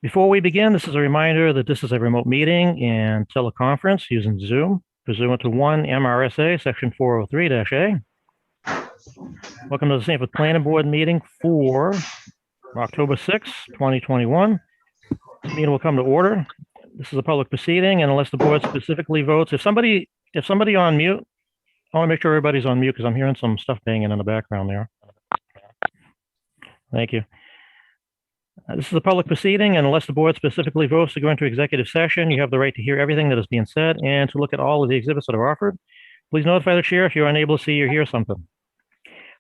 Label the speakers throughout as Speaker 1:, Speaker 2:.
Speaker 1: Before we begin, this is a reminder that this is a remote meeting and teleconference using Zoom pursuant to 1 MRSA Section 403-A. Welcome to the Sanford Planning Board meeting for October 6, 2021. This meeting will come to order. This is a public proceeding, and unless the board specifically votes, if somebody on mute, I want to make sure everybody's on mute because I'm hearing some stuff banging in the background there. Thank you. This is a public proceeding, and unless the board specifically votes to go into executive session, you have the right to hear everything that is being said and to look at all of the exhibits that are offered. Please notify the chair if you're unable to see or hear something.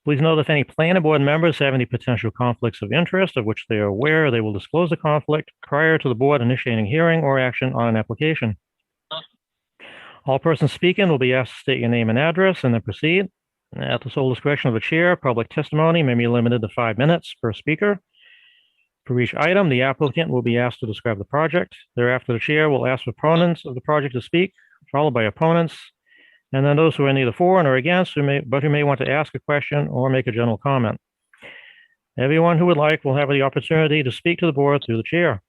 Speaker 1: Please note if any planning board members have any potential conflicts of interest of which they are aware, they will disclose the conflict prior to the board initiating hearing or action on an application. All persons speaking will be asked to state your name and address and then proceed. At the sole discretion of the chair, public testimony may be limited to 5 minutes per speaker. For each item, the applicant will be asked to describe the project. Thereafter, the chair will ask proponents of the project to speak, followed by opponents, and then those who are neither for nor against, who may want to ask a question or make a general comment. Everyone who would like will have the opportunity to speak to the board through the chair.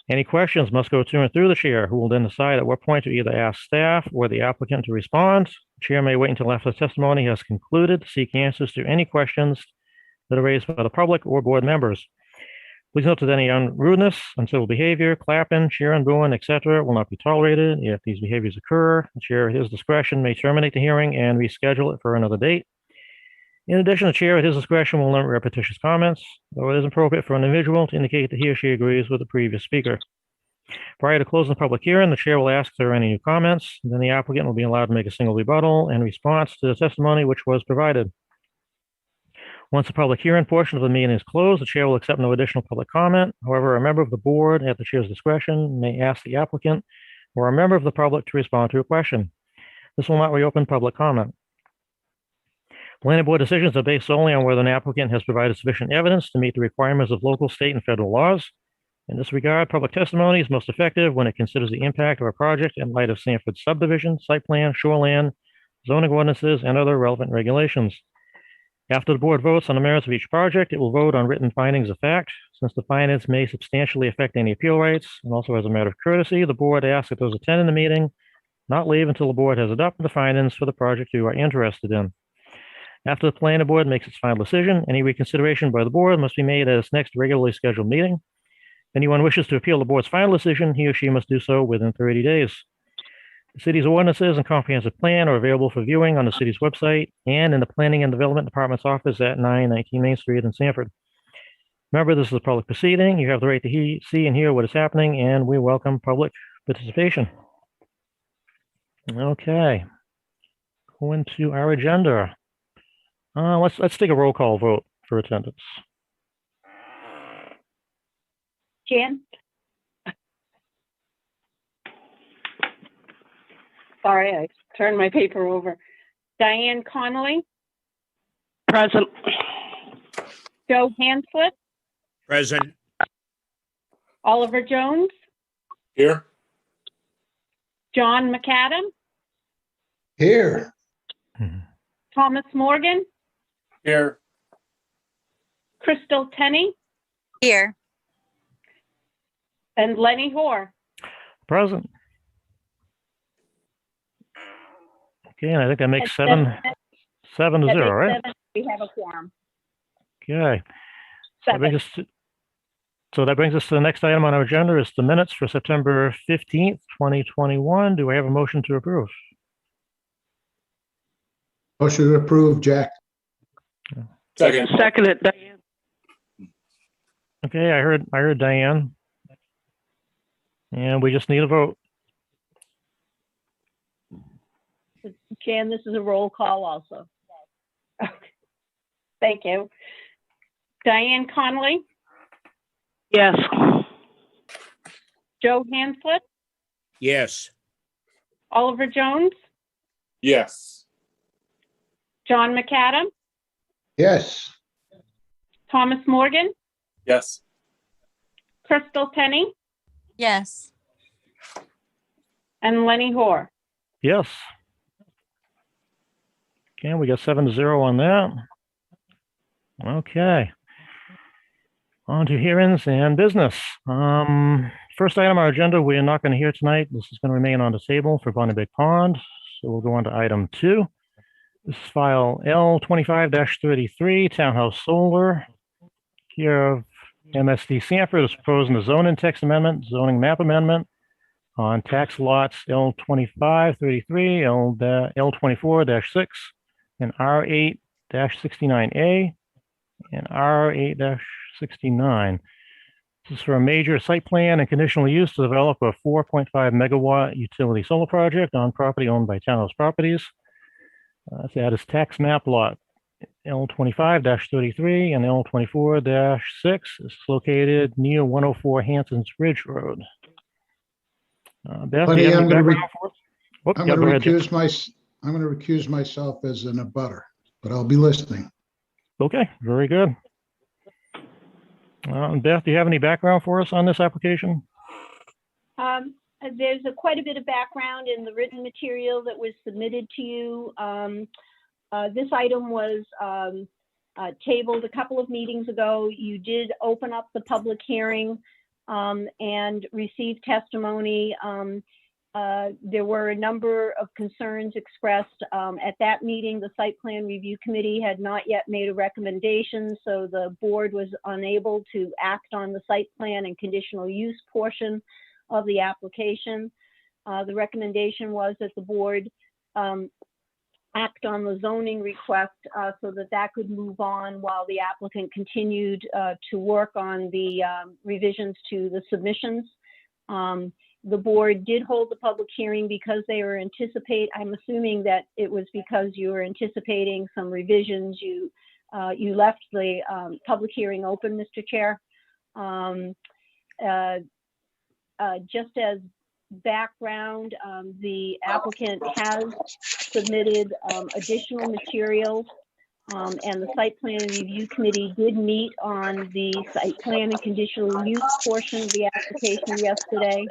Speaker 1: Any questions must go to and through the chair, who will then decide at what point to either ask staff or the applicant to respond. The chair may wait until after the testimony has concluded to seek answers to any questions that are raised by the public or board members. Please note that any rudeness, uncivil behavior, clapping, cheering, booing, etc. will not be tolerated. If these behaviors occur, the chair at his discretion may terminate the hearing and reschedule it for another date. In addition, the chair at his discretion will limit repetitious comments, though it is appropriate for an individual to indicate that he or she agrees with the previous speaker. Prior to closing the public hearing, the chair will ask if there are any new comments. Then the applicant will be allowed to make a single rebuttal in response to the testimony which was provided. Once the public hearing portion of the meeting is closed, the chair will accept no additional public comment. However, a member of the board at the chair's discretion may ask the applicant or a member of the public to respond to a question. This will not reopen public comment. Planning board decisions are based solely on whether an applicant has provided sufficient evidence to meet the requirements of local, state, and federal laws. In this regard, public testimony is most effective when it considers the impact of a project in light of Sanford's subdivision, site plan, shoreline, zoning ordinances, and other relevant regulations. After the board votes on the merits of each project, it will vote on written findings of fact. Since the findings may substantially affect any appeal rights, and also as a matter of courtesy, the board asks that those attending the meeting not leave until the board has adopted the findings for the project you are interested in. After the planning board makes its final decision, any reconsideration by the board must be made at its next regularly scheduled meeting. If anyone wishes to appeal the board's final decision, he or she must do so within 30 days. The city's ordinances and comprehensive plan are available for viewing on the city's website and in the Planning and Development Department's office at 919 Main Street in Sanford. Remember, this is a public proceeding. You have the right to see and hear what is happening, and we welcome public participation. Okay, going to our agenda. Let's take a roll call vote for attendance.
Speaker 2: Jan? Sorry, I turned my paper over. Diane Connolly?
Speaker 3: Present.
Speaker 2: Joe Hanslett?
Speaker 4: Present.
Speaker 2: Oliver Jones?
Speaker 4: Here.
Speaker 2: John McAdam?
Speaker 4: Here.
Speaker 2: Thomas Morgan?
Speaker 4: Here.
Speaker 2: Crystal Tenney?
Speaker 5: Here.
Speaker 2: And Lenny Hoare?
Speaker 1: Present. Okay, and I think that makes 7 to 0, right?
Speaker 2: We have a quorum.
Speaker 1: Okay. So that brings us to the next item on our agenda is the minutes for September 15th, 2021. Do I have a motion to approve?
Speaker 6: Motion to approve, Jack.
Speaker 4: Second.
Speaker 3: Seconded, Diane.
Speaker 1: Okay, I heard Diane. And we just need a vote.
Speaker 2: Jan, this is a roll call also. Okay. Thank you. Diane Connolly?
Speaker 3: Yes.
Speaker 2: Joe Hanslett?
Speaker 4: Yes.
Speaker 2: Oliver Jones?
Speaker 4: Yes.
Speaker 2: John McAdam?
Speaker 6: Yes.
Speaker 2: Thomas Morgan?
Speaker 4: Yes.
Speaker 2: Crystal Tenney?
Speaker 5: Yes.
Speaker 2: And Lenny Hoare?
Speaker 1: Yes. Okay, we got 7 to 0 on that. Okay. On to hearings and business. First item on our agenda, we are not going to hear tonight. This is going to remain on the table for Bonnie Big Pond. So we'll go on to item 2. This is file L25-33, Townhouse Solar. Here of MSD Sanford is proposing a zoning text amendment, zoning map amendment on tax lots L25-33, L24-6, and R8-69A, and R8-69. This is for a major site plan and conditional use to develop a 4.5 megawatt utility solar project on property owned by Townhouse Properties. That is tax map lot L25-33 and L24-6. Is located near 104 Hanson's Ridge Road. Beth, do you have any background for us? Whoop,
Speaker 6: I'm
Speaker 1: yeah,
Speaker 6: going
Speaker 1: go
Speaker 6: to
Speaker 1: ahead, Jim.
Speaker 6: recuse myself as an abutter, but I'll be listening.
Speaker 1: Okay, very good. Beth, do you have any background for us on this application?
Speaker 2: There's quite a bit of background in the written material that was submitted to you. This item was tabled a couple of meetings ago. You did open up the public hearing and receive testimony. There were a number of concerns expressed at that meeting. The Site Plan Review Committee had not yet made a recommendation, so the board was unable to act on the site plan and conditional use portion of the application. The recommendation was that the board act on the zoning request so that that could move on while the applicant continued to work on the revisions to the submissions. The board did hold the public hearing because they were I'm assuming that it was because you were anticipating some revisions. You left the public hearing open, Mr. Chair. Just as background, the applicant has submitted additional materials, and the Site Plan Review Committee did meet on the site plan and conditional use portion of the application yesterday.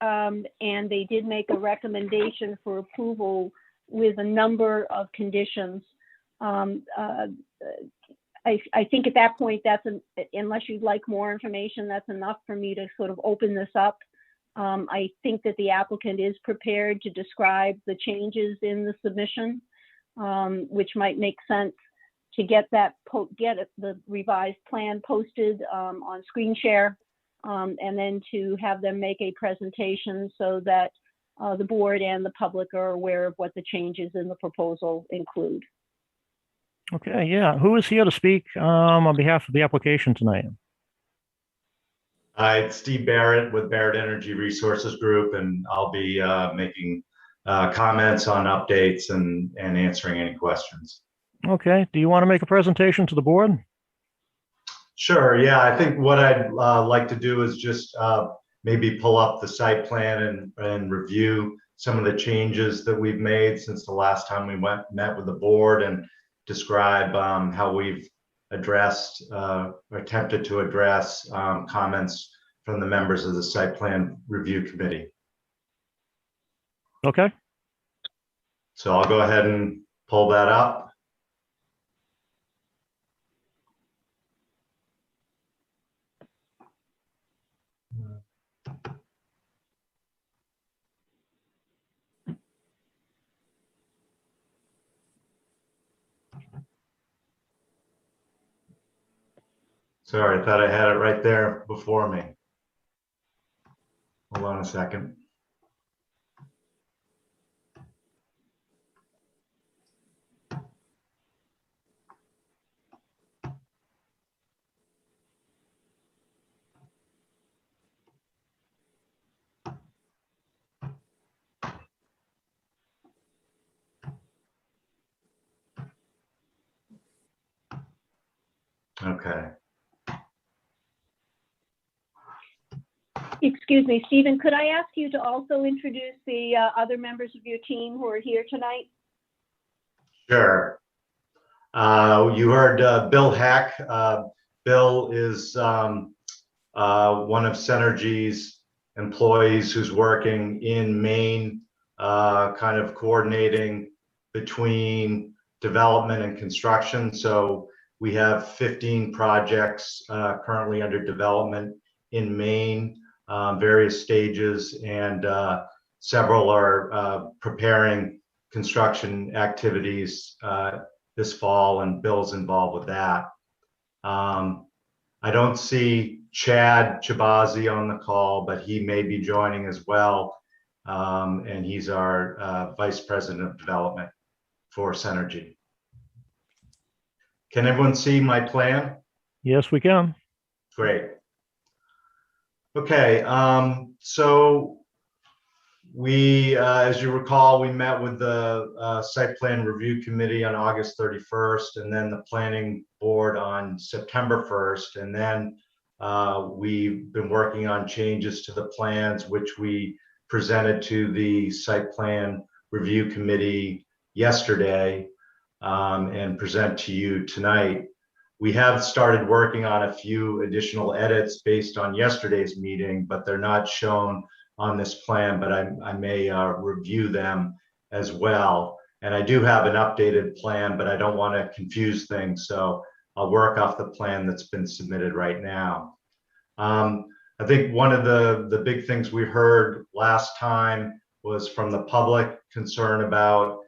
Speaker 2: And they did make a recommendation for approval with a number of conditions. I think at that point, unless you'd like more information, that's enough for me to sort of open this up. I think that the applicant is prepared to describe the changes in the submission, which might make sense to get the revised plan posted on screen share, and then to have them make a presentation so that the board and the public are aware of what the changes in the proposal include.
Speaker 1: Okay, yeah. Who is here to speak on behalf of the application tonight?
Speaker 7: It's Steve Barrett with Barrett Energy Resources Group, and I'll be making comments on updates and answering any questions.
Speaker 1: Okay. Do you want to make a presentation to the board?
Speaker 7: Sure. Yeah, I think what I'd like to do is just maybe pull up the site plan and review some of the changes that we've made since the last time we met with the board, and describe how we've addressed, attempted to address comments from the members of the Site Plan Review Committee.
Speaker 1: Okay.
Speaker 7: So I'll go ahead and pull that up. Sorry, I thought I had it right there before me. Hold on a second. Okay.
Speaker 2: Excuse me, Stephen, could I ask you to also introduce the other members of your team who are here tonight?
Speaker 7: Sure. You heard Bill Heck. Bill is one of Synergy's employees who's working in Maine, kind of coordinating between development and construction. So We have 15 projects currently under development in Maine, various stages, and several are preparing construction activities this fall, and Bill's involved with that. I don't see Chad Chabazi on the call, but he may be joining as well. And he's our Vice President of Development for Synergy. Can everyone see my plan?
Speaker 1: Yes, we can.
Speaker 7: Great. Okay, so we, as you recall, we met with the Site Plan Review Committee on August 31st, and then the Planning Board on September 1st. And then we've been working on changes to the plans, which we presented to the Site Plan Review Committee yesterday, and present to you tonight. We have started working on a few additional edits based on yesterday's meeting, but they're not shown on this plan, but I may review them as well. And I do have an updated plan, but I don't want to confuse things, so I'll work off the plan that's been submitted right now. I think one of the big things we heard last time was from the public concern about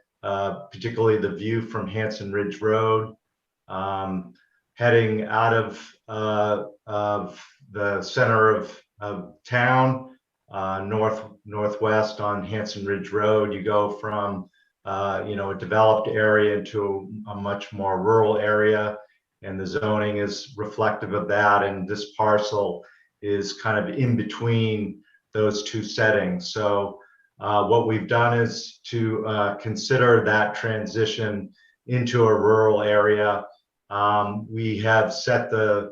Speaker 7: particularly the view from Hanson Ridge Road, heading out of the center of town, northwest on Hanson Ridge Road. You go from a developed area into a much more rural area, and the zoning is reflective of that. And this parcel is kind of in between those two settings. So what we've done is to consider that transition into a rural area. We have set the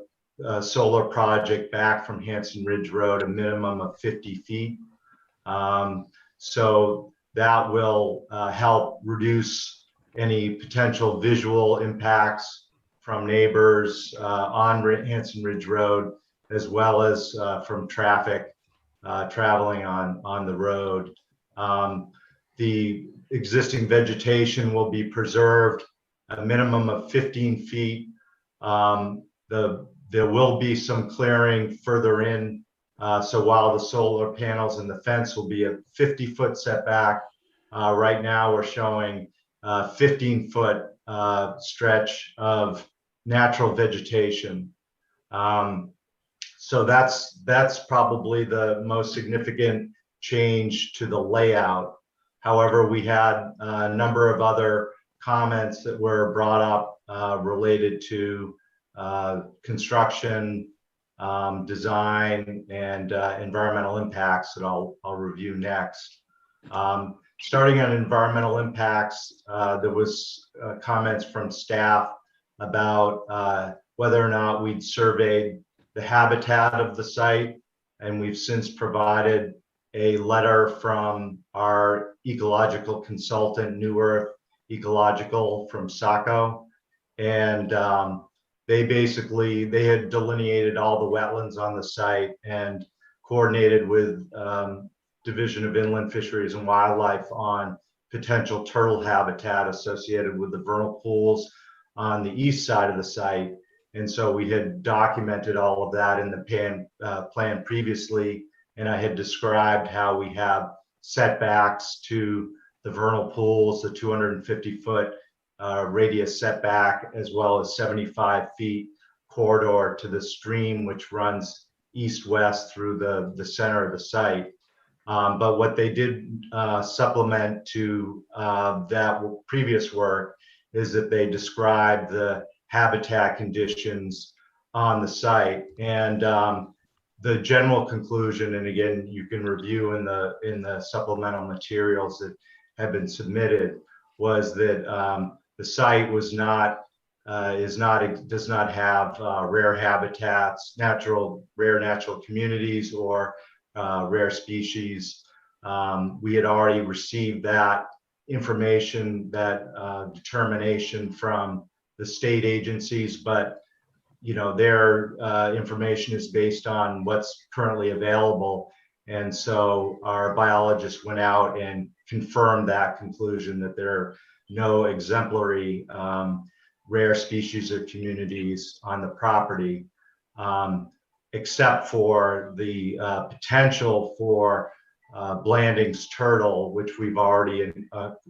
Speaker 7: solar project back from Hanson Ridge Road a minimum of 50 feet. So that will help reduce any potential visual impacts from neighbors on Hanson Ridge Road, as well as from traffic traveling on the road. The existing vegetation will be preserved a minimum of 15 feet. There will be some clearing further in. So while the solar panels and the fence will be a 50-foot setback, right now we're showing 15-foot stretch of natural vegetation. So that's probably the most significant change to the layout. However, we had a number of other comments that were brought up related to construction, design, and environmental impacts that I'll review next. Starting on environmental impacts, there was comments from staff about whether or not we'd surveyed the habitat of the site, and we've since provided a letter from our ecological consultant, New Earth Ecological from Saco, and they had delineated all the wetlands on the site and coordinated with Division of Inland Fisheries and Wildlife on potential turtle habitat associated with the vernal pools on the east side of the site. And so we had documented all of that in the plan previously, and I had described how we have setbacks to the vernal pools, the 250-foot radius setback, as well as 75 feet corridor to the stream, which runs east-west through the center of the site. But what they did supplement to that previous work is that they described the habitat conditions on the site. And the general conclusion, and again, you can review in the supplemental materials that have been submitted, was that the site does not have rare habitats, rare natural communities, or rare species. We had already received that information, that determination from the state agencies, but their information is based on what's currently available. And so our biologists went out and confirmed that conclusion, that there are no exemplary rare species or communities on the property, except for the potential for Blanding's turtle, which we've already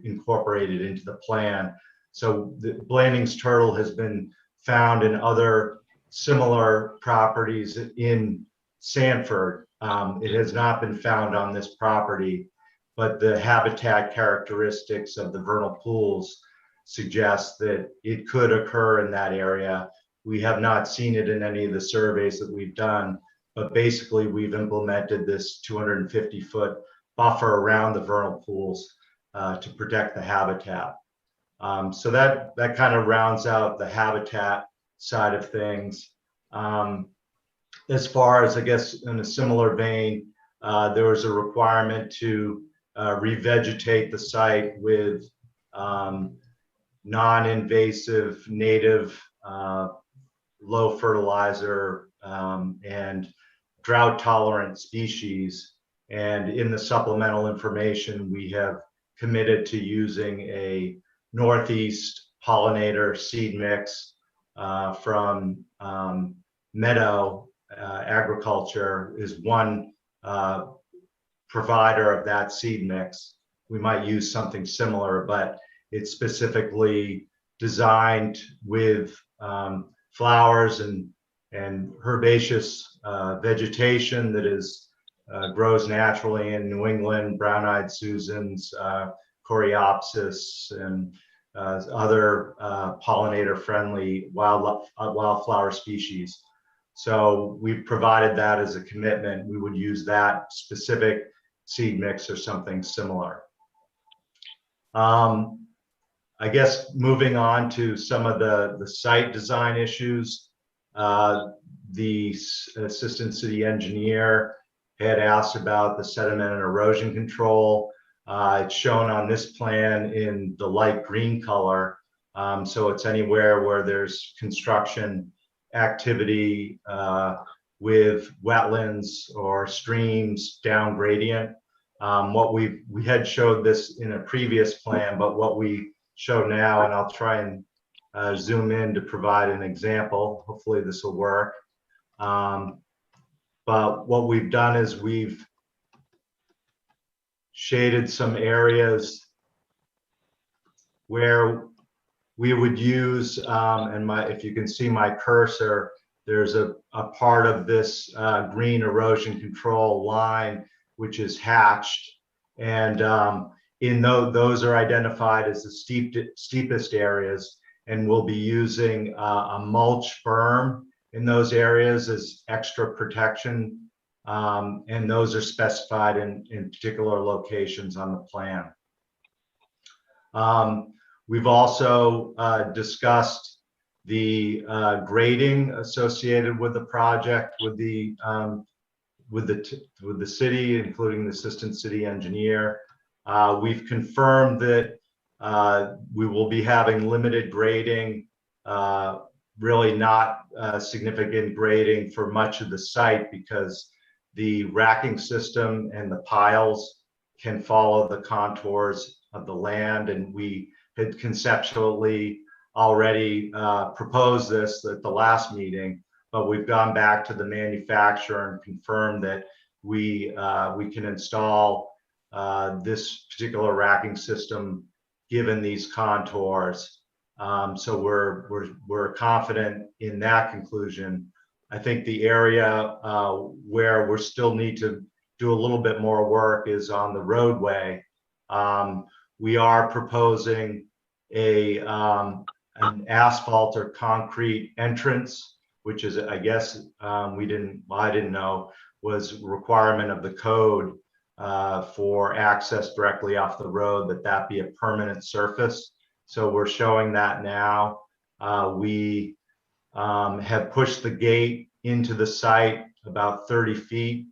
Speaker 7: incorporated into the plan. So the Blanding's turtle has been found in other similar properties in Sanford. It has not been found on this property, but the habitat characteristics of the vernal pools suggest that it could occur in that area. We have not seen it in any of the surveys that we've done, but basically we've implemented this 250-foot buffer around the vernal pools to protect the habitat. So that kind of rounds out the habitat side of things. As far as, I guess, in a similar vein, there was a requirement to revegetate the site with non-invasive, native, low fertilizer, and drought-tolerant species. And in the supplemental information, we have committed to using a Northeast pollinator seed mix from Meadow Agriculture is one provider of that seed mix. We might use something similar, but it's specifically designed with flowers and herbaceous vegetation that is grows naturally in New England, brown-eyed Susans, Coreopsis, and other pollinator-friendly wildflower species. So we've provided that as a commitment. We would use that specific seed mix or something similar. I guess moving on to some of the site design issues, the assistant city engineer had asked about the sediment and erosion control. It's shown on this plan in the light green color. So it's anywhere where there's construction activity with wetlands or streams down gradient. What we had showed this in a previous plan, but what we show now, and I'll try and zoom in to provide an example. Hopefully this will work. But what we've done is we've shaded some areas where we would use, if you can see my cursor, there's a part of this green erosion control line which is hatched, and those are identified as the steepest areas, and we'll be using a mulch berm in those areas as extra protection, and those are specified in particular locations on the plan. We've also discussed the grading associated with the project with the city, including the assistant city engineer. We've confirmed that we will be having limited grading, really not significant grading for much of the site, because the racking system and the piles can follow the contours of the land, and we had conceptually already proposed this at the last meeting, but we've gone back to the manufacturer and confirmed that we can install this particular racking system given these contours. So we're confident in that conclusion. I think the area where we still need to do a little bit more work is on the roadway. We are proposing an asphalt or concrete entrance, which is, I guess, I didn't know, was a requirement of the code for access directly off the road, that be a permanent surface. So we're showing that now. We have pushed the gate into the site about 30 feet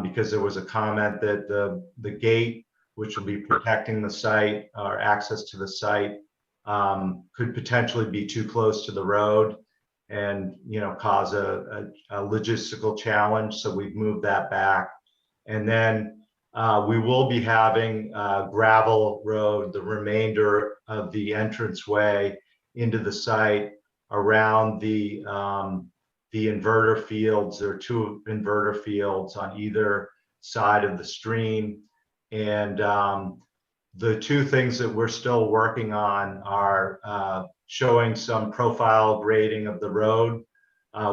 Speaker 7: because there was a comment that the gate, which will be protecting the site or access to the site, could potentially be too close to the road and cause a logistical challenge. So we've moved that back. And then we will be having gravel road, the remainder of the entranceway into the site around the inverter fields. There are 2 inverter fields on either side of the stream. And the 2 things that we're still working on are showing some profile grading of the road.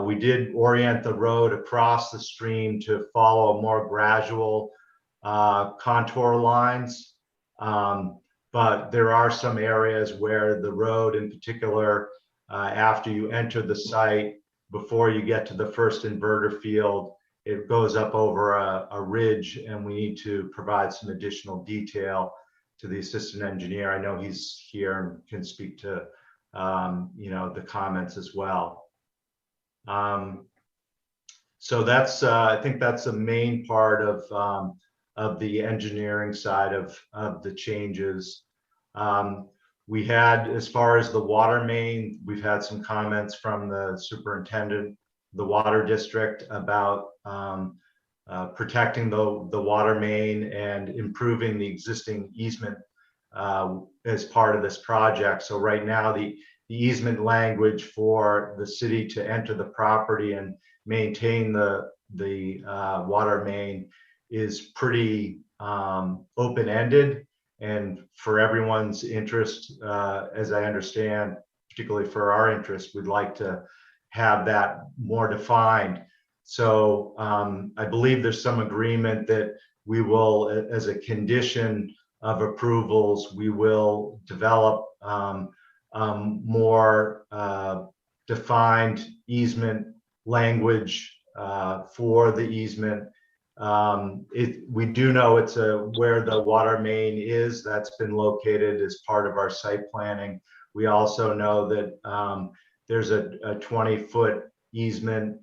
Speaker 7: We did orient the road across the stream to follow more gradual contour lines. But there are some areas where the road in particular, after you enter the site, before you get to the first inverter field, it goes up over a ridge, and we need to provide some additional detail to the assistant engineer. I know he's here and can speak to the comments as well. So that's I think that's the main part of the engineering side of the changes. We had, as far as the water main, we've had some comments from the superintendent, the water district, about protecting the water main and improving the existing easement as part of this project. So right now, the easement language for the city to enter the property and maintain the water main is pretty open-ended. And for everyone's interest, as I understand, particularly for our interest, we'd like to have that more defined. So I believe there's some agreement that we will, as a condition of approvals, we will develop more defined easement language for the easement. We do know it's where the water main is. That's been located as part of our site planning. We also know that there's a 20-foot easement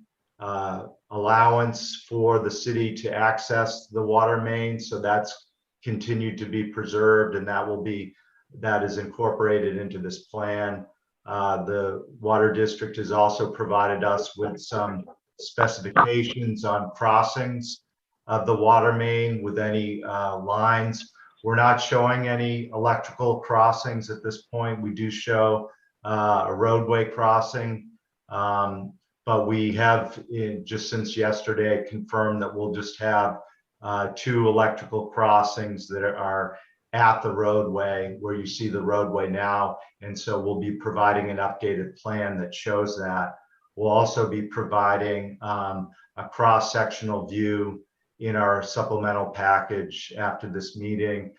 Speaker 7: allowance for the city to access the water main. So that's continued to be preserved, and that is incorporated into this plan. The water district has also provided us with some specifications on crossings of the water main with any lines. We're not showing any electrical crossings at this point. We do show a roadway crossing, but we have, just since yesterday, confirmed that we'll just have 2 electrical crossings that are at the roadway, where you see the roadway now. And so we'll be providing an updated plan that shows that. We'll also be providing a cross-sectional view in our supplemental package after this meeting,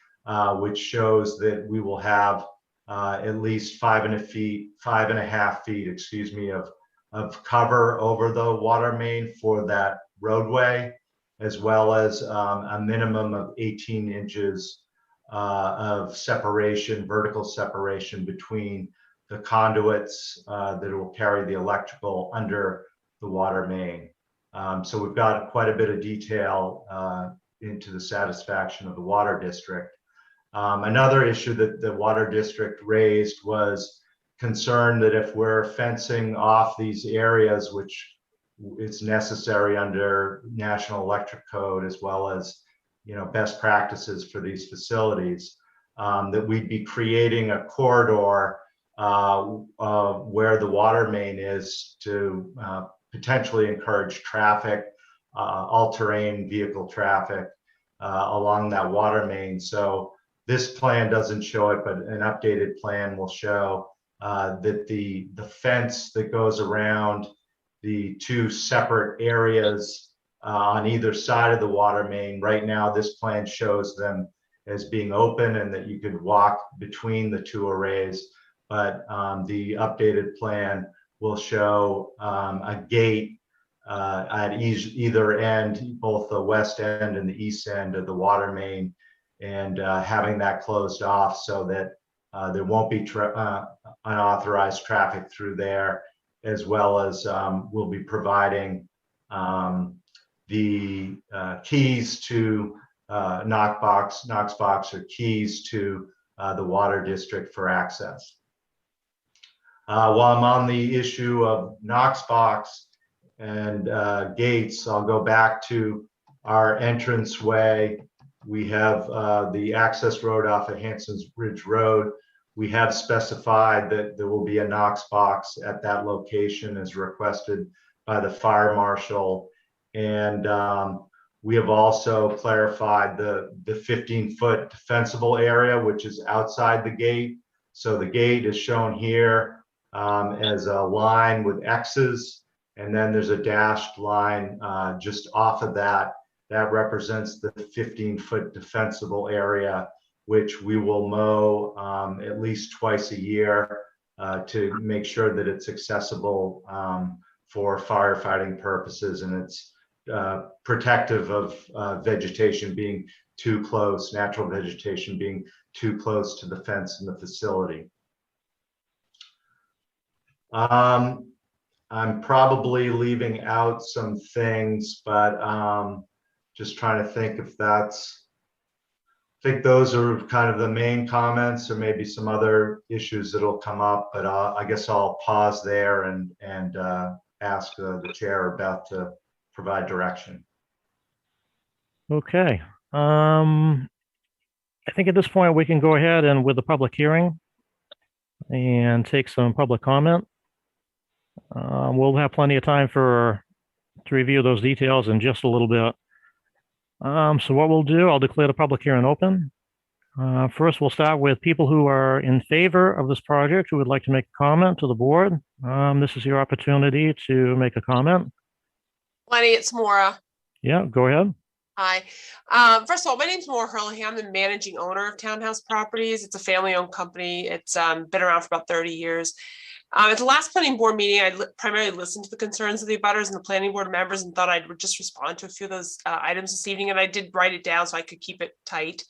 Speaker 7: which shows that we will have at least 5.5 feet, excuse me, of cover over the water main for that roadway, as well as a minimum of 18 inches of separation, vertical separation between the conduits that will carry the electrical under the water main. So we've got quite a bit of detail into the satisfaction of the water district. Another issue that the water district raised was concern that if we're fencing off these areas, which is necessary under National Electric Code, as well as best practices for these facilities, that we'd be creating a corridor where the water main is to potentially encourage traffic, all-terrain vehicle traffic along that water main. So this plan doesn't show it, but an updated plan will show that the fence that goes around the 2 separate areas on either side of the water main, right now this plan shows them as being open and that you could walk between the 2 arrays. But the updated plan will show a gate at either end, both the west end and the east end of the water main, and having that closed off so that there won't be unauthorized traffic through there, as well as we'll be providing the keys to Knoxbox or keys to the water district for access. While I'm on the issue of Knoxbox and gates, I'll go back to our entranceway. We have the access road off of Hanson's Ridge Road. we have specified that there will be a Knox box at that location as requested by the fire marshal. And we have also clarified the 15-foot defensible area, which is outside the gate. So the gate is shown here as a line with X's, and then there's a dashed line just off of that. That represents the 15-foot defensible area, which we will mow at least twice a year to make sure that it's accessible for firefighting purposes, and it's protective of vegetation being too close, natural vegetation being too close to the fence in the facility. I'm probably leaving out some things, but just trying to think if that's, I think those are kind of the main comments, or maybe some other issues that'll come up, but I guess I'll pause there and ask the chair or Beth to provide direction.
Speaker 1: Okay. I think at this point we can go ahead and with the public hearing and take some public comment. We'll have plenty of time to review those details in just a little bit. So what we'll do, I'll declare the public hearing open. First, we'll start with people who are in favor of this project who would like to make a comment to the board. This is your opportunity to make a comment.
Speaker 8: Lenny, it's Maura.
Speaker 1: Yeah, go ahead.
Speaker 8: Hi. First of all, my name's Maura Hurley. I'm the managing owner of Townhouse Properties. It's a family-owned company. It's been around for about 30 years. At the last planning board meeting, I primarily listened to the concerns of the abutters and the planning board members and thought I'd just respond to a few of those items this evening, and I did write it down so I could keep it tight.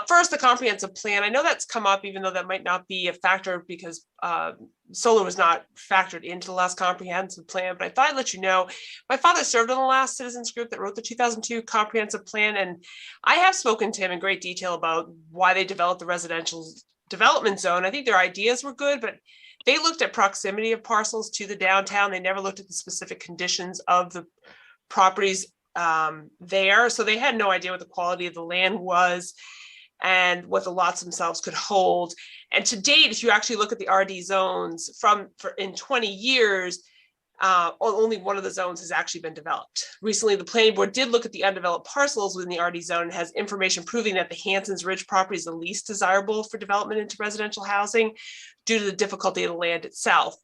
Speaker 8: First, the comprehensive plan. I know that's come up, even though that might not be a factor because solar was not factored into the last comprehensive plan, but I thought I'd let you know. My father served on the last citizens group that wrote the 2002 comprehensive plan, and I have spoken to him in great detail about why they developed the residential development zone. I think their ideas were good, but they looked at proximity of parcels to the downtown. They never looked at the specific conditions of the properties there. So they had no idea what the quality of the land was and what the lots themselves could hold. And to date, if you actually look at the RD zones in 20 years, only one of the zones has actually been developed. Recently, the planning board did look at the undeveloped parcels within the RD zone and has information proving that the Hanson's Ridge property is the least desirable for development into residential housing due to the difficulty of the land itself.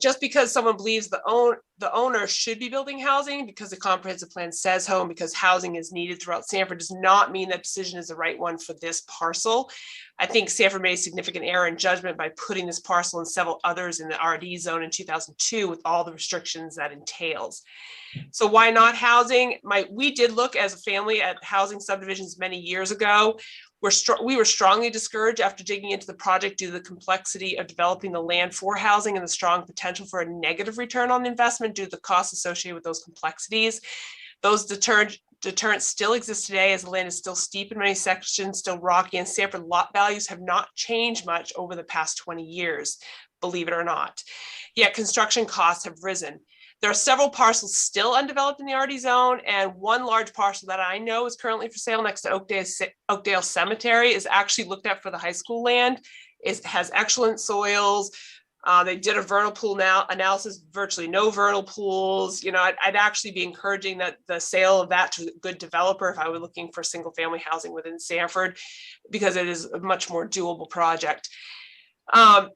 Speaker 8: Just because someone believes the owner should be building housing because the comprehensive plan says home, because housing is needed throughout Sanford, does not mean that decision is the right one for this parcel. I think Sanford made a significant error in judgment by putting this parcel and several others in the RD zone in 2002 with all the restrictions that entails. So why not housing? We did look as a family at housing subdivisions many years ago. We were strongly discouraged after digging into the project due to the complexity of developing the land for housing and the strong potential for a negative return on investment due to the costs associated with those complexities. Those deterrents still exist today as the land is still steep in many sections, still rocky, and Sanford lot values have not changed much over the past 20 years, believe it or not. Yet construction costs have risen. There are several parcels still undeveloped in the RD zone, and one large parcel that I know is currently for sale next to Oakdale Cemetery is actually looked at for the high school land. It has excellent soils. They did a vernal pool analysis, virtually no vernal pools. I'd actually be encouraging that the sale of that to a good developer if I were looking for single family housing within Sanford, because it is a much more doable project.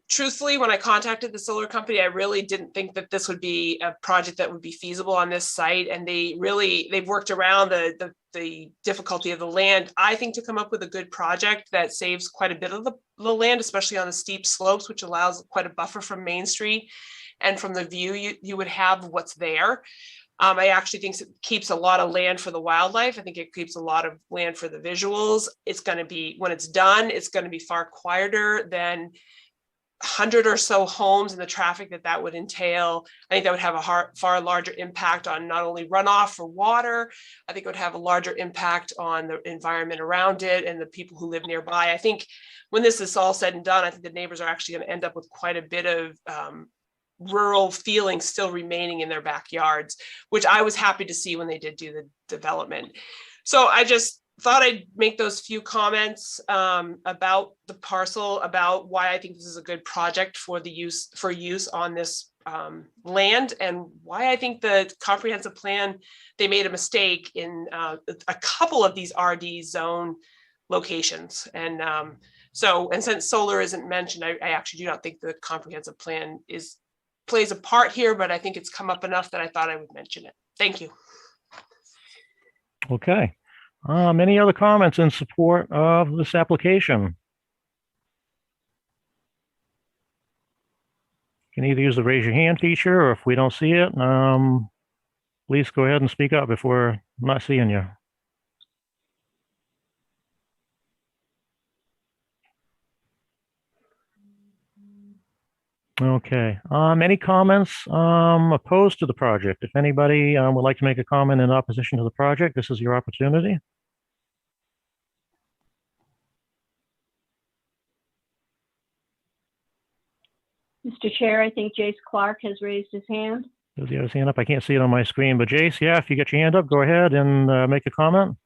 Speaker 8: Truthfully, when I contacted the solar company, I really didn't think that this would be a project that would be feasible on this site. And they've worked around the difficulty of the land, I think, to come up with a good project that saves quite a bit of the land, especially on the steep slopes, which allows quite a buffer from Main Street and from the view you would have of what's there. I actually think it keeps a lot of land for the wildlife. I think it keeps a lot of land for the visuals. It's going to be, when it's done, it's going to be far quieter than 100 or so homes and the traffic that would entail. I think that would have a far larger impact on not only runoff for water, I think it would have a larger impact on the environment around it and the people who live nearby. I think when this is all said and done, I think the neighbors are actually going to end up with quite a bit of rural feeling still remaining in their backyards, which I was happy to see when they did do the development. So I just thought I'd make those few comments about the parcel, about why I think this is a good project for use on this land, and why I think the comprehensive plan, they made a mistake in a couple of these RD zone locations. And since solar isn't mentioned, I actually do not think the comprehensive plan plays a part here, but I think it's come up enough that I thought I would mention it. Thank you.
Speaker 1: Okay. Any other comments in support of this application? You can either use the raise your hand feature, or if we don't see it, please go ahead and speak up if we're not seeing you. Okay. Any comments opposed to the project? If anybody would like to make a comment in opposition to the project, this is your opportunity.
Speaker 2: Mr. Chair, I think Jace Clark has raised his hand.
Speaker 1: Does he have his hand up? I can't see it on my screen, but Jace, yeah, if you get your hand up, go ahead and make a comment.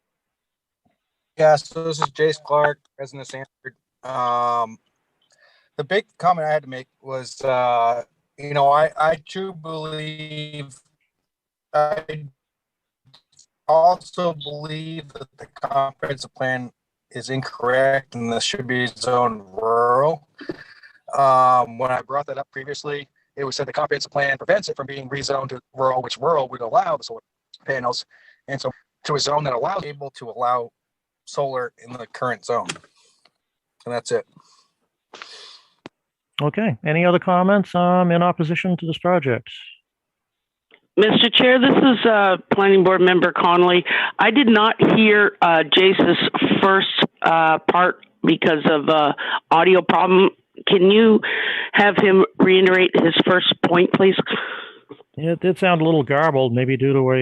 Speaker 9: Yeah, so this is Jace Clark, resident of Sanford. The big comment I had to make was, I do believe, I also believe that the comprehensive plan is incorrect and this should be zoned rural. When I brought that up previously, it was said the comprehensive plan prevents it from being rezoned to rural, which rural would allow the solar panels. And so to a zone that allows able to allow solar in the current zone. And that's it.
Speaker 1: Okay. Any other comments in opposition to this project?
Speaker 3: Mr. Chair, this is Planning Board Member Connolly. I did not hear Jace's first part because of audio problem. Can you have him reiterate his first point, please?
Speaker 1: Yeah, it did sound a little garbled, maybe due to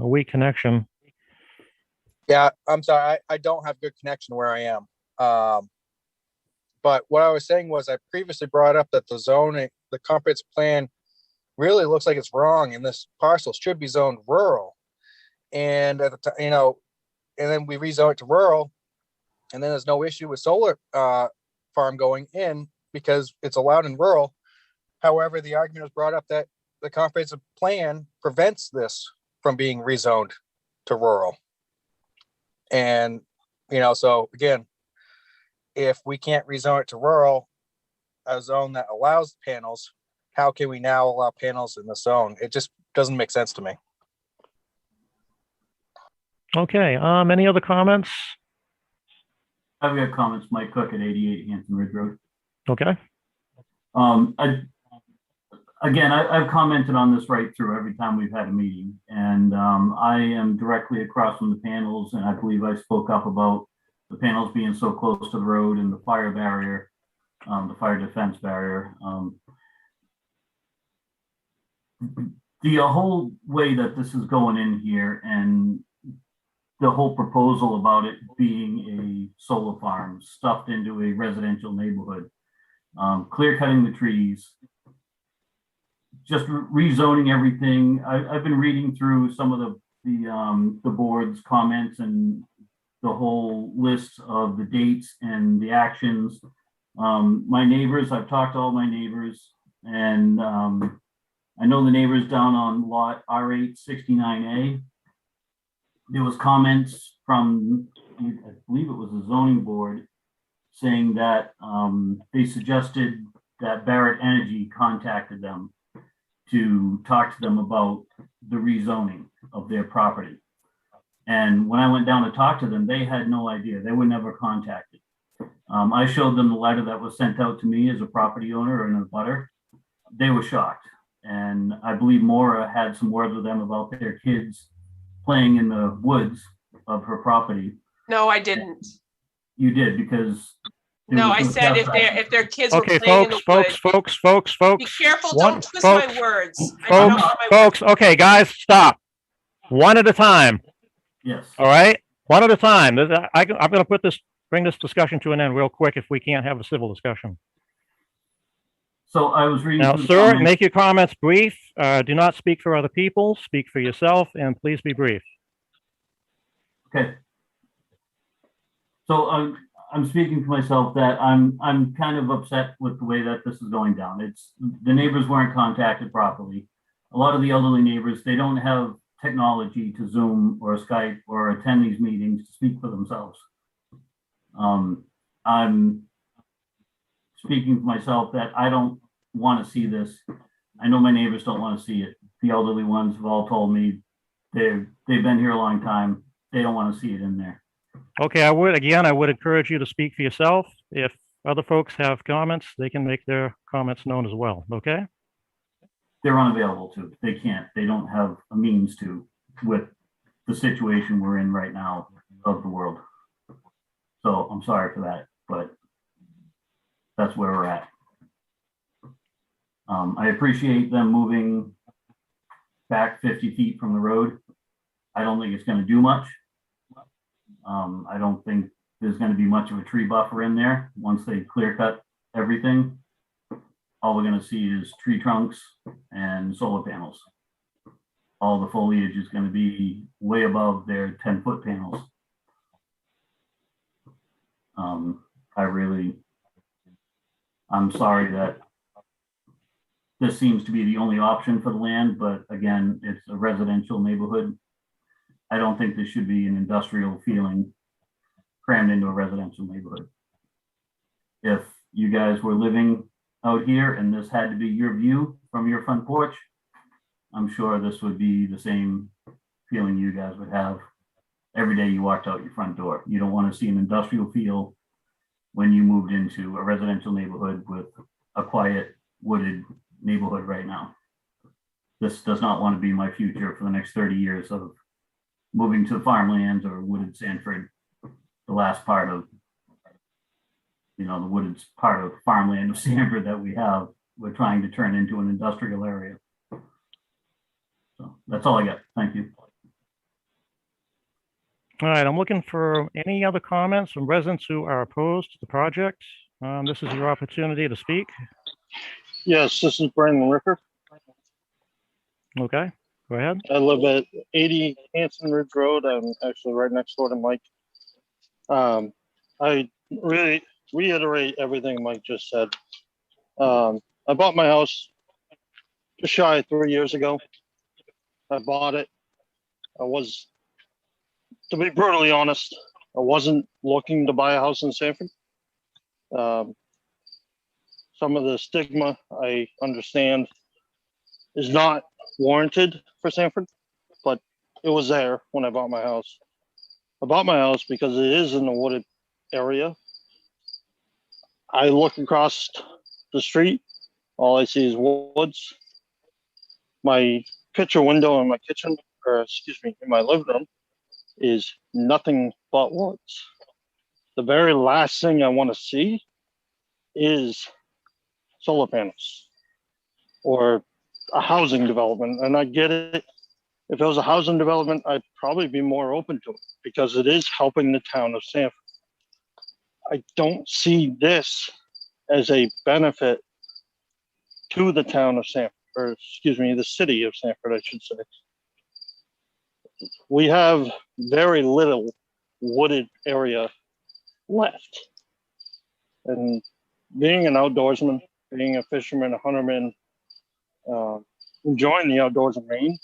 Speaker 1: a weak connection.
Speaker 9: Yeah, I'm sorry. I don't have good connection where I am. But what I was saying was I previously brought up that the zoning, the comprehensive plan really looks like it's wrong, and this parcel should be zoned rural. And at the time, and then we rezone it to rural, and then there's no issue with solar farm going in because it's allowed in rural. However, the argument was brought up that the comprehensive plan prevents this from being rezoned to rural. And, so again, if we can't rezone it to rural, a zone that allows panels, how can we now allow panels in the zone? It just doesn't make sense to me.
Speaker 1: Okay. Any other comments?
Speaker 10: I've got comments. Mike Cook at 88 Hampton Ridge Road.
Speaker 1: Okay.
Speaker 10: I've commented on this right through every time we've had a meeting, and I am directly across from the panels, and I believe I spoke up about the panels being so close to the road and the fire barrier, the fire defense barrier. The whole way that this is going in here and the whole proposal about it being a solar farm stuffed into a residential neighborhood, clear cutting the trees, just rezoning everything. I've been reading through some of the board's comments and the whole list of the dates and the actions. My neighbors, I've talked to all my neighbors, and I know the neighbors down on lot R869A. There was comments from, I believe it was the zoning board, saying that they suggested that Barrett Energy contacted them to talk to them about the rezoning of their property. And when I went down to talk to them, they had no idea. They were never contacted. I showed them the letter that was sent out to me as a property owner and a butter. They were shocked. And I believe Maura had some words with them about their kids playing in the woods of her property.
Speaker 8: No, I didn't.
Speaker 10: You did, because
Speaker 8: no, I said if their kids were
Speaker 1: Okay,
Speaker 8: playing in the woods.
Speaker 1: folks.
Speaker 8: Be careful, don't twist my words.
Speaker 1: Folks, okay, guys, stop. One at a time.
Speaker 10: Yes.
Speaker 1: All right, one at a time. I'm going to bring this discussion to an end real quick if we can't have a civil discussion.
Speaker 10: So I was reading.
Speaker 1: Now, sir, make your comments brief. Do not speak for other people. Speak for yourself, and please be brief.
Speaker 10: Okay. So I'm speaking for myself that I'm kind of upset with the way that this is going down. It's the neighbors weren't contacted properly. A lot of the elderly neighbors, they don't have technology to Zoom or Skype or attend these meetings to speak for themselves. I'm speaking for myself that I don't want to see this. I know my neighbors don't want to see it. The elderly ones have all told me they've been here a long time. They don't want to see it in there.
Speaker 1: Okay, I would encourage you to speak for yourself. If other folks have comments, they can make their comments known as well, okay?
Speaker 10: They're unavailable to. They can't. They don't have a means to with the situation we're in right now of the world. So I'm sorry for that, but that's where we're at. I appreciate them moving back 50 feet from the road. I don't think it's going to do much. I don't think there's going to be much of a tree buffer in there. Once they clear cut everything, all we're going to see is tree trunks and solar panels. All the foliage is going to be way above their 10-foot panels. I'm sorry that this seems to be the only option for the land, but again, it's a residential neighborhood. I don't think this should be an industrial feeling crammed into a residential neighborhood. If you guys were living out here and this had to be your view from your front porch, I'm sure this would be the same feeling you guys would have every day you walked out your front door. You don't want to see an industrial feel when you moved into a residential neighborhood with a quiet wooded neighborhood right now. This does not want to be my future for the next 30 years of moving to farmlands or wooded Sanford, the last part of, the wooded part of farmland of Sanford that we have, we're trying to turn into an industrial area. So that's all I got. Thank you.
Speaker 1: All right, I'm looking for any other comments from residents who are opposed to the project. This is your opportunity to speak.
Speaker 11: Yes, this is Brandon Ricker.
Speaker 1: Okay, go ahead.
Speaker 11: I live at 80 Hanson Ridge Road. I'm actually right next door to Mike. I really reiterate everything Mike just said. I bought my house just shy of 3 years ago. I bought it. To be brutally honest, I wasn't looking to buy a house in Sanford. Some of the stigma I understand is not warranted for Sanford, but it was there when I bought my house. I bought my house because it is in a wooded area. I look across the street, all I see is woods. My picture window in my kitchen, in my living room, is nothing but woods. The very last thing I want to see is solar panels or a housing development. And I get it. If it was a housing development, I'd probably be more open to it because it is helping the town of Sanford. I don't see this as a benefit to the town of Sanford, or the city of Sanford, I should say. We have very little wooded area left. And being an outdoorsman, being a fisherman, a hunterman, enjoying the outdoors in Maine,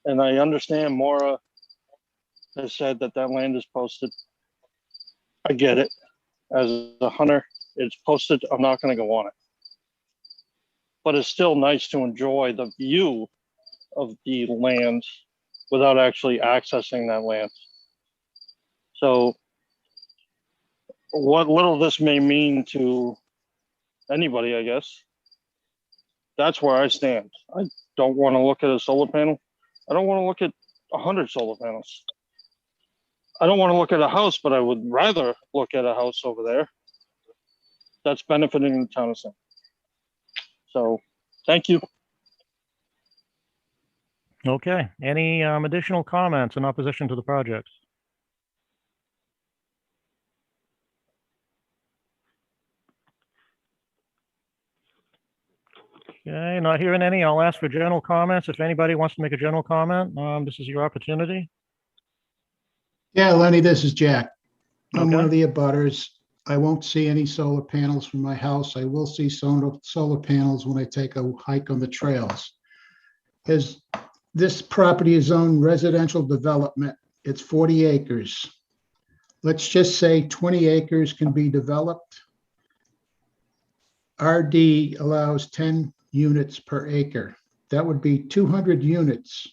Speaker 11: and I understand Maura has said that land is posted. I get it. As a hunter, it's posted. I'm not going to go on it. But it's still nice to enjoy the view of the land without actually accessing that land. So what little this may mean to anybody, I guess, that's where I stand. I don't want to look at a solar panel. I don't want to look at 100 solar panels. I don't want to look at a house, but I would rather look at a house over there that's benefiting the town of Sanford. So thank you.
Speaker 1: Okay, any additional comments in opposition to the project? Okay, not hearing any. I'll ask for general comments. If anybody wants to make a general comment, this is your opportunity.
Speaker 6: Yeah, Lenny, this is Jack. I'm one
Speaker 1: Okay.
Speaker 6: of the abutters. I won't see any solar panels from my house. I will see solar panels when I take a hike on the trails. As this property is zoned residential development, it's 40 acres. Let's just say 20 acres can be developed. RD allows 10 units per acre. That would be 200 units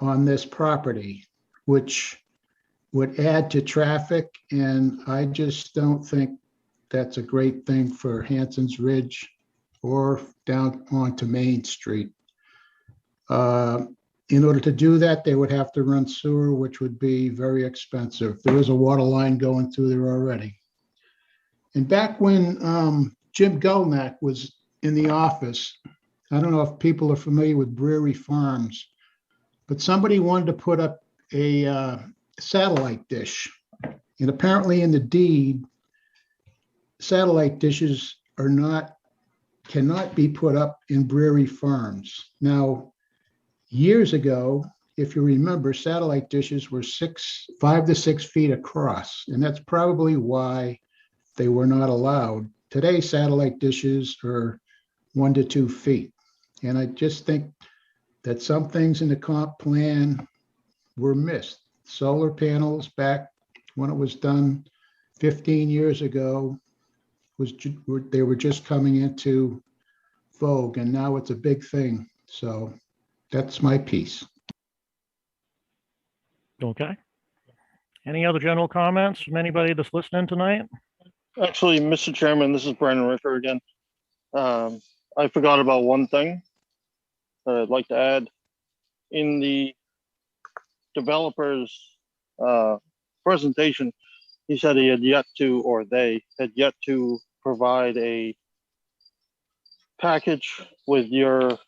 Speaker 6: on this property, which would add to traffic, and I just don't think that's a great thing for Hanson's Ridge or down onto Main Street. In order to do that, they would have to run sewer, which would be very expensive. There is a water line going through there already. And back when Jim Gelnack was in the office, I don't know if people are familiar with Brewery Farms, but somebody wanted to put up a satellite dish. And apparently in the deed, satellite dishes cannot be put up in Brewery Farms. Now, years ago, if you remember, satellite dishes were 5 to 6 feet across, and that's probably why they were not allowed. Today, satellite dishes are 1 to 2 feet. And I just think that some things in the comp plan were missed. Solar panels back when it was done 15 years ago, they were just coming into vogue, and now it's a big thing. So that's my piece.
Speaker 1: Okay. Any other general comments from anybody that's listening tonight?
Speaker 11: Actually, Mr. Chairman, this is Brandon Ricker again. I forgot about one thing that I'd like to add. In the developer's presentation, he said he had yet to, or they had yet to provide a package with your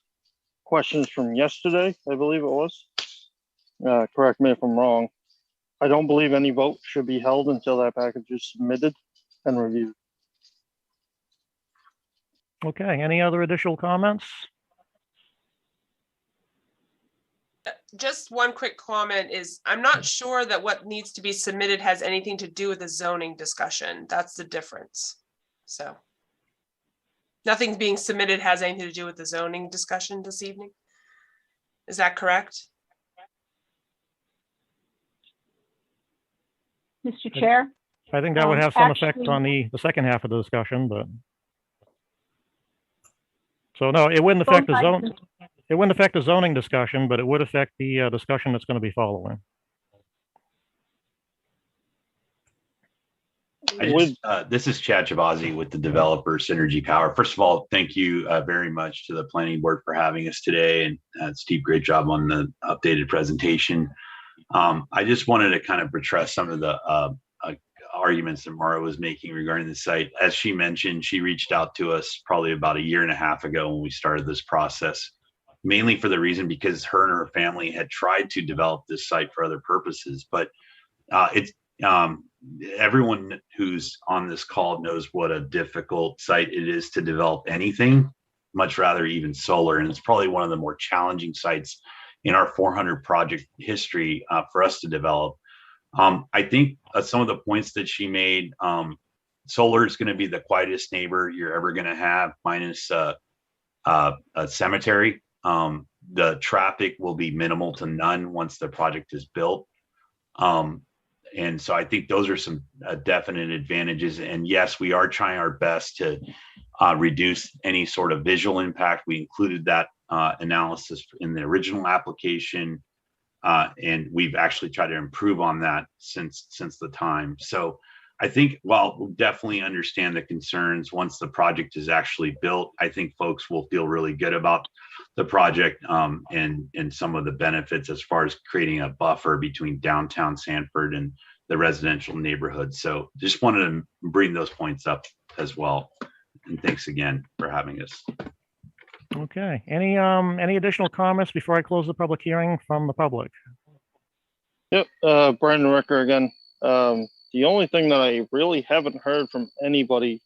Speaker 11: questions from yesterday, I believe it was. Correct me if I'm wrong. I don't believe any vote should be held until that package is submitted and reviewed.
Speaker 1: Okay, any other additional comments?
Speaker 8: Just one quick comment is, I'm not sure that what needs to be submitted has anything to do with the zoning discussion. That's the difference. So nothing being submitted has anything to do with the zoning discussion this evening. Is that correct?
Speaker 2: Mr. Chair?
Speaker 1: I think that would have some effect
Speaker 2: Actually-
Speaker 1: on the second half of the discussion, but. So no, it wouldn't affect the zone. It wouldn't affect the zoning discussion, but it would affect the discussion that's going to be following.
Speaker 12: This is Chad Chavazi with the developer Synergy Power. First of all, thank you very much to the planning board for having us today. And Steve, great job on the updated presentation. I just wanted to kind of buttress some of the arguments that Mara was making regarding the site. As she mentioned, she reached out to us probably about 1.5 years ago when we started this process, mainly for the reason because her and her family had tried to develop this site for other purposes. But everyone who's on this call knows what a difficult site it is to develop anything, much rather even solar. And it's probably one of the more challenging sites in our 400 project history for us to develop. I think some of the points that she made, solar is going to be the quietest neighbor you're ever going to have, minus a cemetery. The traffic will be minimal to none once the project is built. And so I think those are some definite advantages. And yes, we are trying our best to reduce any sort of visual impact. We included that analysis in the original application. And we've actually tried to improve on that since the time. So I think while we'll definitely understand the concerns once the project is actually built, I think folks will feel really good about the project and some of the benefits as far as creating a buffer between downtown Sanford and the residential neighborhood. So just wanted to bring those points up as well. And thanks again for having us.
Speaker 1: Okay, any additional comments before I close the public hearing from the public?
Speaker 11: Yep, Brandon Ricker again. The only thing that I really haven't heard from anybody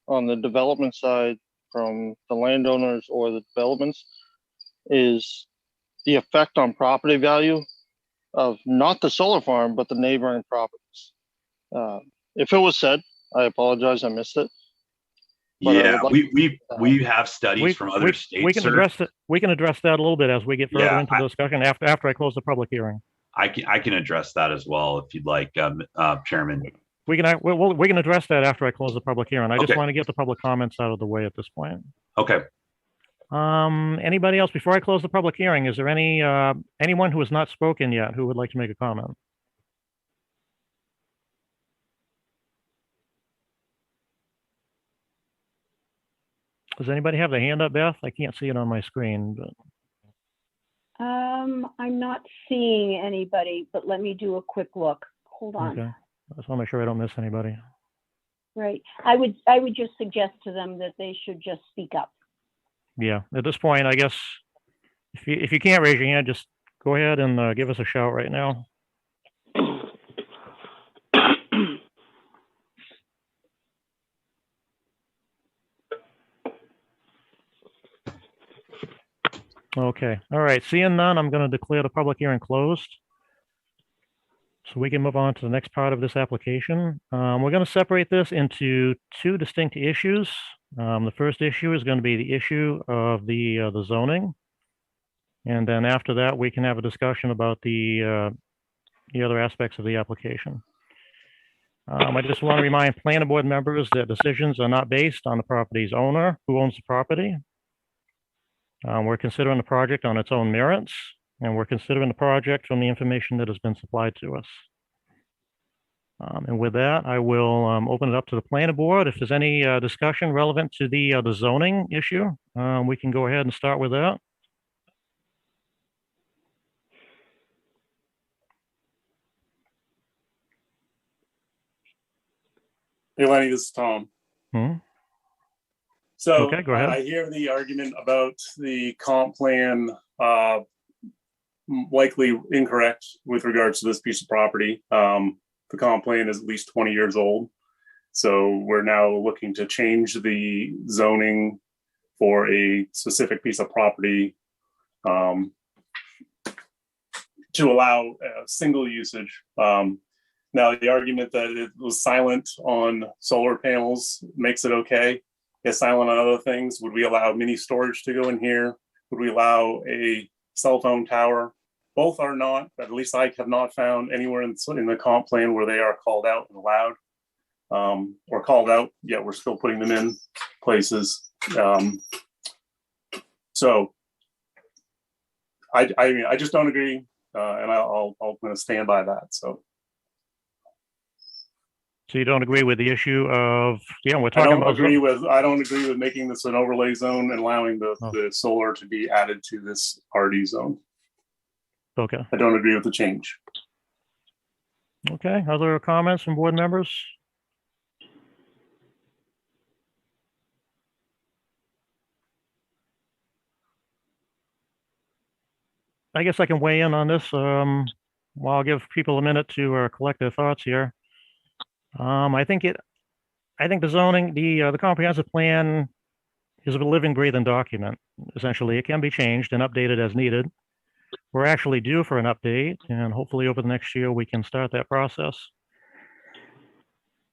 Speaker 11: on the development side, from the landowners or the developments, is the effect on property value of not the solar farm, but the neighboring properties. If it was said, I apologize, I missed it. But I
Speaker 12: Yeah,
Speaker 11: would like-
Speaker 12: we have studies from other states.
Speaker 1: We can
Speaker 12: sir.
Speaker 1: address it. We can address that a little bit as we get further
Speaker 12: Yeah,
Speaker 1: into the discussion after I close the public hearing.
Speaker 12: I can address that as well if you'd like, Chairman.
Speaker 1: We can address that after I close the public hearing. I just
Speaker 12: Okay.
Speaker 1: want to get the public comments out of the way at this point.
Speaker 12: Okay.
Speaker 1: Anybody else before I close the public hearing? Is there anyone who has not spoken yet who would like to make a comment? Does anybody have their hand up, Beth? I can't see it on my screen, but
Speaker 2: I'm not seeing anybody, but let me do a quick look. Hold on.
Speaker 1: okay. I just want to make sure I don't miss anybody.
Speaker 2: Right. I would just suggest to them that they should just speak up.
Speaker 1: Yeah, at this point, I guess if you can't raise your hand, just go ahead and give us a shout right now. Okay, all right, seeing none, I'm going to declare the public hearing closed. So we can move on to the next part of this application. We're going to separate this into two distinct issues. The first issue is going to be the issue of the zoning. And then after that, we can have a discussion about the other aspects of the application. I just want to remind planning board members that decisions are not based on the property's owner who owns the property. We're considering the project on its own merits, and we're considering the project from the information that has been supplied to us. And with that, I will open it up to the planning board. If there's any discussion relevant to the zoning issue, we can go ahead and start with that.
Speaker 4: Hey, Lenny, this is Tom.
Speaker 1: Hmm?
Speaker 4: So
Speaker 1: Okay, go ahead.
Speaker 4: I hear the argument about the comp plan likely incorrect with regards to this piece of property. The comp plan is at least 20 years old. So we're now looking to change the zoning for a specific piece of property to allow single usage. Now, the argument that it was silent on solar panels makes it okay. It's silent on other things. Would we allow mini storage to go in here? Would we allow a cell phone tower? Both are not, at least I have not found anywhere in the comp plan where they are called out and allowed, or called out, yet we're still putting them in places. So I just don't agree, and I'm going to stand by that. So
Speaker 1: you don't agree with the issue of, yeah, we're
Speaker 4: I
Speaker 1: talking
Speaker 4: don't
Speaker 1: about.
Speaker 4: agree with making this an overlay zone and allowing the solar to be added to this RD zone.
Speaker 1: Okay.
Speaker 4: I don't agree with the change.
Speaker 1: Okay, other comments from board members? I guess I can weigh in on this. While I'll give people a minute to collect their thoughts here. I think the zoning, the comprehensive plan is a living, breathing document. Essentially, it can be changed and updated as needed. We're actually due for an update, and hopefully over the next year, we can start that process.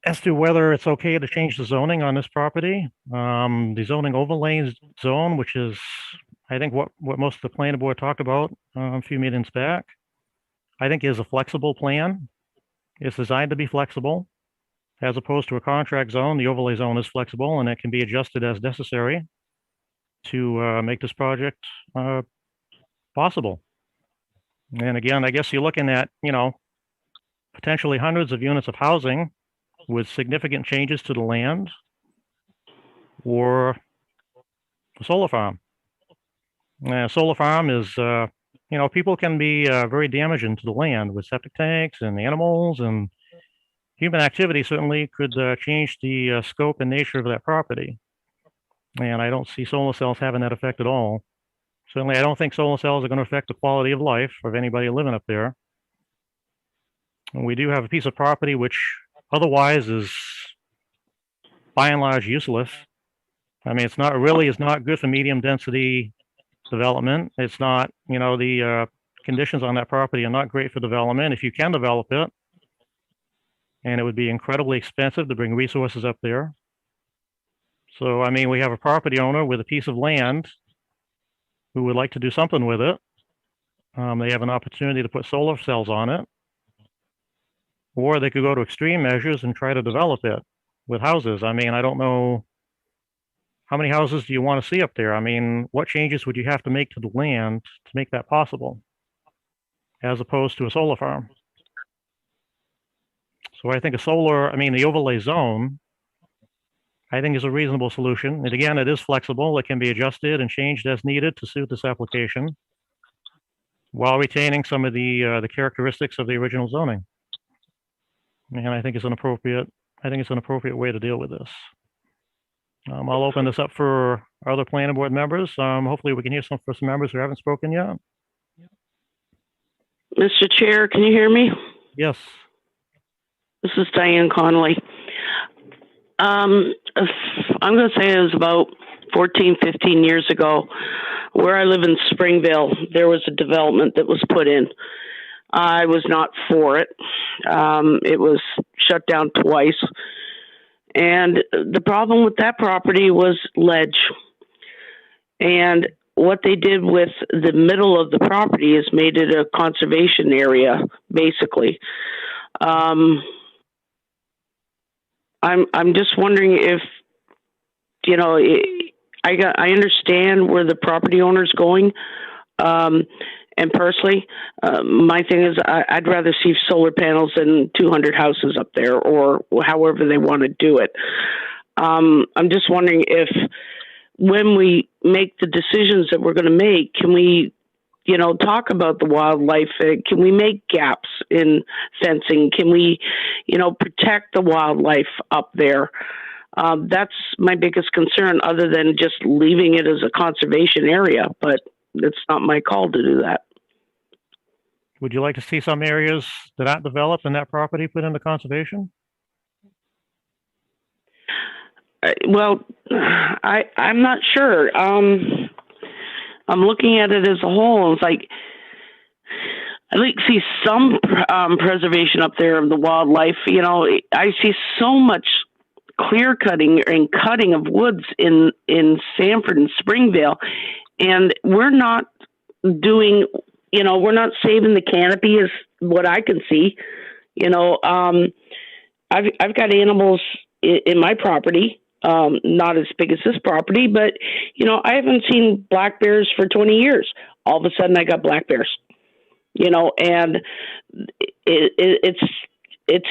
Speaker 1: As to whether it's okay to change the zoning on this property, the zoning overlay zone, which is, I think, what most of the planning board talked about a few meetings back, I think is a flexible plan. It's designed to be flexible. As opposed to a contract zone, the overlay zone is flexible and it can be adjusted as necessary to make this project possible. And again, I guess you're looking at, potentially hundreds of units of housing with significant changes to the land or a solar farm. A solar farm is, people can be very damaging to the land with septic tanks and animals, and human activity certainly could change the scope and nature of that property. And I don't see solar cells having that effect at all. Certainly, I don't think solar cells are going to affect the quality of life of anybody living up there. And we do have a piece of property which otherwise is by and large useless. I mean, it's not good for medium density development. It's not, the conditions on that property are not great for development. If you can develop it, and it would be incredibly expensive to bring resources up there. So, I mean, we have a property owner with a piece of land who would like to do something with it. They have an opportunity to put solar cells on it, or they could go to extreme measures and try to develop it with houses. I mean, I don't know, how many houses do you want to see up there? I mean, what changes would you have to make to the land to make that possible, as opposed to a solar farm? So I think the overlay zone, I think, is a reasonable solution. And again, it is flexible. It can be adjusted and changed as needed to suit this application, while retaining some of the characteristics of the original zoning. And I think it's an appropriate way to deal with this. I'll open this up for our other planning board members. Hopefully we can hear some members who haven't spoken yet.
Speaker 3: Mr. Chair, can you hear me?
Speaker 1: Yes.
Speaker 3: This is Diane Connolly. I'm going to say it was about 14, 15 years ago, where I live in Springville, there was a development that was put in. I was not for it. It was shut down twice. And the problem with that property was ledge. And what they did with the middle of the property is made it a conservation area, basically. I'm just wondering if, you know, I understand where the property owner's going. And personally, my thing is I'd rather see solar panels than 200 houses up there, or however they want to do it. I'm just wondering if, when we make the decisions that we're going to make, can we, you know, talk about the wildlife? Can we make gaps in fencing? Can we, you know, protect the wildlife up there? That's my biggest concern, other than just leaving it as a conservation area, but it's not my call to do that.
Speaker 1: Would you like to see some areas that aren't developed and that property put into conservation?
Speaker 3: Well, I'm not sure. I'm looking at it as a whole. It's like, I'd like to see some preservation up there of the wildlife. You know, I see so much clear cutting and cutting of woods in Sanford and Springvale, and we're not doing, you know, we're not saving the canopy, is what I can see. You know, I've got animals in my property, not as big as this property, but, you know, I haven't seen black bears for 20 years. All of a sudden I got black bears, you know, and it's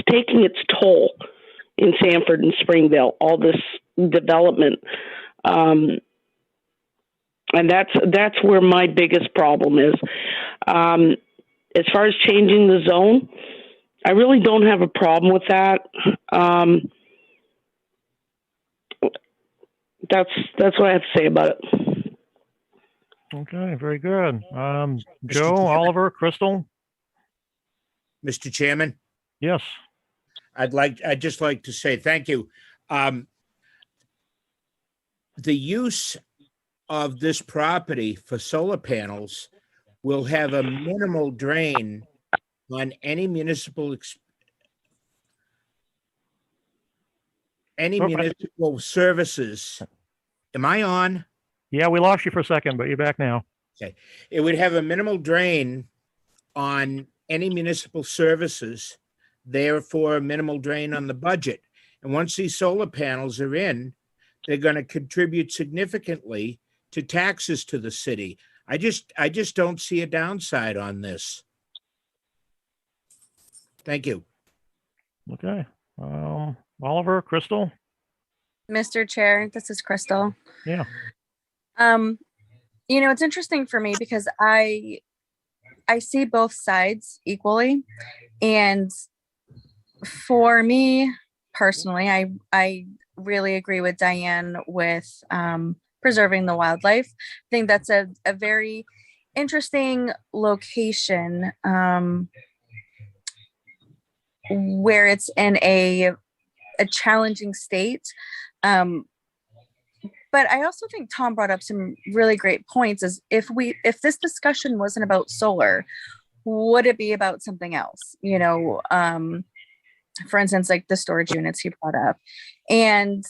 Speaker 3: taking its toll in Sanford and Springville, all this development. And that's where my biggest problem is. As far as changing the zone, I really don't have a problem with that. That's what I have to say about it.
Speaker 1: Okay, very good. Joe, Oliver, Crystal?
Speaker 13: Mr. Chairman?
Speaker 1: Yes.
Speaker 13: I'd just like to say thank you. The use of this property for solar panels will have a minimal drain on any municipal services. Am I on?
Speaker 1: Yeah, we lost you for a second, but you're back now.
Speaker 13: Okay. It would have a minimal drain on any municipal services, therefore a minimal drain on the budget. And once these solar panels are in, they're going to contribute significantly to taxes to the city. I just don't see a downside on this. Thank you.
Speaker 1: Okay. Oliver, Crystal?
Speaker 5: Mr. Chair, this is Crystal.
Speaker 1: Yeah.
Speaker 5: You know, it's interesting for me because I see both sides equally. And for me personally, I really agree with Diane with preserving the wildlife. I think that's a very interesting location where it's in a challenging state. But I also think Tom brought up some really great points, is if this discussion wasn't about solar, would it be about something else? You know, for instance, like the storage units he brought up. And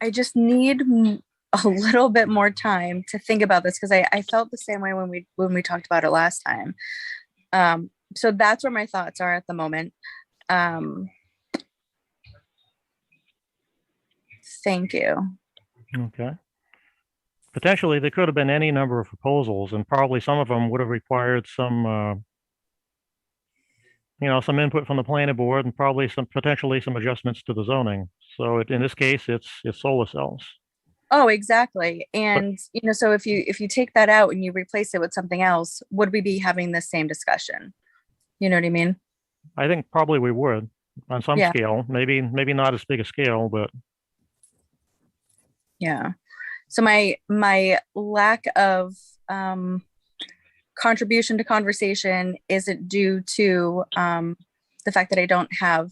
Speaker 5: I just need a little bit more time to think about this, because I felt the same way when we talked about it last time. So that's where my thoughts are at the moment. Thank you.
Speaker 1: Okay. Potentially, there could have been any number of proposals, and probably some of them would have required some, some input from the planning board, and probably potentially some adjustments to the zoning. So in this case, it's solar cells.
Speaker 5: Oh, exactly. And, so if you take that out and you replace it with something else, would we be having the same discussion? You know what I mean?
Speaker 1: I think probably we would on some scale, maybe not as big a scale, but.
Speaker 5: Yeah. So my lack of contribution to conversation isn't due to the fact that I don't have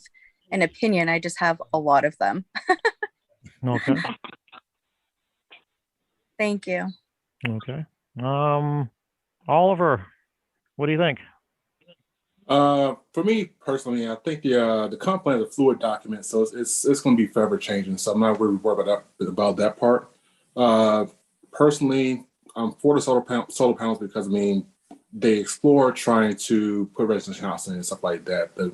Speaker 5: an opinion. I just have a lot of them.
Speaker 1: Okay.
Speaker 5: Thank you.
Speaker 1: Okay. Oliver, what do you think?
Speaker 14: For me personally, I think the comp plan is a fluid document, so it's going to be forever changing. So I'm not really worried about that part. Personally, I'm for the solar panels because they explore trying to put residential housing and stuff like that. The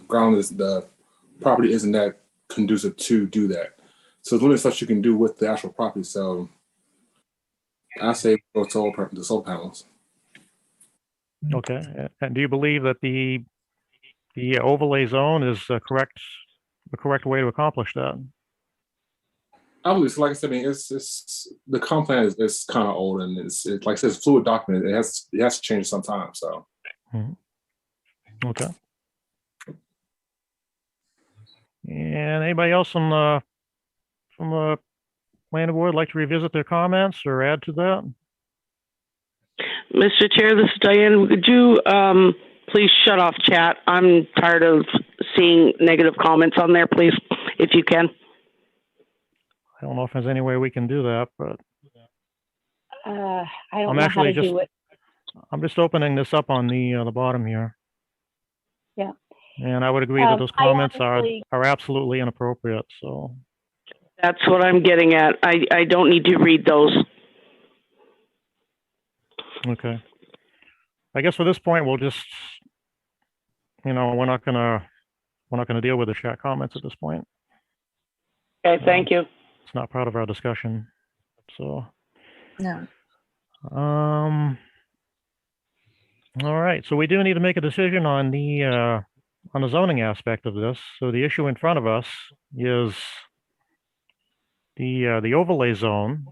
Speaker 14: property isn't that conducive to do that. So there's limited stuff you can do with the actual property. So I say go the solar panels.
Speaker 1: Okay. And do you believe that the overlay zone is the correct way to accomplish that?
Speaker 14: I believe so. Like I said, it's the comp plan is kind of old, and it's like I said, it's a fluid document. It has to change sometimes. So.
Speaker 1: Okay. And anybody else from the planning board like to revisit their comments or add to that?
Speaker 3: Mr. Chair, this is Diane. Would you please shut off chat? I'm tired of seeing negative comments on there, please, if you can.
Speaker 1: I don't know if there's any way we can do that, but
Speaker 2: I don't know how to do it.
Speaker 1: I'm just opening this up on the bottom here.
Speaker 2: Yeah.
Speaker 1: And I would agree that those comments are absolutely inappropriate. So
Speaker 3: that's what I'm getting at. I don't need to read those.
Speaker 1: Okay. I guess for this point, we'll just, we're not gonna deal with the chat comments at this point.
Speaker 3: Okay, thank you.
Speaker 1: It's not part of our discussion. So.
Speaker 5: No.
Speaker 1: All right. So we do need to make a decision on the zoning aspect of this. So the issue in front of us is the overlay zone,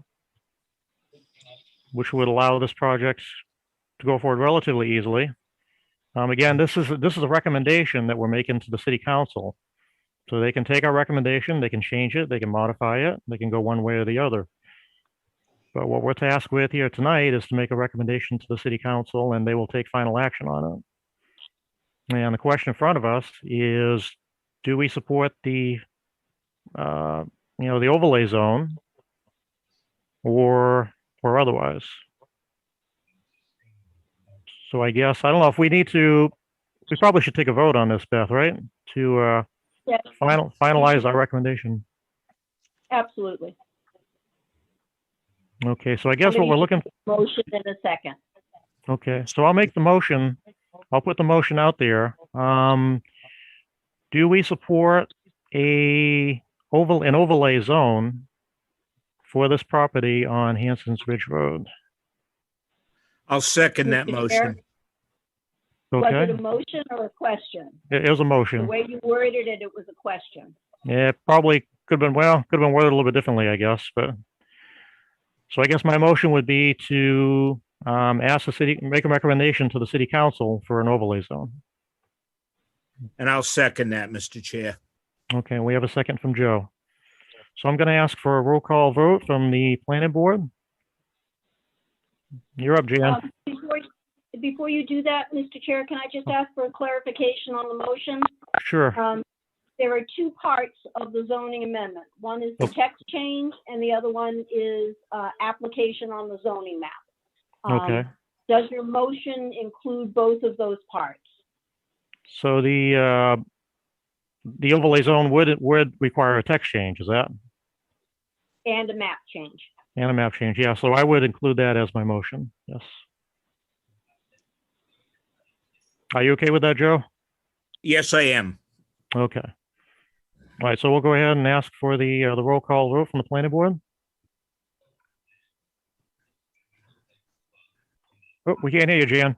Speaker 1: which would allow this project to go forward relatively easily. Again, this is a recommendation that we're making to the city council. So they can take our recommendation, they can change it, they can modify it, they can go one way or the other. But what we're tasked with here tonight is to make a recommendation to the city council, and they will take final action on it. And the question in front of us is, do we support the overlay zone or otherwise? So I guess, I don't know if we probably should take a vote on this, Beth, right? To
Speaker 2: yes.
Speaker 1: finalize our recommendation.
Speaker 2: Absolutely.
Speaker 1: Okay, so I guess what we're looking for.
Speaker 2: Motion in a second.
Speaker 1: Okay, so I'll make the motion. I'll put the motion out there. Do we support an overlay zone for this property on Hanson's Ridge Road?
Speaker 13: I'll second that motion.
Speaker 1: Okay.
Speaker 2: Was it a motion or a question?
Speaker 1: It was a motion.
Speaker 2: The way you worded it, it was a question.
Speaker 1: Yeah, probably could have been worded a little bit differently, I guess. But so I guess my motion would be to ask the city, make a recommendation to the city council for an overlay zone.
Speaker 13: And I'll second that, Mr. Chair.
Speaker 1: Okay, we have a second from Joe. So I'm going to ask for a roll call vote from the planning board. You're up, Jan.
Speaker 2: Before you do that, Mr. Chair, can I just ask for a clarification on the motion?
Speaker 1: Sure.
Speaker 2: There are two parts of the zoning amendment. One is the text change, and the other one is application on the zoning map.
Speaker 1: Okay.
Speaker 2: Does your motion include both of those parts?
Speaker 1: So the overlay zone would require a text change, is that?
Speaker 2: And a map change.
Speaker 1: And a map change, yeah. So I would include that as my motion, yes. Are you okay with that, Joe?
Speaker 13: Yes, I am.
Speaker 1: Okay. All right, so we'll go ahead and ask for the roll call vote from the planning board. Oh, we can't hear you, Jan.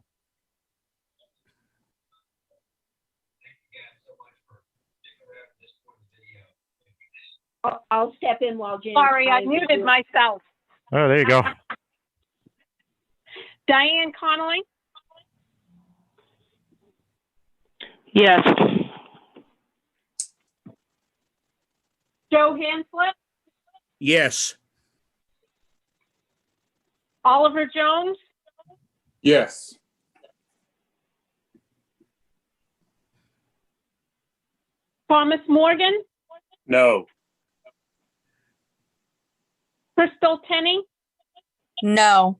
Speaker 2: I'll step in while Jan.
Speaker 15: Sorry, I muted myself.
Speaker 1: Oh, there you go.
Speaker 15: Diane Connolly,
Speaker 3: Yes.
Speaker 15: Joe Hanslip,
Speaker 13: Yes.
Speaker 15: Oliver Jones,
Speaker 14: Yes.
Speaker 15: Thomas Morgan,
Speaker 4: No.
Speaker 15: Crystal Tenney,
Speaker 5: No.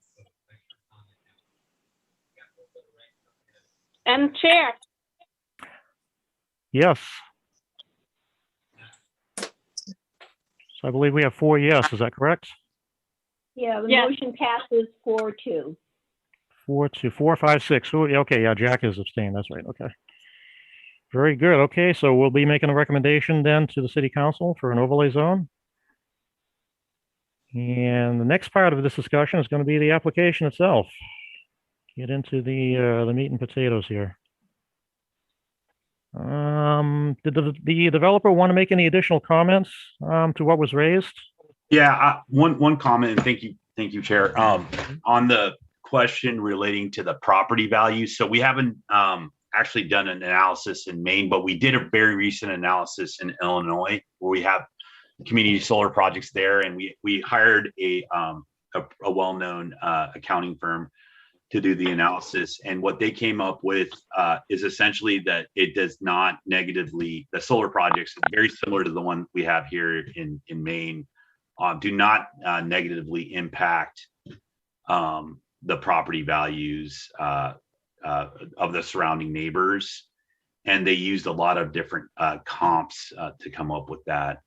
Speaker 15: and Chair.
Speaker 1: Yes. So I believe we have 4 yes, is that correct?
Speaker 2: Yeah, the
Speaker 15: Yes.
Speaker 2: motion passes 4-2.
Speaker 1: 4 to 4, 5, 6. Who, okay, yeah, Jack is abstained. That's right. Okay. Very good. Okay, so we'll be making a recommendation then to the city council for an overlay zone. And the next part of this discussion is going to be the application itself. Get into the meat and potatoes here. Did the developer want to make any additional comments to what was raised?
Speaker 12: Yeah, one comment, and thank you, Chair. On the question relating to the property value, so we haven't actually done an analysis in Maine, but we did a very recent analysis in Illinois where we have community solar projects there, and we hired a well-known accounting firm to do the analysis. And what they came up with is essentially that it does not negatively, the solar projects, very similar to the one we have here in Maine, do not negatively impact the property values of the surrounding neighbors. And they used a lot of different comps to come up with that.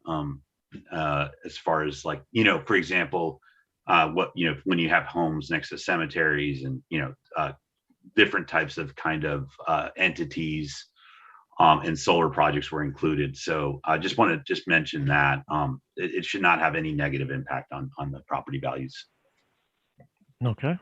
Speaker 12: As far as, like, for example, when you have homes next to cemeteries and, different types of kind of entities, and solar projects were included. So I just want to mention that it should not have any negative impact on the property values.
Speaker 1: Okay.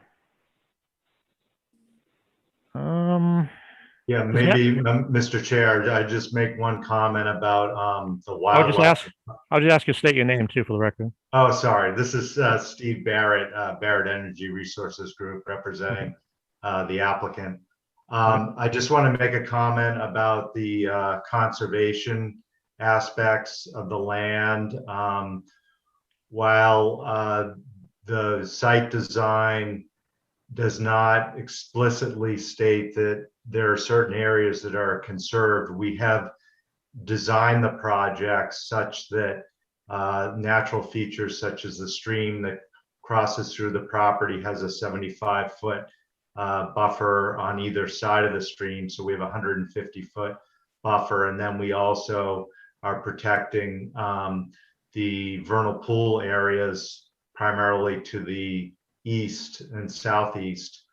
Speaker 7: Yeah, maybe, Mr. Chair, I just make one comment about the wildlife.
Speaker 1: I'll just ask you to state your name too for the record.
Speaker 7: Oh, sorry. This is Steve Barrett, Barrett Energy Resources Group, representing the applicant. I just want to make a comment about the conservation aspects of the land. While the site design does not explicitly state that there are certain areas that are conserved, we have designed the project such that natural features such as the stream that crosses through the property has a 75-foot buffer on either side of the stream. So we have a 150-foot buffer. And then we also are protecting the vernal pool areas primarily to the east and southeast.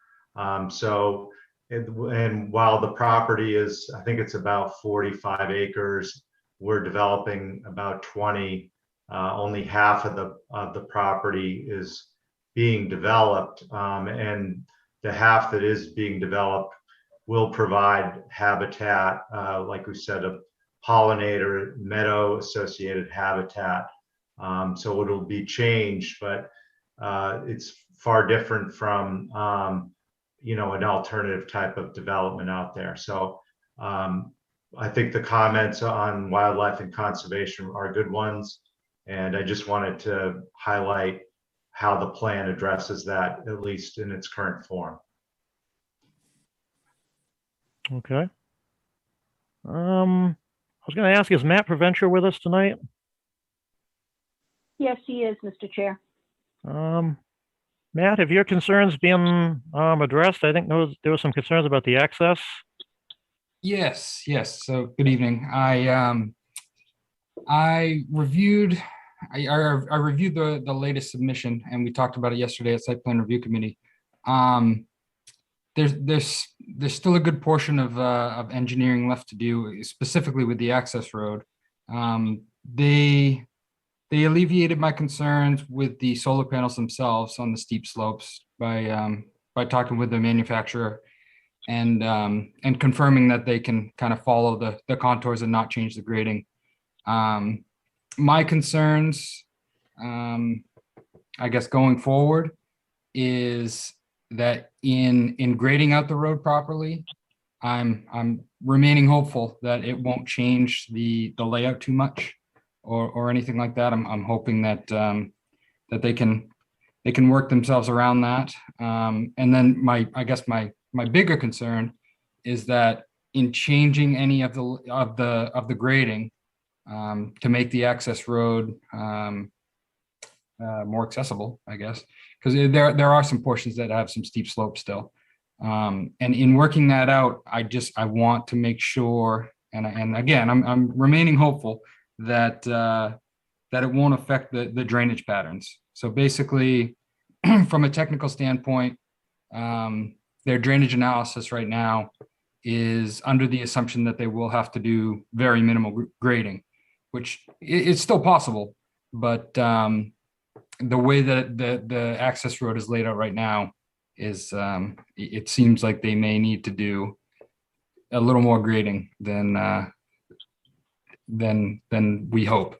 Speaker 7: And while the property is, I think it's about 45 acres, we're developing about 20. Only half of the property is being developed, and the half that is being developed will provide habitat, like we said, a pollinator, meadow associated habitat. So it'll be changed, but it's far different from an alternative type of development out there. So I think the comments on wildlife and conservation are good ones. And I just wanted to highlight how the plan addresses that, at least in its current form.
Speaker 1: Okay. I was going to ask, is Matt Provencher with us tonight?
Speaker 2: Yes, he is, Mr. Chair.
Speaker 1: Matt, have your concerns been addressed? I think there were some concerns about the access
Speaker 16: Yes, yes. So good evening. I reviewed I reviewed the latest submission, and we talked about it yesterday at Site Plan Review Committee. There's still a good portion of engineering left to do, specifically with the access road. They alleviated my concerns with the solar panels themselves on the steep slopes by talking with the manufacturer and confirming that they can kind of follow the contours and not change the grading. My concerns, I guess, going forward is that in grading out the road properly, I'm remaining hopeful that it won't change the layout too much or anything like that. I'm hoping that that they can work themselves around that. And then I guess my bigger concern is that in changing any of the grading to make the access road more accessible, I guess, because there are some portions that have some steep slopes still. And in working that out, I want to make sure, and again, I'm remaining hopeful that that it won't affect the drainage patterns. So basically, from a technical standpoint, their drainage analysis right now is under the assumption that they will have to do very minimal grading, which it's still possible, but the way that the access road is laid out right now is it seems like they may need to do a little more grading than we hope.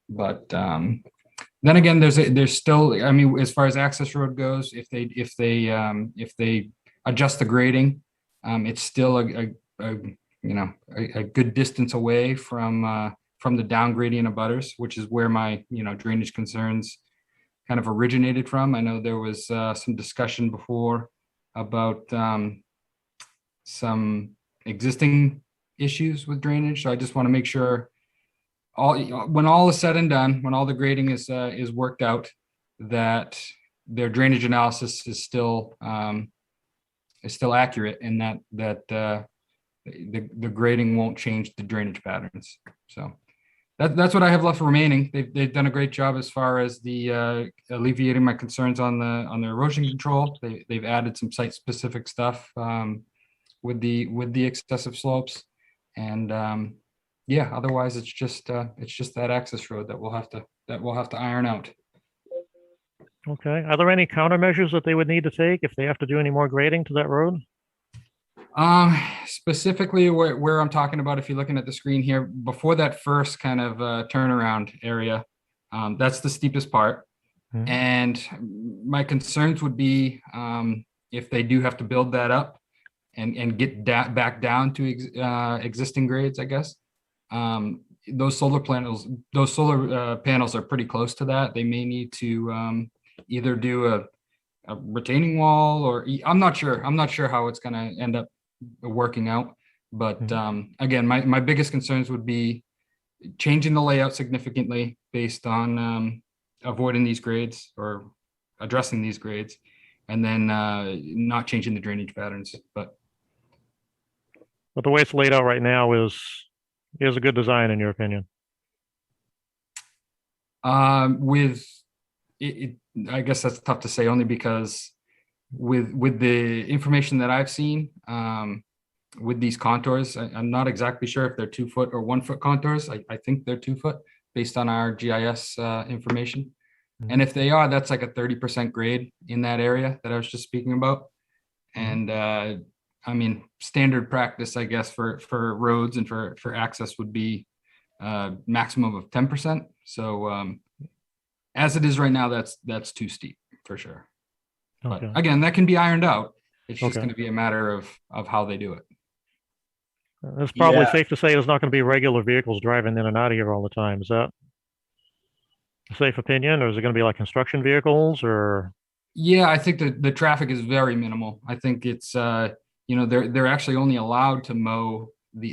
Speaker 16: But then again, there's still, I mean, as far as access road goes, if they adjust the grading, it's still a good distance away from the down gradient of butters, which is where my drainage concerns kind of originated from. I know there was some discussion before about some existing issues with drainage. So I just want to make sure when all is said and done, when all the grading is worked out, that their drainage analysis is still accurate, and that the grading won't change the drainage patterns. So that's what I have left remaining. They've done a great job as far as the alleviating my concerns on the erosion control. They've added some site specific stuff with the excessive slopes, and yeah, otherwise it's just that access road that we'll have to iron out.
Speaker 1: Okay. Are there any countermeasures that they would need to take if they have to do any more grading to that road?
Speaker 16: Specifically where I'm talking about, if you're looking at the screen here, before that first kind of turnaround area, that's the steepest part. Mm-hmm. And my concerns would be if they do have to build that up and get back down to existing grades, I guess. Those solar panels are pretty close to that. They may need to either do a retaining wall, or I'm not sure how it's going to end up working out. But again, my biggest concerns would be changing the layout significantly based on avoiding these grades or addressing these grades, and then not changing the drainage patterns. But
Speaker 1: the way it's laid out right now is a good design, in your opinion?
Speaker 16: With it, I guess that's tough to say, only because with the information that I've seen, with these contours, I'm not exactly sure if they're 2 foot or 1 foot contours. I think they're 2 foot based on our GIS information. Mm-hmm. And if they are, that's like a 30% grade in that area that I was just speaking about. Mm-hmm. And I mean, standard practice, I guess, for roads and for access would be maximum of 10%. So as it is right now, that's too steep for sure. Okay. But again, that can be ironed out. It's just going to be a matter of how they do it.
Speaker 1: It's probably safe to say there's not going to be regular vehicles driving in and out of here all the time. Is that a safe opinion, or is it going to be like construction vehicles, or?
Speaker 16: Yeah, I think the traffic is very minimal. I think it's they're actually only allowed to mow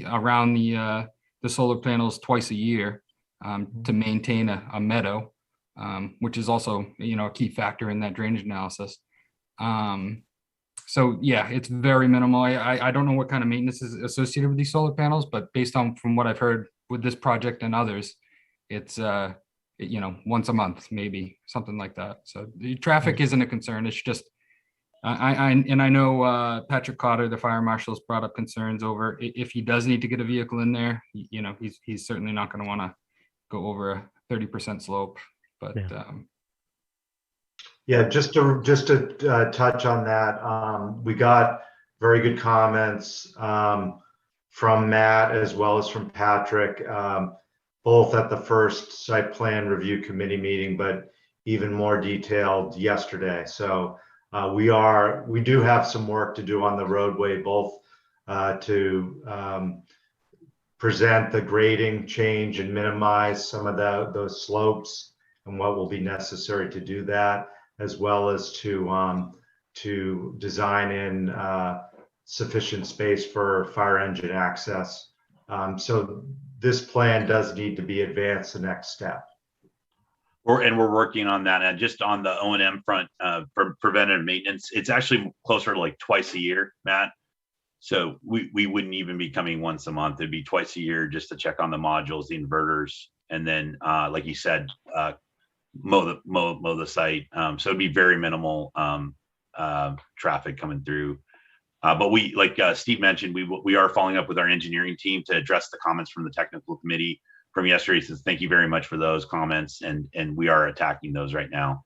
Speaker 16: around the solar panels twice a year to maintain a meadow, which is also a key factor in that drainage analysis. So yeah, it's very minimal. I don't know what kind of maintenance is associated with these solar panels, but based on from what I've heard with this project and others, it's once a month, maybe something like that. So the traffic isn't a concern. It's just I know Patrick Cotter, the fire marshal's brought up concerns over if he does need to get a vehicle in there, he's certainly not going to want to go over a 30% slope. But
Speaker 7: yeah, just to touch on that, we got very good comments from Matt as well as from Patrick, both at the first site plan review committee meeting, but even more detailed yesterday. So we do have some work to do on the roadway, both to present the grading change and minimize some of those slopes and what will be necessary to do that, as well as to design in sufficient space for fire engine access. So this plan does need to be advanced the next step.
Speaker 12: We're working on that. And just on the O&M front, for preventive maintenance, it's actually closer to like twice a year, Matt. So we wouldn't even be coming once a month. It'd be twice a year just to check on the modules, the inverters, and then like you said, mow the site. So it'd be very minimal traffic coming through. But we, like Steve mentioned, we are following up with our engineering team to address the comments from the technical committee from yesterday. So thank you very much for those comments, and we are attacking those right now.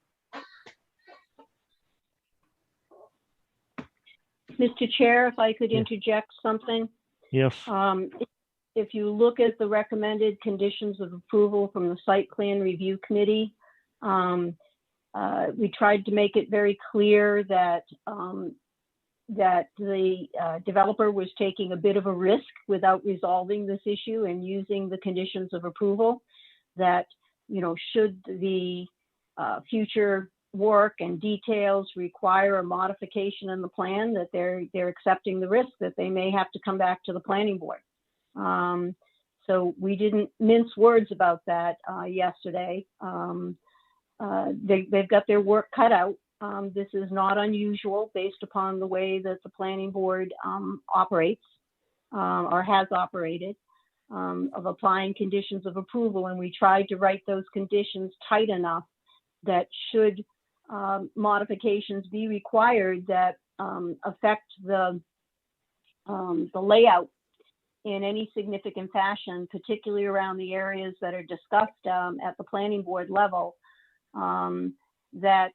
Speaker 2: Mr. Chair, if I could interject something.
Speaker 1: Yes.
Speaker 2: If you look at the recommended conditions of approval from the site plan review committee, we tried to make it very clear that the developer was taking a bit of a risk without resolving this issue and using the conditions of approval, that, should the future work and details require a modification in the plan, that they're accepting the risk that they may have to come back to the planning board. So we didn't mince words about that yesterday. They've got their work cut out. This is not unusual based upon the way that the planning board operates or has operated, of applying conditions of approval. And we tried to write those conditions tight enough that should modifications be required that affect the layout in any significant fashion, particularly around the areas that are discussed at the planning board level, that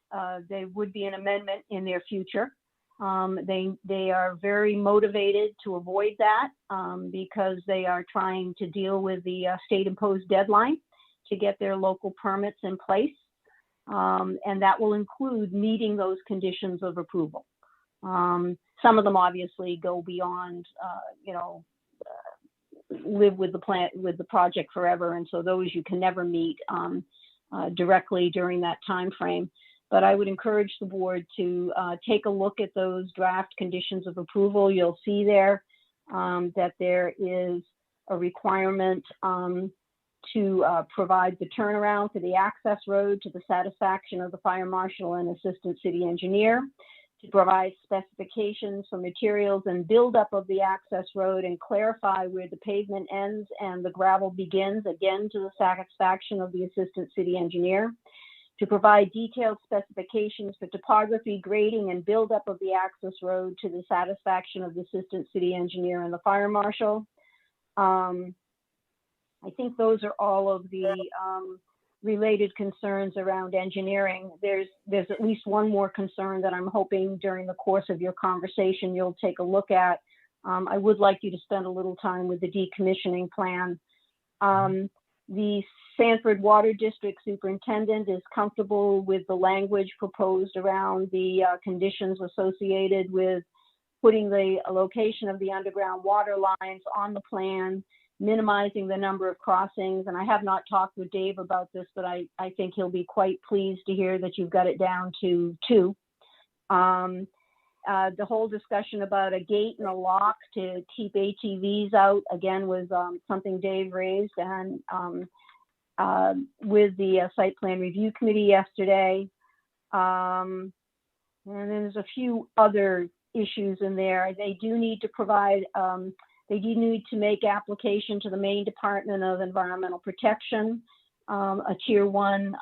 Speaker 2: there would be an amendment in their future. They are very motivated to avoid that because they are trying to deal with the state imposed deadline to get their local permits in place. And that will include meeting those conditions of approval. Some of them obviously go beyond, live with the project forever. And so those you can never meet directly during that time frame. But I would encourage the board to take a look at those draft conditions of approval. You'll see there that there is a requirement to provide the turnaround for the access road to the satisfaction of the fire marshal and assistant city engineer, to provide specifications for materials and buildup of the access road and clarify where the pavement ends and the gravel begins, again to the satisfaction of the assistant city engineer, to provide detailed specifications for topography, grading, and buildup of the access road to the satisfaction of the assistant city engineer and the fire marshal. I think those are all of the related concerns around engineering. There's at least one more concern that I'm hoping during the course of your conversation you'll take a look at. I would like you to spend a little time with the decommissioning plan. The Sanford Water District Superintendent is comfortable with the language proposed around the conditions associated with putting the location of the underground water lines on the plan, minimizing the number of crossings. And I have not talked with Dave about this, but I think he'll be quite pleased to hear that you've got it down to 2. The whole discussion about a gate and a lock to keep ATVs out, again, was something Dave raised and with the site plan review committee yesterday. And then there's a few other issues in there. They do need to provide, they do need to make application to the Maine Department of Environmental Protection, a tier 1,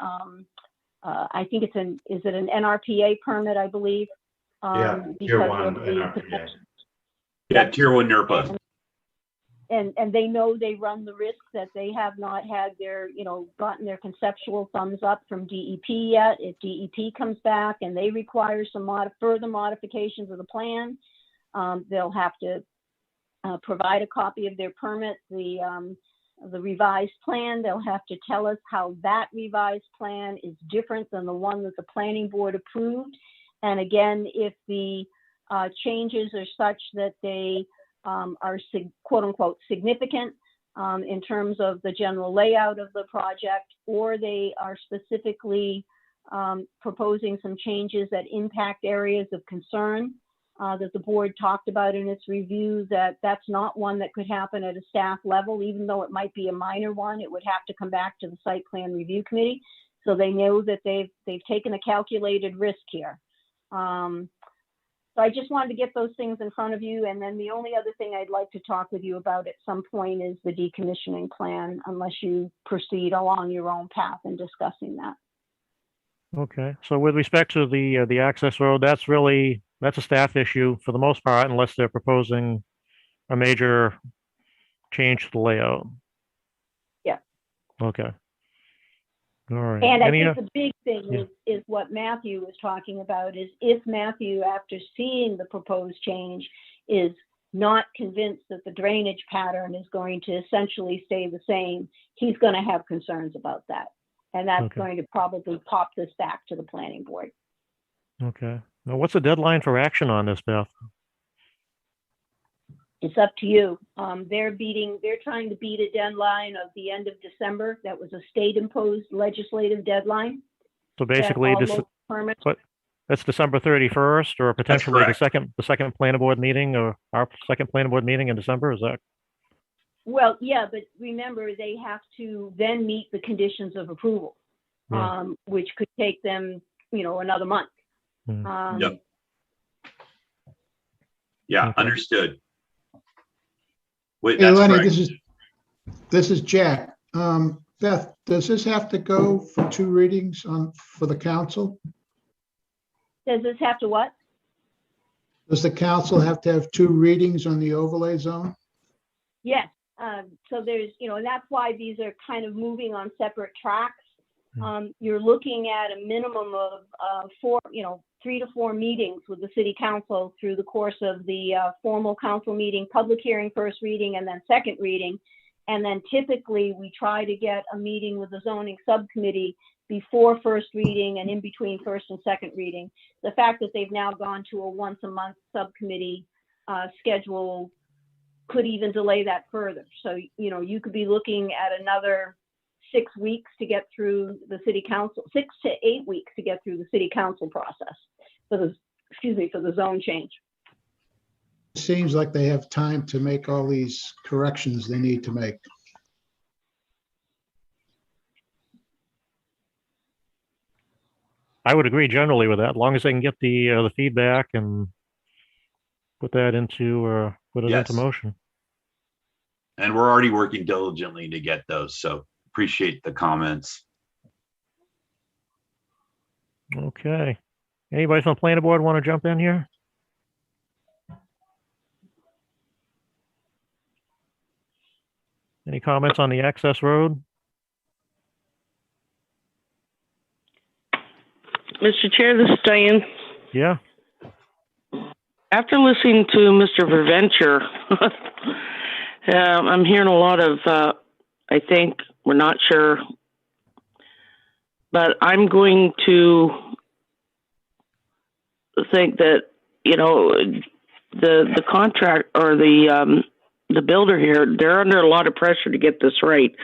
Speaker 2: I think it's is it an NRPA permit, I believe?
Speaker 7: Yeah, tier
Speaker 2: because
Speaker 7: 1
Speaker 2: of the
Speaker 7: NRPA.
Speaker 12: Yeah, tier 1 NERPA.
Speaker 2: And they know they run the risk that they have not had their, gotten their conceptual thumbs up from DEP yet. If DEP comes back and they require some further modifications of the plan, they'll have to provide a copy of their permit, the revised plan. They'll have to tell us how that revised plan is different than the one that the planning board approved. And again, if the changes are such that they are quote unquote significant in terms of the general layout of the project, or they are specifically proposing some changes that impact areas of concern that the board talked about in its review, that's not one that could happen at a staff level. Even though it might be a minor one, it would have to come back to the site plan review committee. So they know that they've taken a calculated risk here. So I just wanted to get those things in front of you. And then the only other thing I'd like to talk with you about at some point is the decommissioning plan, unless you proceed along your own path in discussing that.
Speaker 1: Okay, so with respect to the access road, that's a staff issue for the most part, unless they're proposing a major change to the layout.
Speaker 2: Yeah.
Speaker 1: Okay. All right.
Speaker 2: And I think the big thing is what Matthew was talking about, is if Matthew, after seeing the proposed change, is not convinced that the drainage pattern is going to essentially stay the same, he's going to have concerns about that. And that's going to probably pop this back to the planning board.
Speaker 1: Okay. Now, what's the deadline for action on this, Beth?
Speaker 2: It's up to you. They're trying to beat a deadline of the end of December. That was a state imposed legislative deadline.
Speaker 1: So basically that's December 31st, or potentially the second planning board meeting, or our second planning board meeting in December, is that?
Speaker 2: Well, yeah, but remember, they have to then meet the conditions of approval, which could take them, another month.
Speaker 12: Yep. Yeah, understood. Wait,
Speaker 6: Hey,
Speaker 12: that's
Speaker 6: Lenny,
Speaker 12: correct.
Speaker 6: this is Jack. Beth, does this have to go for 2 readings for the council?
Speaker 2: Does this have to what?
Speaker 6: Does the council have to have 2 readings on the overlay zone?
Speaker 2: Yes. So there's, and that's why these are kind of moving on separate tracks. You're looking at a minimum of 3 to 4 meetings with the city council through the course of the formal council meeting, public hearing, first reading, and then second reading. And then typically we try to get a meeting with the zoning subcommittee before first reading and in between first and second reading. The fact that they've now gone to a once a month subcommittee schedule could even delay that further. So, you could be looking at another 6 weeks to get through the city council, 6 to 8 weeks to get through the city council process for the zone change.
Speaker 6: It seems like they have time to make all these corrections they need to make.
Speaker 1: I would agree generally with that, as long as they can get the feedback and put that into into motion.
Speaker 12: And we're already working diligently to get those, so appreciate the comments.
Speaker 1: Okay. Anybody from the planning board want to jump in here? Any comments on the access road?
Speaker 3: Mr. Chair, this is Diane.
Speaker 1: Yeah.
Speaker 3: After listening to Mr. Verventure, I'm hearing a lot of, I think, we're not sure, but I'm going to think that, the contract or the builder here, they're under a lot of pressure to get this right.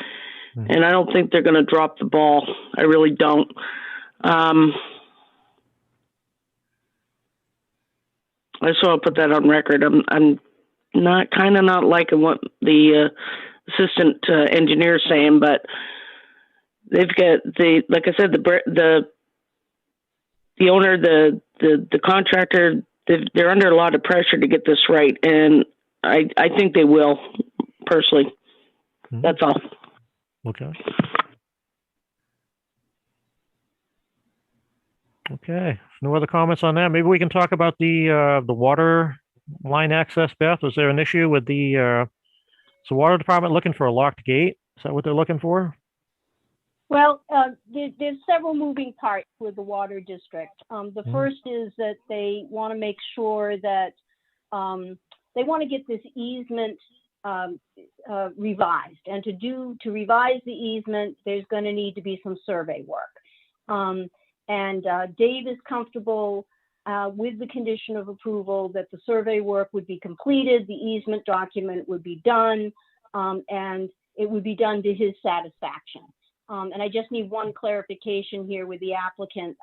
Speaker 3: And I don't think they're going to drop the ball. I really don't. I just want to put that on record. I'm not liking what the assistant engineer is saying, but they've got like I said, the owner, the contractor, they're under a lot of pressure to get this right, and I think they will, personally. That's all.
Speaker 1: Okay. Okay, no other comments on that. Maybe we can talk about the water line access, Beth. Was there an issue with the water department looking for a locked gate? Is that what they're looking for?
Speaker 2: Well, there's several moving parts with the water district. The first is that they want to make sure that they want to get this easement revised, and to revise the easement, there's going to need to be some survey work. And Dave is comfortable with the condition of approval that the survey work would be completed, the easement document would be done, and it would be done to his satisfaction. And I just need one clarification here with the applicant.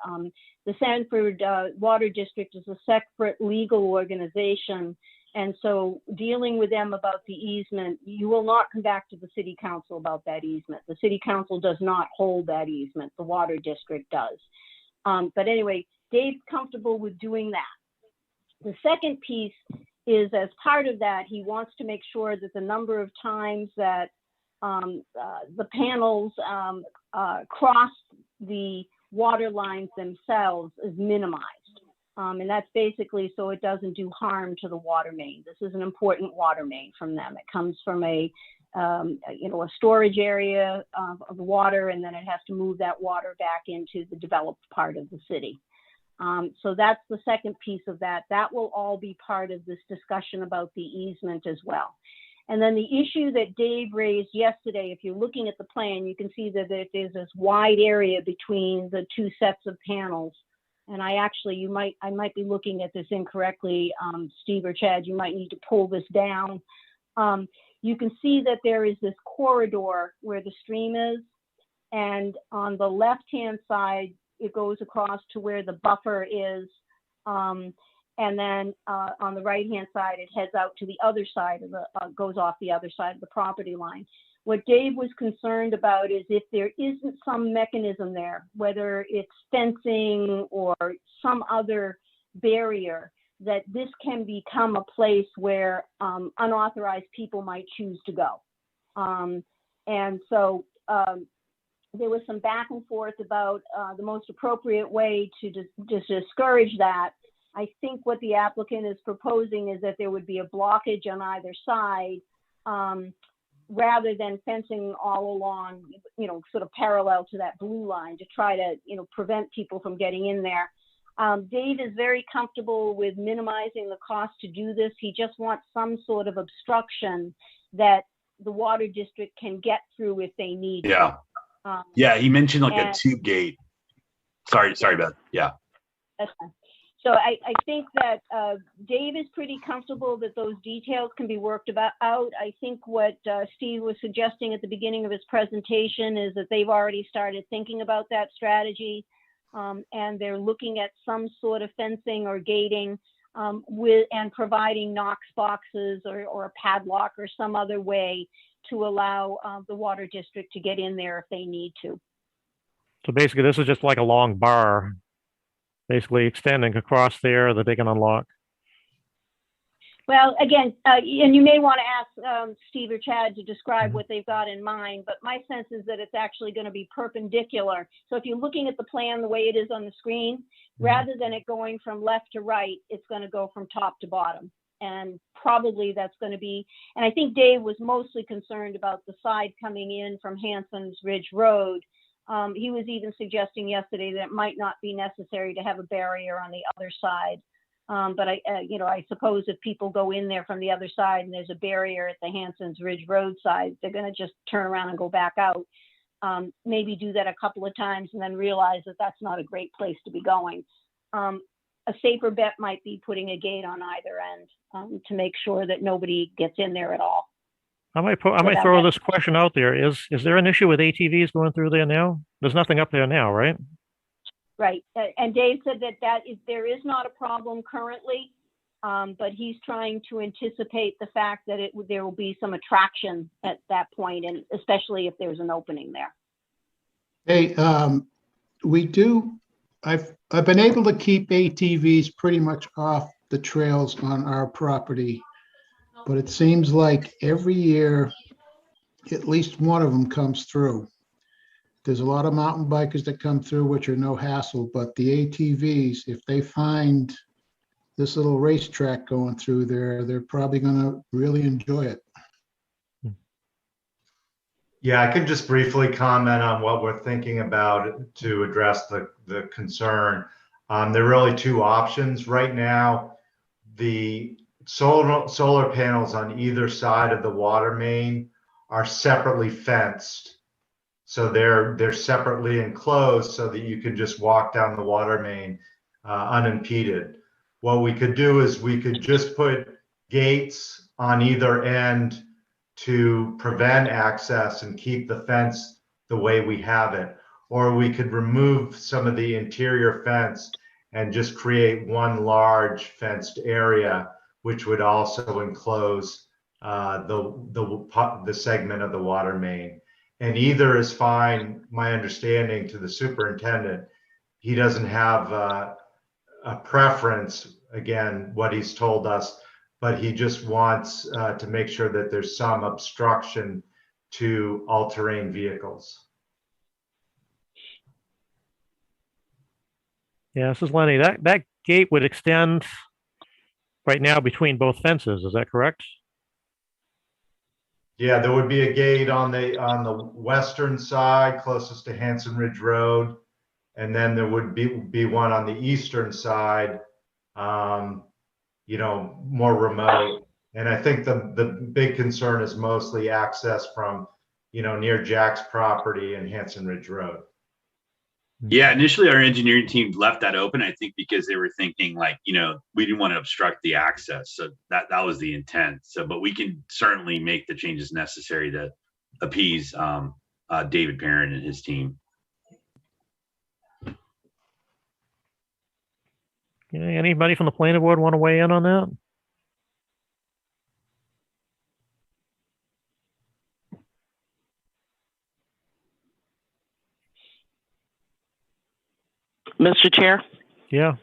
Speaker 2: The Sanford Water District is a separate legal organization. And so dealing with them about the easement, you will not come back to the city council about that easement. The city council does not hold that easement. The water district does. But anyway, Dave's comfortable with doing that. The second piece is, as part of that, he wants to make sure that the number of times that the panels cross the water lines themselves is minimized. And that's basically so it doesn't do harm to the water main. This is an important water main from them. It comes from a storage area of water, and then it has to move that water back into the developed part of the city. So that's the second piece of that. That will all be part of this discussion about the easement as well. And then the issue that Dave raised yesterday, if you're looking at the plan, you can see that there's this wide area between the two sets of panels. And I might be looking at this incorrectly, Steve or Chad, you might need to pull this down. You can see that there is this corridor where the stream is, and on the left-hand side, it goes across to where the buffer is. And then on the right-hand side, it heads out to the other side of the, goes off the other side of the property line. What Dave was concerned about is if there isn't some mechanism there, whether it's fencing or some other barrier, that this can become a place where unauthorized people might choose to go. And so there was some back and forth about the most appropriate way to discourage that. I think what the applicant is proposing is that there would be a blockage on either side, rather than fencing all along, sort of parallel to that blue line to try to, prevent people from getting in there. Dave is very comfortable with minimizing the cost to do this. He just wants some sort of obstruction that the water district can get through if they need
Speaker 12: to. Yeah, he mentioned like a tube gate. Sorry, Beth. Yeah.
Speaker 2: That's fine. So I think that Dave is pretty comfortable that those details can be worked out. I think what Steve was suggesting at the beginning of his presentation is that they've already started thinking about that strategy, and they're looking at some sort of fencing or gating and providing Knox boxes or a padlock or some other way to allow the water district to get in there if they need to.
Speaker 1: So basically, this is just like a long bar, basically extending across there that they can unlock.
Speaker 2: Well, again, and you may want to ask Steve or Chad to describe what they've got in mind, but my sense is that it's actually going to be perpendicular. So if you're looking at the plan the way it is on the screen, rather than it going from left to right, it's going to go from top to bottom. And probably that's going to be, and I think Dave was mostly concerned about the side coming in from Hanson's Ridge Road. He was even suggesting yesterday that it might not be necessary to have a barrier on the other side. But I suppose if people go in there from the other side and there's a barrier at the Hanson's Ridge Road side, they're going to just turn around and go back out. Maybe do that a couple of times and then realize that that's not a great place to be going. A safer bet might be putting a gate on either end to make sure that nobody gets in there at all.
Speaker 1: I might throw this question out there. Is there an issue with ATVs going through there now? There's nothing up there now, right?
Speaker 2: Right. And Dave said that there is not a problem currently, but he's trying to anticipate the fact that there will be some attraction at that point, and especially if there's an opening there.
Speaker 6: Hey, I've been able to keep ATVs pretty much off the trails on our property, but it seems like every year, at least one of them comes through. There's a lot of mountain bikers that come through, which are no hassle, but the ATVs, if they find this little racetrack going through there, they're probably gonna really enjoy it.
Speaker 7: Yeah, I can just briefly comment on what we're thinking about to address the concern. There are really two options right now. The solar panels on either side of the water main are separately fenced. So they're separately enclosed so that you can just walk down the water main unimpeded. What we could do is we could just put gates on either end to prevent access and keep the fence the way we have it. Or we could remove some of the interior fence and just create one large fenced area, which would also enclose the segment of the water main. And either is fine, my understanding to the superintendent. He doesn't have a preference, again, what he's told us, but he just wants to make sure that there's some obstruction to all-terrain vehicles.
Speaker 1: Yeah, this is Lenny. That gate would extend right now between both fences. Is that correct?
Speaker 7: Yeah, there would be a gate on the western side closest to Hanson Ridge Road, and then there would be one on the eastern side, you know, more remote. And I think the big concern is mostly access from, you know, near Jack's property and Hanson Ridge Road.
Speaker 12: Yeah, initially our engineering team left that open, I think, because they were thinking like, you know, we didn't want to obstruct the access. So that was the intent. So, but we can certainly make the changes necessary to appease David Perrin and his team.
Speaker 1: Yeah, anybody from the planning board want to weigh in on that?
Speaker 3: Mr. Chair?
Speaker 1: Yeah.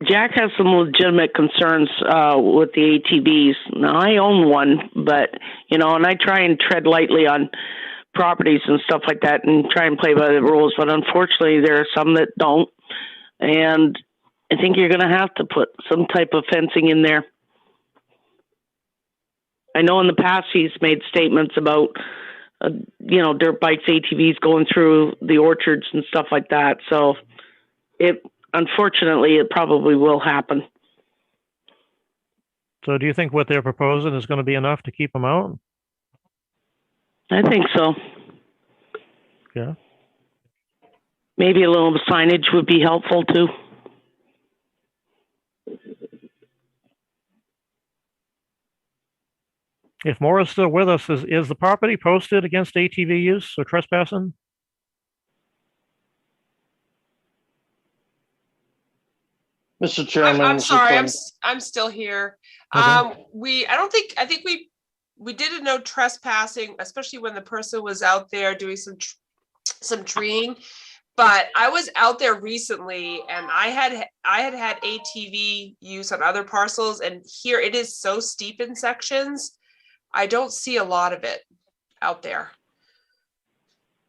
Speaker 3: Jack has some legitimate concerns with the ATVs. Now, I own one, but, you know, and I try and tread lightly on properties and stuff like that and try and play by the rules, but unfortunately there are some that don't. And I think you're going to have to put some type of fencing in there. I know in the past he's made statements about, you know, dirt bikes, ATVs going through the orchards and stuff like that. So unfortunately, it probably will happen.
Speaker 1: So do you think what they're proposing is going to be enough to keep them out?
Speaker 3: I think so.
Speaker 1: Yeah.
Speaker 3: Maybe a little signage would be helpful too.
Speaker 1: If Maura's still with us, is the property posted against ATV use or trespassing?
Speaker 11: Mr. Chairman.
Speaker 8: I'm sorry,
Speaker 11: Quinn.
Speaker 8: I'm still here.
Speaker 1: Okay.
Speaker 8: I think we did a no trespassing, especially when the person was out there doing some treeing. But I was out there recently, and I had ATV use on other parcels, and here it is so steep in sections. I don't see a lot of it out there.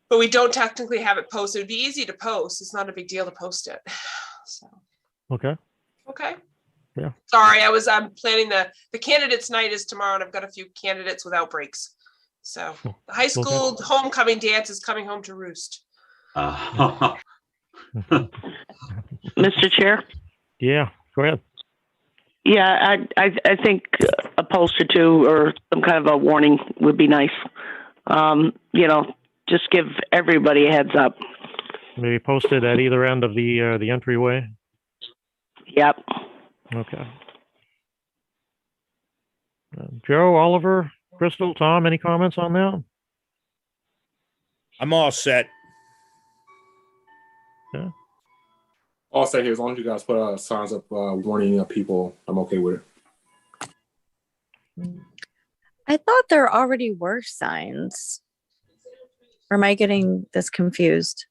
Speaker 8: But we don't technically have it posted. It'd be easy to post. It's not a big deal to post it. So.
Speaker 1: Okay.
Speaker 8: Okay.
Speaker 1: Yeah.
Speaker 8: Sorry, I'm planning the candidates night is tomorrow, and I've got a few candidates with outbreaks. So the high school homecoming dance is coming home to roost.
Speaker 3: Mr. Chair?
Speaker 1: Yeah, go ahead.
Speaker 3: Yeah, I think a post or two or some kind of a warning would be nice. You know, just give everybody a heads up.
Speaker 1: Maybe posted at either end of the entryway.
Speaker 3: Yep.
Speaker 1: Okay. Joe, Oliver, Crystal, Tom, any comments on that?
Speaker 13: I'm all set.
Speaker 1: Yeah.
Speaker 14: All set here, as long as you guys put signs up warning people, I'm okay with it.
Speaker 5: I thought there already were signs. Or am I getting this confused?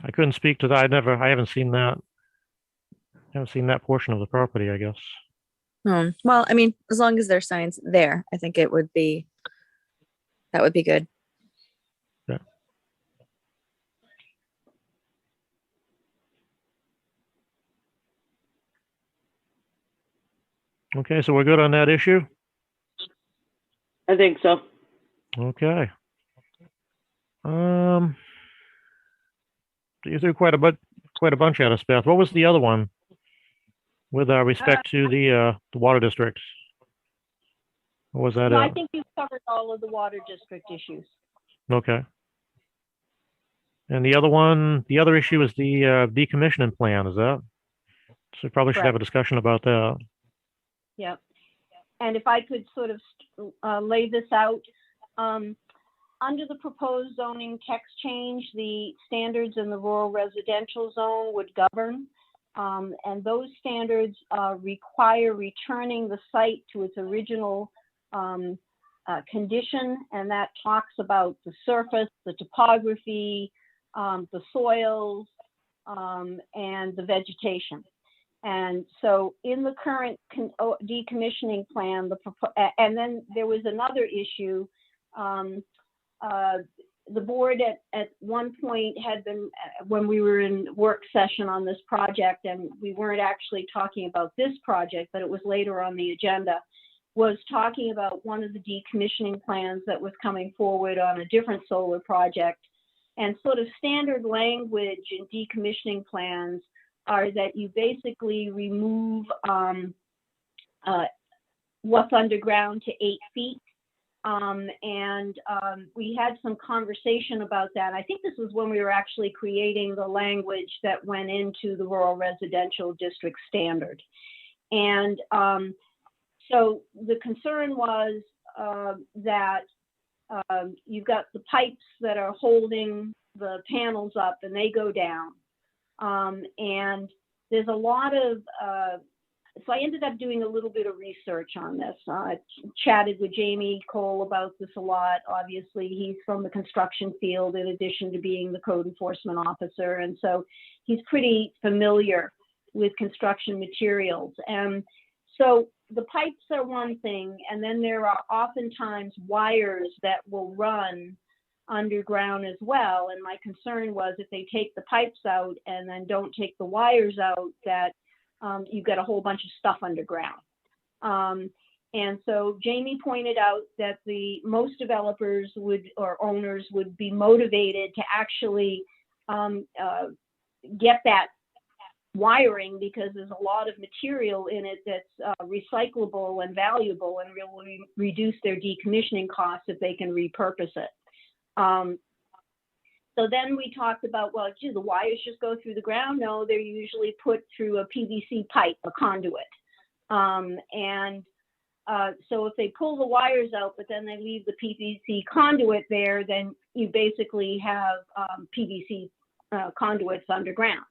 Speaker 1: I couldn't speak to that. I haven't seen that. I haven't seen that portion of the property, I guess.
Speaker 5: Well, I mean, as long as there's signs there, I think that would be good.
Speaker 1: Yeah. Okay, so we're good on that issue?
Speaker 3: I think so.
Speaker 1: Okay. You threw quite a bunch at us, Beth. What was the other one with respect to the water district? What was that?
Speaker 2: No, I think you've covered all of the water district issues.
Speaker 1: Okay. And the other issue is the decommissioning plan, is that? So we probably should have a discussion about that.
Speaker 2: Yep. And if I could sort of lay this out, under the proposed zoning text change, the standards in the rural residential zone would govern. And those standards require returning the site to its original condition. And that talks about the surface, the topography, the soils, and the vegetation. And so in the current decommissioning plan, and then there was another issue. The board at one point had been, when we were in work session on this project, and we weren't actually talking about this project, but it was later on the agenda, was talking about one of the decommissioning plans that was coming forward on a different solar project. And sort of standard language in decommissioning plans are that you basically remove what's underground to 8 feet. We had some conversation about that. I think this was when we were actually creating the language that went into the rural residential district standard. And so the concern was that you've got the pipes that are holding the panels up and they go down. And there's a lot of, so I ended up doing a little bit of research on this. I chatted with Jamie Cole about this a lot. Obviously, he's from the construction field in addition to being the code enforcement officer. And so he's pretty familiar with construction materials. And so the pipes are one thing, and then there are oftentimes wires that will run underground as well. And my concern was if they take the pipes out and then don't take the wires out, that you've got a whole bunch of stuff underground. And so Jamie pointed out that most developers or owners would be motivated to actually get that wiring, because there's a lot of material in it that's recyclable and valuable and will reduce their decommissioning costs if they can repurpose it. So then we talked about, well, gee, the wires just go through the ground. No, they're usually put through a PVC pipe, a conduit. So if they pull the wires out, but then they leave the PVC conduit there, then you basically have PVC conduits underground.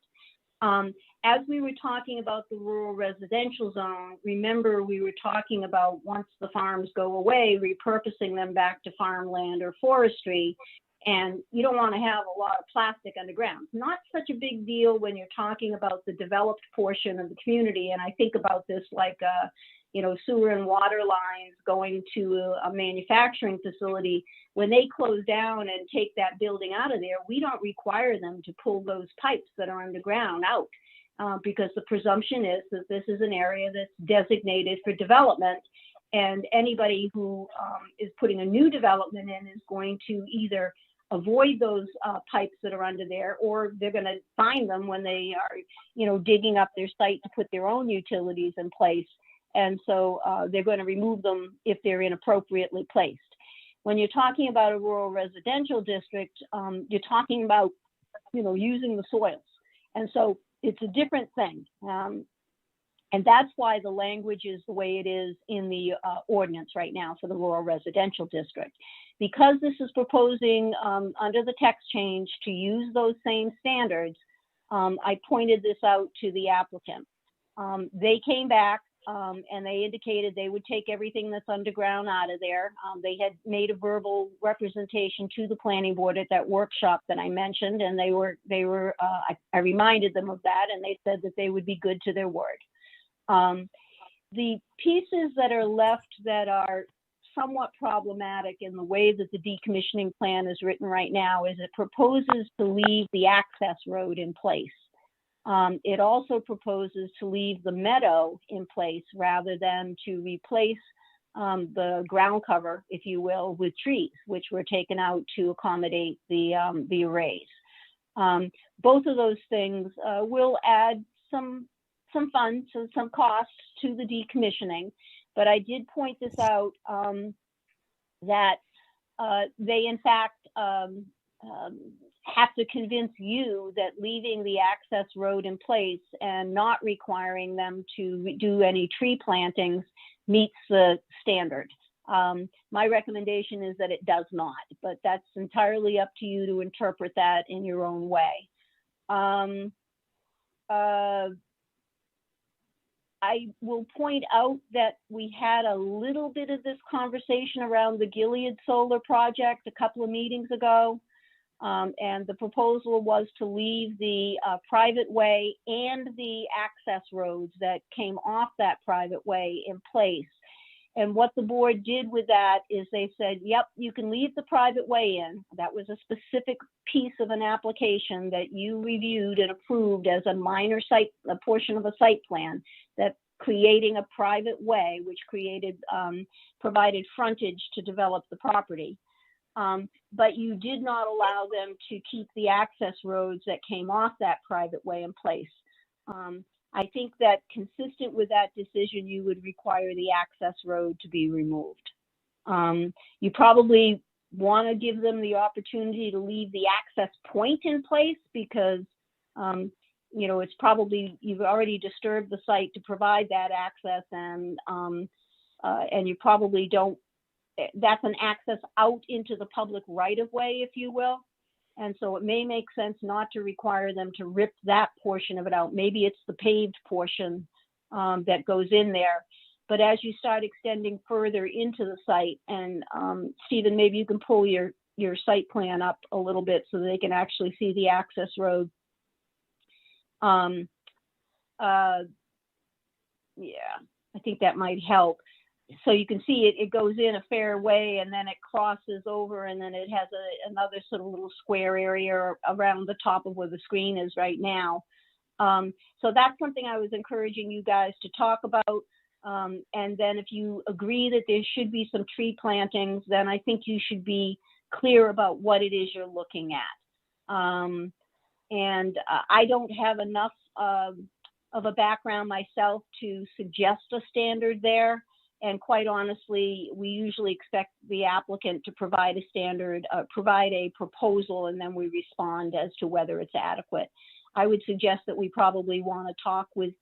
Speaker 2: As we were talking about the rural residential zone, remember we were talking about once the farms go away, repurposing them back to farmland or forestry. And you don't want to have a lot of plastic underground. Not such a big deal when you're talking about the developed portion of the community. And I think about this like, sewer and water lines going to a manufacturing facility. When they close down and take that building out of there, we don't require them to pull those pipes that are underground out because the presumption is that this is an area that's designated for development. And anybody who is putting a new development in is going to either avoid those pipes that are under there, or they're going to find them when they are, digging up their site to put their own utilities in place. And so they're going to remove them if they're inappropriately placed. When you're talking about a rural residential district, you're talking about, using the soils. And so it's a different thing. And that's why the language is the way it is in the ordinance right now for the rural residential district. Because this is proposing under the text change to use those same standards, I pointed this out to the applicant. They came back and they indicated they would take everything that's underground out of there. They had made a verbal representation to the planning board at that workshop that I mentioned, and I reminded them of that, and they said that they would be good to their word. The pieces that are left that are somewhat problematic in the way that the decommissioning plan is written right now is it proposes to leave the access road in place. It also proposes to leave the meadow in place rather than to replace the ground cover, if you will, with trees, which were taken out to accommodate the arrays. Both of those things will add some funds and some costs to the decommissioning, but I did point this out that they in fact have to convince you that leaving the access road in place and not requiring them to do any tree plantings meets the standard. My recommendation is that it does not, but that's entirely up to you to interpret that in your own way. I will point out that we had a little bit of this conversation around the Gilead Solar project a couple of meetings ago. And the proposal was to leave the private way and the access roads that came off that private way in place. And what the board did with that is they said, yep, you can leave the private way in. That was a specific piece of an application that you reviewed and approved as a minor site, a portion of a site plan, that creating a private way, which provided frontage to develop the property. But you did not allow them to keep the access roads that came off that private way in place. I think that consistent with that decision, you would require the access road to be removed. You probably want to give them the opportunity to leave the access point in place because, you know, it's probably, you've already disturbed the site to provide that access, and you probably don't, that's an access out into the public right of way, if you will. And so it may make sense not to require them to rip that portion of it out. Maybe it's the paved portion that goes in there. But as you start extending further into the site, and Stephen, maybe you can pull your site plan up a little bit so they can actually see the access road. Yeah, I think that might help. So you can see it goes in a fair way, and then it crosses over, and then it has another sort of little square area around the top of where the screen is right now. So that's something I was encouraging you guys to talk about. And then if you agree that there should be some tree plantings, then I think you should be clear about what it is you're looking at. I don't have enough of a background myself to suggest a standard there. And quite honestly, we usually expect the applicant to provide a standard, provide a proposal, and then we respond as to whether it's adequate. I would suggest that we probably want to talk with,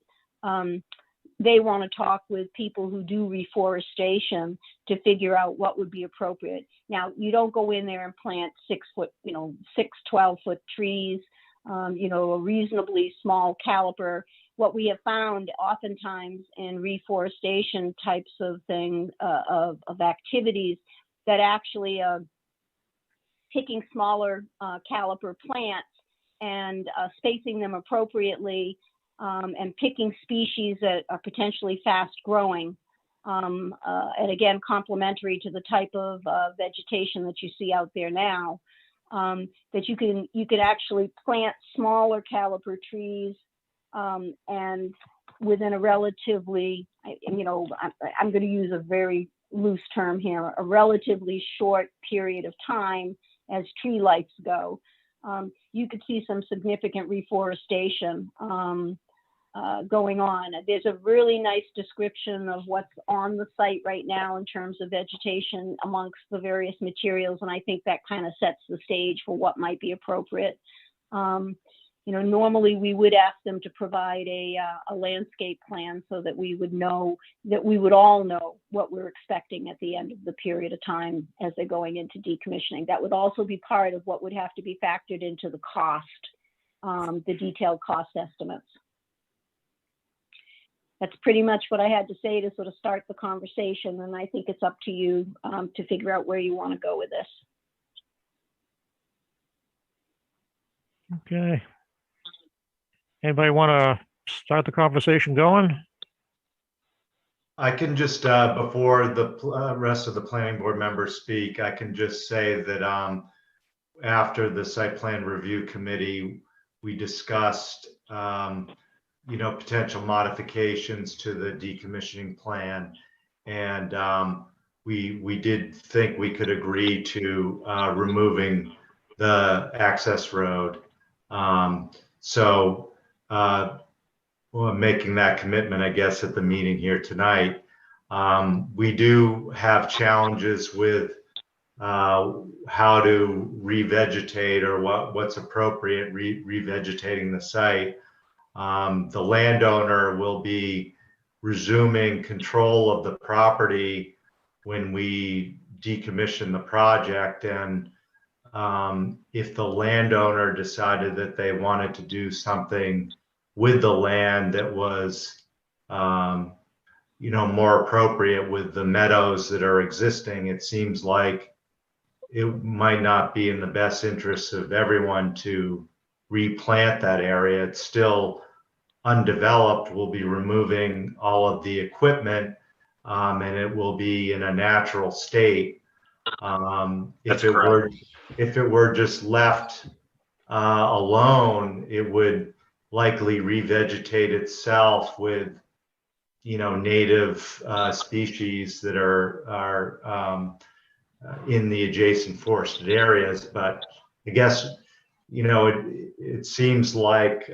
Speaker 2: they want to talk with people who do reforestation to figure out what would be appropriate. Now, you don't go in there and plant 12-foot trees, a reasonably small caliper. What we have found oftentimes in reforestation types of things, of activities, that actually picking smaller caliper plants and spacing them appropriately, and picking species that are potentially fast growing, and again, complementary to the type of vegetation that you see out there now, that you can actually plant smaller caliper trees, and within a relatively, I'm going to use a very loose term here, a relatively short period of time as tree lights go, you could see some significant reforestation going on. There's a really nice description of what's on the site right now in terms of vegetation amongst the various materials, and I think that kind of sets the stage for what might be appropriate. Normally we would ask them to provide a landscape plan so that we would know, that we would all know what we're expecting at the end of the period of time as they're going into decommissioning. That would also be part of what would have to be factored into the cost, the detailed cost estimates. that's pretty much what I had to say to sort of start the conversation. And I think it's up to you to figure out where you want to go with this.
Speaker 1: Okay. Anybody want to start the conversation going?
Speaker 7: I can just, before the rest of the planning board members speak, I can just say that after the site plan review committee, we discussed, potential modifications to the decommissioning plan. And we did think we could agree to removing the access road. Well, making that commitment, I guess, at the meeting here tonight. We do have challenges with how to revegetate or what's appropriate revegetating the site. The landowner will be resuming control of the property when we decommission the project. And if the landowner decided that they wanted to do something with the land that was, more appropriate with the meadows that are existing, it seems like it might not be in the best interest of everyone to replant that area. It's still undeveloped. We'll be removing all of the equipment, and it will be in a natural state. If it were just left alone, it would likely revegetate itself with, native species that are in the adjacent forested areas. But I guess, it seems like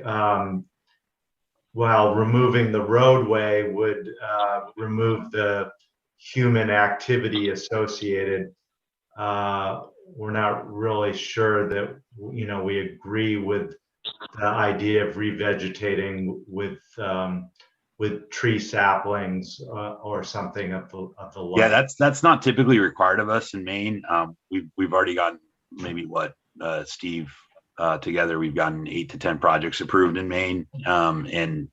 Speaker 7: while removing the roadway would remove the human activity associated, we're not really sure that, we agree with the idea of revegetating with tree saplings or something of the like.
Speaker 12: Yeah, that's not typically required of us in Maine. We've already gotten maybe Steve, together we've gotten 8 to 10 projects approved in Maine, and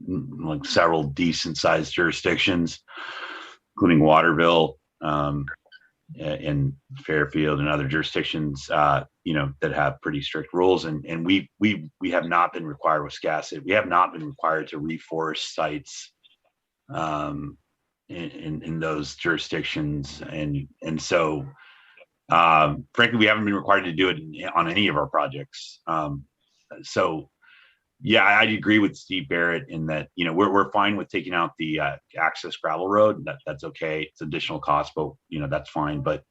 Speaker 12: like several decent sized jurisdictions, including Waterville, and Fairfield and other jurisdictions, that have pretty strict rules. And we have not been required with Wiscasset. We have not been required to reforest sites in those jurisdictions. And so, frankly, we haven't been required to do it on any of our projects. So yeah, I'd agree with Steve Barrett in that, we're fine with taking out the access gravel road. That's okay. It's additional cost, but that's fine. But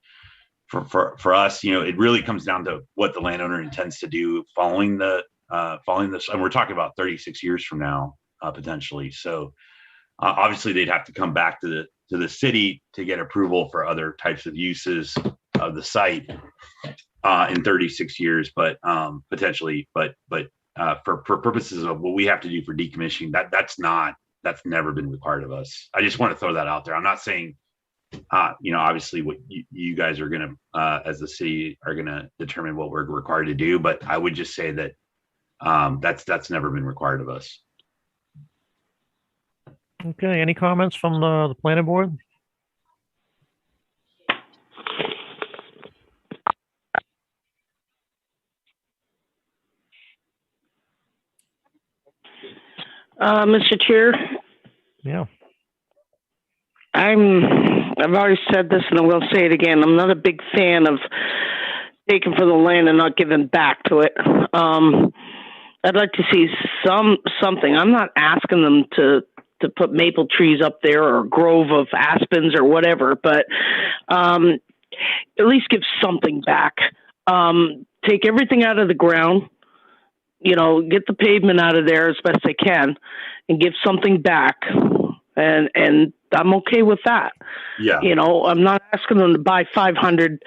Speaker 12: for us, it really comes down to what the landowner intends to do following this. And we're talking about 36 years from now, potentially. So obviously they'd have to come back to the city to get approval for other types of uses of the site in 36 years, but potentially, but for purposes of what we have to do for decommissioning, that's never been required of us. I just want to throw that out there. I'm not saying, obviously what you guys are going to, as the city, are going to determine what we're required to do, but I would just say that that's never been required of us.
Speaker 1: Okay, any comments from the planning board?
Speaker 3: Mr. Chair?
Speaker 1: Yeah.
Speaker 3: I've already said this and I will say it again. I'm not a big fan of taking from the land and not giving back to it. I'd like to see something. I'm not asking them to put maple trees up there or a grove of aspens or whatever, but at least give something back. Take everything out of the ground, get the pavement out of there as best they can and give something back. And I'm okay with that.
Speaker 12: Yeah.
Speaker 3: I'm not asking them to buy 500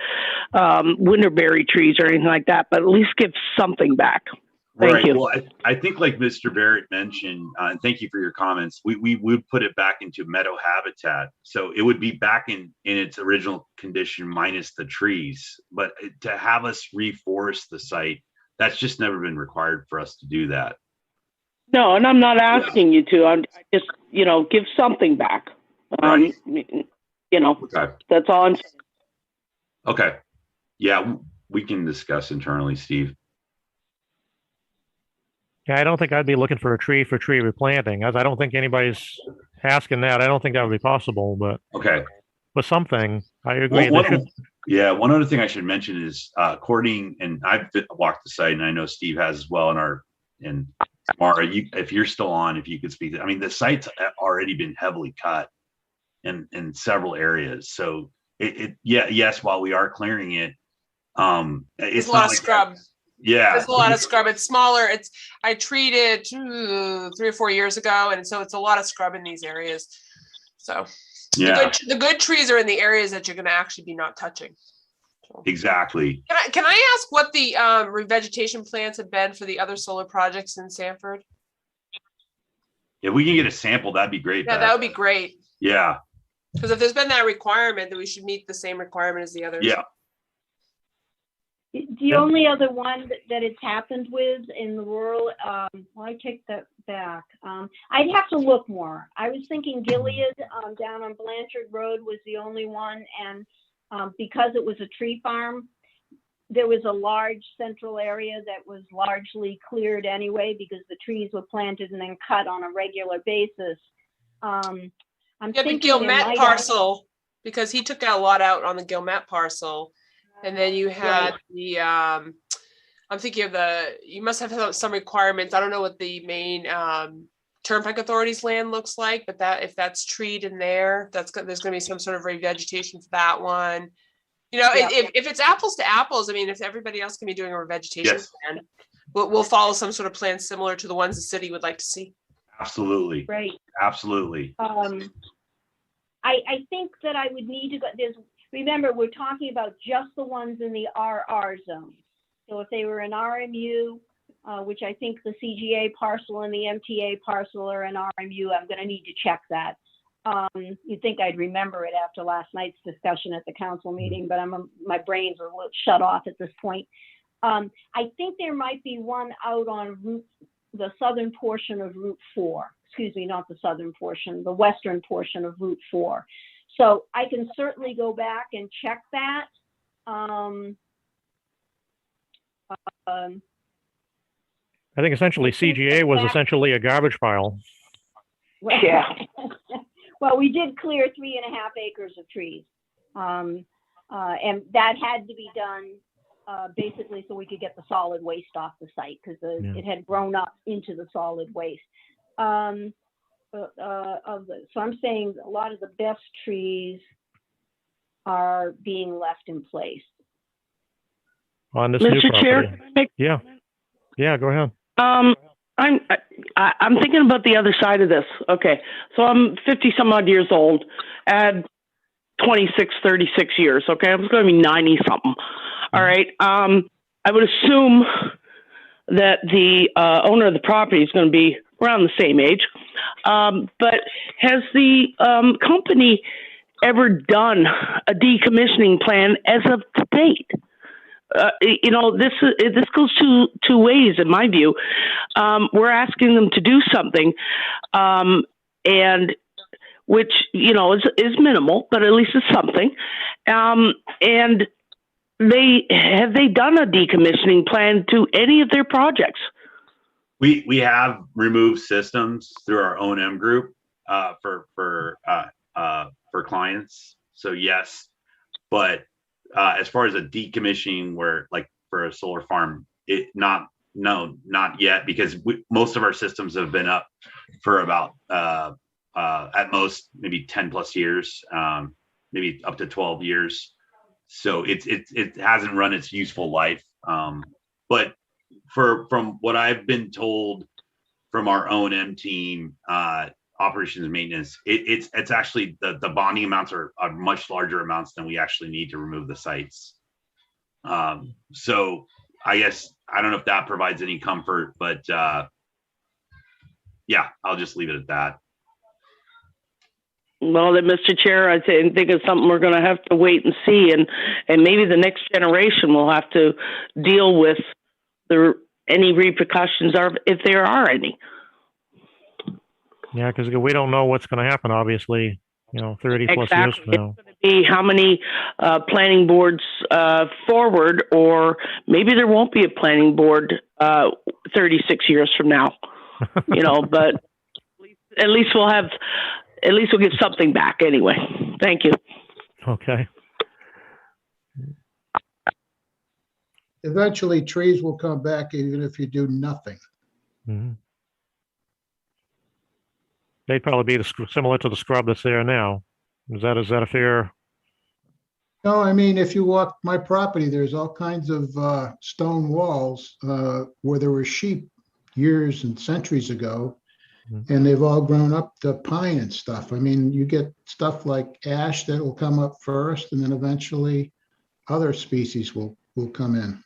Speaker 3: winterberry trees or anything like that, but at least give something back. Thank you.
Speaker 12: Well, I think like Mr. Barrett mentioned, and thank you for your comments, we would put it back into meadow habitat. So it would be back in its original condition minus the trees. But to have us reforest the site, that's just never been required for us to do that.
Speaker 3: No, and I'm not asking you to. I'm just, give something back.
Speaker 12: Right.
Speaker 3: Okay. That's all I'm saying.
Speaker 12: Okay. Yeah, we can discuss internally, Steve.
Speaker 1: Yeah, I don't think I'd be looking for tree replanting. I don't think anybody's asking that. I don't think that would be possible, but
Speaker 12: okay.
Speaker 1: But something, I agree.
Speaker 12: One other thing I should mention is according, and I've walked the site, and I know Steve has as well. And Mara, if you're still on, if you could speak, I mean, the site's already been heavily cut in several areas. So yes, while we are clearing it, it's
Speaker 8: a lot of scrub.
Speaker 12: Yeah,
Speaker 8: there's a lot of scrub. It's smaller. I treated 3 or 4 years ago, and so it's a lot of scrub in these areas. So
Speaker 12: yeah,
Speaker 8: the good trees are in the areas that you're going to actually be not touching. So.
Speaker 12: Exactly.
Speaker 8: Can I ask what the revegetation plans have been for the other solar projects in Sanford?
Speaker 12: If we can get a sample, that'd be great.
Speaker 8: Yeah, that would be great.
Speaker 12: Yeah.
Speaker 8: Because if there's been that requirement, then we should meet the same requirement as the others.
Speaker 12: Yeah.
Speaker 2: The only other one that it's happened with in the rural, well, I take that back. I'd have to look more. I was thinking Gilead down on Blanchard Road was the only one. And because it was a tree farm, there was a large central area that was largely cleared anyway because the trees were planted and then cut on a regular basis. I'm thinking
Speaker 8: the Gilmet parcel, because he took a lot out on the Gilmet parcel. And then you had the, I'm thinking of you must have some requirements. I don't know what the main Turnpike Authority's land looks like, but if that's treed in there, there's going to be some sort of revegetation for that one. If it's apples to apples, I mean, if everybody else can be doing a revegetation plan, we'll follow some sort of plan similar to the ones the city would like to see.
Speaker 12: Absolutely.
Speaker 2: Right.
Speaker 12: Absolutely.
Speaker 2: I think that I would need to go, remember, we're talking about just the ones in the RR zone. So if they were an RMU, which I think the CGA parcel and the MTA parcel are an RMU, I'm going to need to check that. You'd think I'd remember it after last night's discussion at the council meeting, but my brains are a little shut off at this point. I think there might be one out on the southern portion of Route 4. Excuse me, not the southern portion, the western portion of Route 4. So I can certainly go back and check that.
Speaker 1: I think essentially CGA was essentially a garbage pile.
Speaker 2: Yeah. Well, we did clear 3.5 acres of trees. And that had to be done basically so we could get the solid waste off the site because it had grown up into the solid waste. So I'm saying a lot of the best trees are being left in place.
Speaker 1: On this new property.
Speaker 3: Chair,
Speaker 1: yeah, go ahead.
Speaker 3: I'm thinking about the other side of this. Okay, so I'm 50 some odd years old. Add 26, 36 years. Okay, I'm going to be 90 something. All right. I would assume that the owner of the property is going to be around the same age. But has the company ever done a decommissioning plan as of to date? This goes two ways in my view. We're asking them to do something, and which is minimal, but at least it's something. And have they done a decommissioning plan to any of their projects?
Speaker 12: We have removed systems through our O&M group for clients. So yes, but as far as a decommissioning, where like for a solar farm, not yet, because most of our systems have been up for about at most maybe 10 plus years, maybe up to 12 years. So it hasn't run its useful life, but from what I've been told from our O&M team, operations and maintenance, it's actually the bonding amounts are much larger amounts than we actually need to remove the sites. So I guess I don't know if that provides any comfort, but yeah, I'll just leave it at that.
Speaker 3: Well, then, Mr. Chair, I think it's something we're going to have to wait and see, and maybe the next generation will have to deal with any repercussions, or if there are any.
Speaker 1: Yeah, because we don't know what's going to happen, obviously, 30 plus years from
Speaker 3: Exactly.
Speaker 1: now.
Speaker 3: Be how many planning boards forward, or maybe there won't be a planning board 36 years from now. But at least we'll get something back anyway. Thank you.
Speaker 1: Okay.
Speaker 6: Eventually, trees will come back even if you do nothing.
Speaker 1: Mm-hmm. They'd probably be similar to the scrub that's there now. Is that a fair?
Speaker 6: No, I mean, if you walk my property, there's all kinds of stone walls where there were sheep years and centuries ago, and they've all grown up to pine and stuff. I mean, you get stuff like ash that will come up first, and then eventually other species will come in.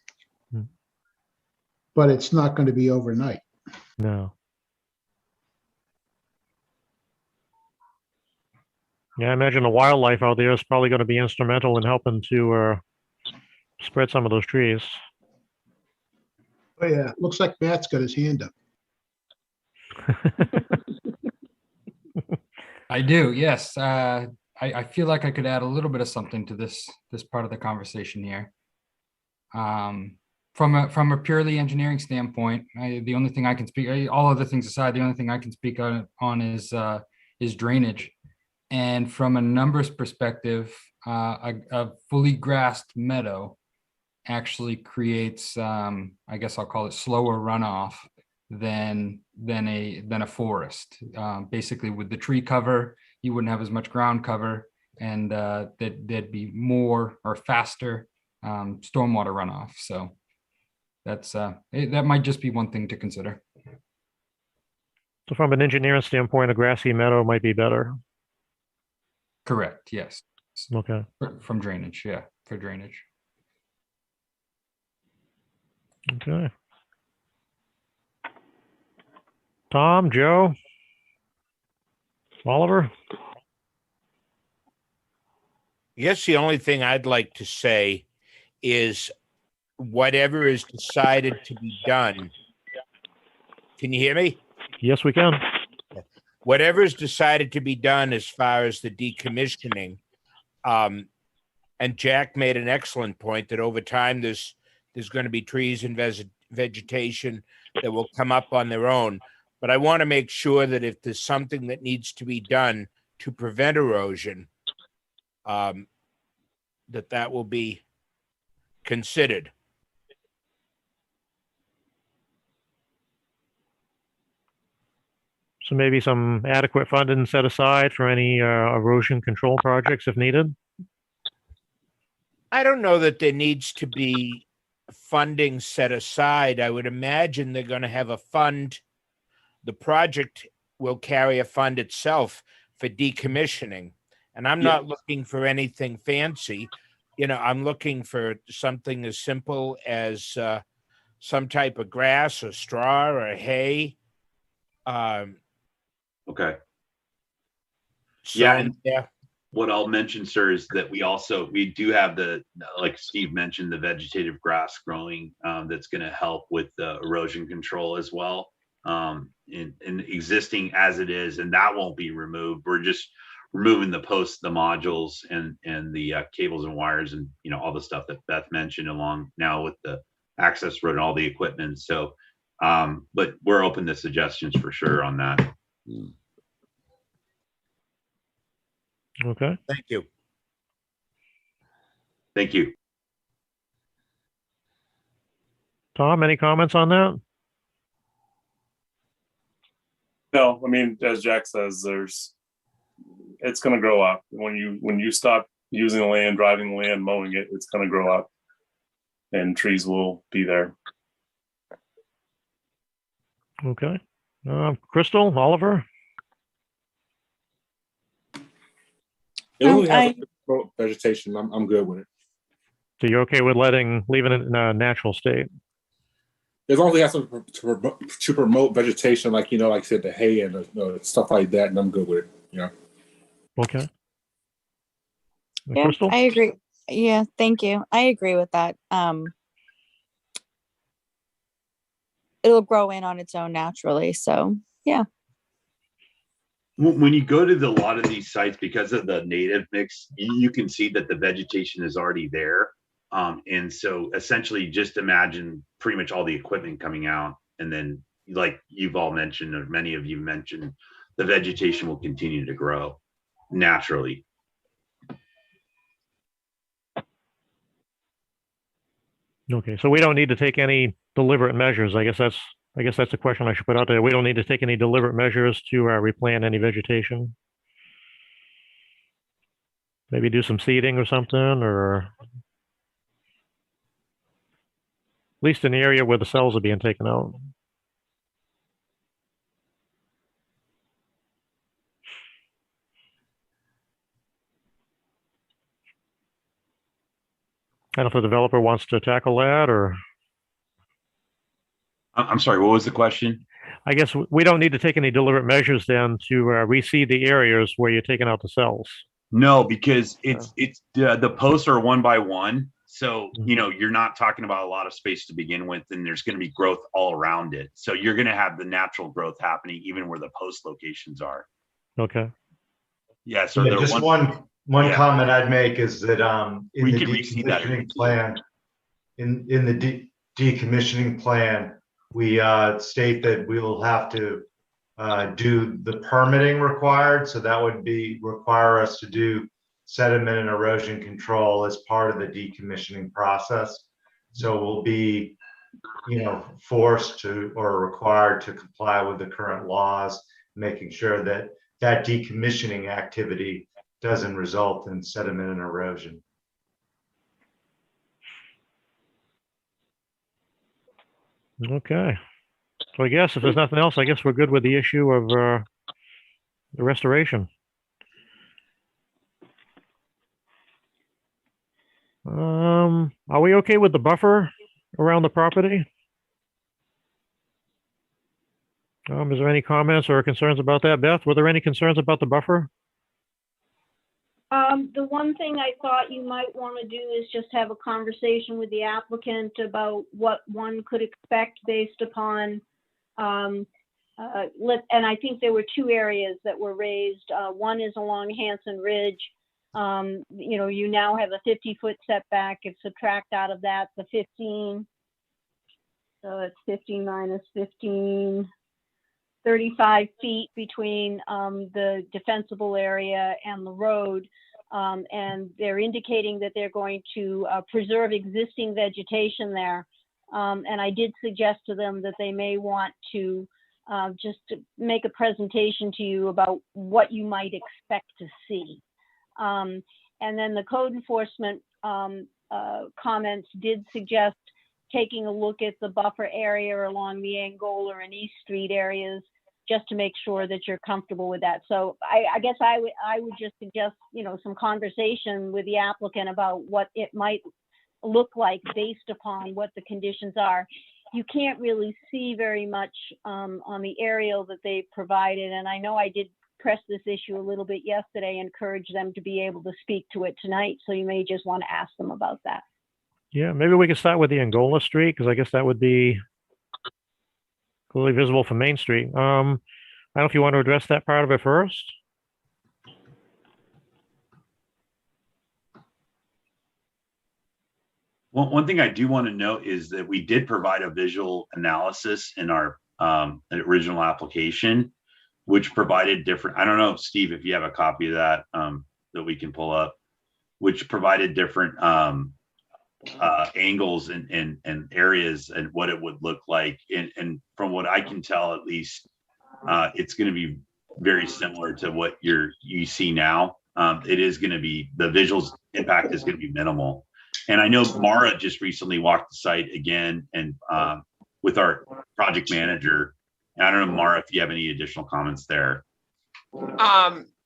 Speaker 6: But it's not going to be overnight.
Speaker 1: No. Yeah, I imagine the wildlife out there is probably going to be instrumental in helping to spread some of those trees.
Speaker 6: Oh yeah, looks like Matt's got his hand up.
Speaker 16: I do, yes. I feel like I could add a little bit of something to this part of the conversation here. From a purely engineering standpoint, the only thing I can speak, all other things aside, the only thing I can speak on is drainage. And from a numbers perspective, a fully grassed meadow actually creates, I guess I'll call it slower runoff than a forest. Basically, with the tree cover, you wouldn't have as much ground cover, and there'd be more or faster stormwater runoff. So that's that might just be one thing to consider.
Speaker 1: So from an engineering standpoint, a grassy meadow might be better.
Speaker 16: Correct. Yes.
Speaker 1: Okay.
Speaker 16: From drainage. Yeah. For drainage.
Speaker 1: Okay. Tom, Joe, Oliver?
Speaker 17: I guess the only thing I'd like to say is whatever is decided to be done. Can you hear me?
Speaker 1: Yes, we can.
Speaker 17: Whatever is decided to be done as far as the decommissioning, and Jack made an excellent point that over time there's going to be trees and vegetation that will come up on their own. But I want to make sure that if there's something that needs to be done to prevent erosion, that will be considered.
Speaker 1: So maybe some adequate funding set aside for any erosion control projects if needed?
Speaker 17: I don't know that there needs to be funding set aside. I would imagine they're going to have a fund. The project will carry a fund itself for decommissioning. And I'm not looking for anything fancy. I'm looking for something as simple as some type of grass or straw or hay.
Speaker 12: Okay.
Speaker 17: So,
Speaker 12: yeah. And what I'll mention, sir, is that we do have like Steve mentioned, the vegetative grass growing that's going to help with the erosion control as well. In existing as it is, and that won't be removed. We're just removing the posts, the modules, and the cables and wires, and all the stuff that Beth mentioned along now with the access road and all the equipment. So, but we're open to suggestions for sure on that.
Speaker 1: Okay.
Speaker 17: Thank you.
Speaker 12: Thank you.
Speaker 1: Tom, any comments on that?
Speaker 4: No, I mean, as Jack says, it's going to grow up. When you stop using the land, driving the land, mowing it, it's going to grow up, and trees will be there.
Speaker 1: Okay. Crystal, Oliver?
Speaker 14: Vegetation, I'm good with it.
Speaker 1: So you're okay with leaving it in a natural state?
Speaker 14: As long as it has to promote vegetation, like like I said, the hay and stuff like that, and I'm good with it.
Speaker 1: Okay.
Speaker 5: Yeah,
Speaker 1: Crystal?
Speaker 5: I agree. Yeah, thank you. I agree with that. It'll grow in on its own naturally. So yeah.
Speaker 12: When you go to a lot of these sites, because of the native mix, you can see that the vegetation is already there. And so essentially just imagine pretty much all the equipment coming out. And then like you've all mentioned, or many of you mentioned, the vegetation will continue to grow naturally.
Speaker 1: Okay, so we don't need to take any deliberate measures. I guess that's the question I should put out there. We don't need to take any deliberate measures to replant any vegetation. Maybe do some seeding or something, or at least in the area where the cells are being taken out. I don't know if the developer wants to tackle that, or.
Speaker 12: I'm sorry, what was the question?
Speaker 1: I guess we don't need to take any deliberate measures then to reseed the areas where you're taking out the cells.
Speaker 12: No, because it's the posts are 1 by 1. So, you know, you're not talking about a lot of space to begin with, and there's going to be growth all around it. So you're going to have the natural growth happening even where the post locations are.
Speaker 1: Okay.
Speaker 12: Yeah. So
Speaker 7: yeah, just one comment I'd make is that in
Speaker 12: we
Speaker 7: the
Speaker 12: could re-seed that
Speaker 7: decommissioning plan, in the decommissioning plan, we state that we will have to do the permitting required. So that would require us to do sediment and erosion control as part of the decommissioning process. So we'll be, you know, forced to or required to comply with the current laws, making sure that that decommissioning activity doesn't result in sediment and erosion.
Speaker 1: Okay. So I guess if there's nothing else, I guess we're good with the issue of the restoration. Are we okay with the buffer around the property? Is there any comments or concerns about that? Beth, were there any concerns about the buffer?
Speaker 2: The one thing I thought you might want to do is just have a conversation with the applicant about what one could expect based upon, and I think there were 2 areas that were raised. One is along Hanson Ridge. You know, you now have a 50-foot setback. If subtract out of that the 15, so it's 15 minus 15, 35 feet between the defensible area and the road. And they're indicating that they're going to preserve existing vegetation there. And I did suggest to them that they may want to just to make a presentation to you about what you might expect to see. And then the code enforcement comments did suggest taking a look at the buffer area along the Angola and East Street areas, just to make sure that you're comfortable with that. So I guess I would just suggest, you know, some conversation with the applicant about what it might look like based upon what the conditions are. You can't really see very much on the aerial that they provided. And I know I did press this issue a little bit yesterday, encourage them to be able to speak to it tonight. So you may just want to ask them about that.
Speaker 1: Yeah, maybe we could start with the Angola Street, because I guess that would be clearly visible from Main Street. I don't know if you want to address that part of it first.
Speaker 12: Well, one thing I do want to note is that we did provide a visual analysis in our original application, which provided different, I don't know, Steve, if you have a copy of that that we can pull up, which provided different angles and areas and what it would look like. And from what I can tell, at least, it's going to be very similar to what you see now. It is going to be, the visuals impact is going to be minimal. And I know Mara just recently walked the site again and with our project manager. And I don't know, Mara, if you have any additional comments there.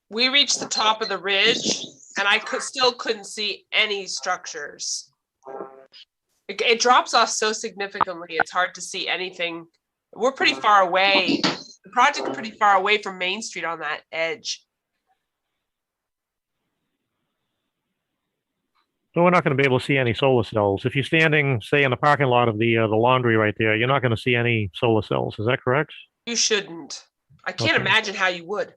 Speaker 8: We reached the top of the ridge and I still couldn't see any structures. It drops off so significantly, it's hard to see anything. We're pretty far away. The project is pretty far away from Main Street on that edge.
Speaker 1: So we're not going to be able to see any solar cells. If you're standing, say, in the parking lot of the laundry right there, you're not going to see any solar cells. Is that correct?
Speaker 8: You shouldn't. I can't imagine how you would.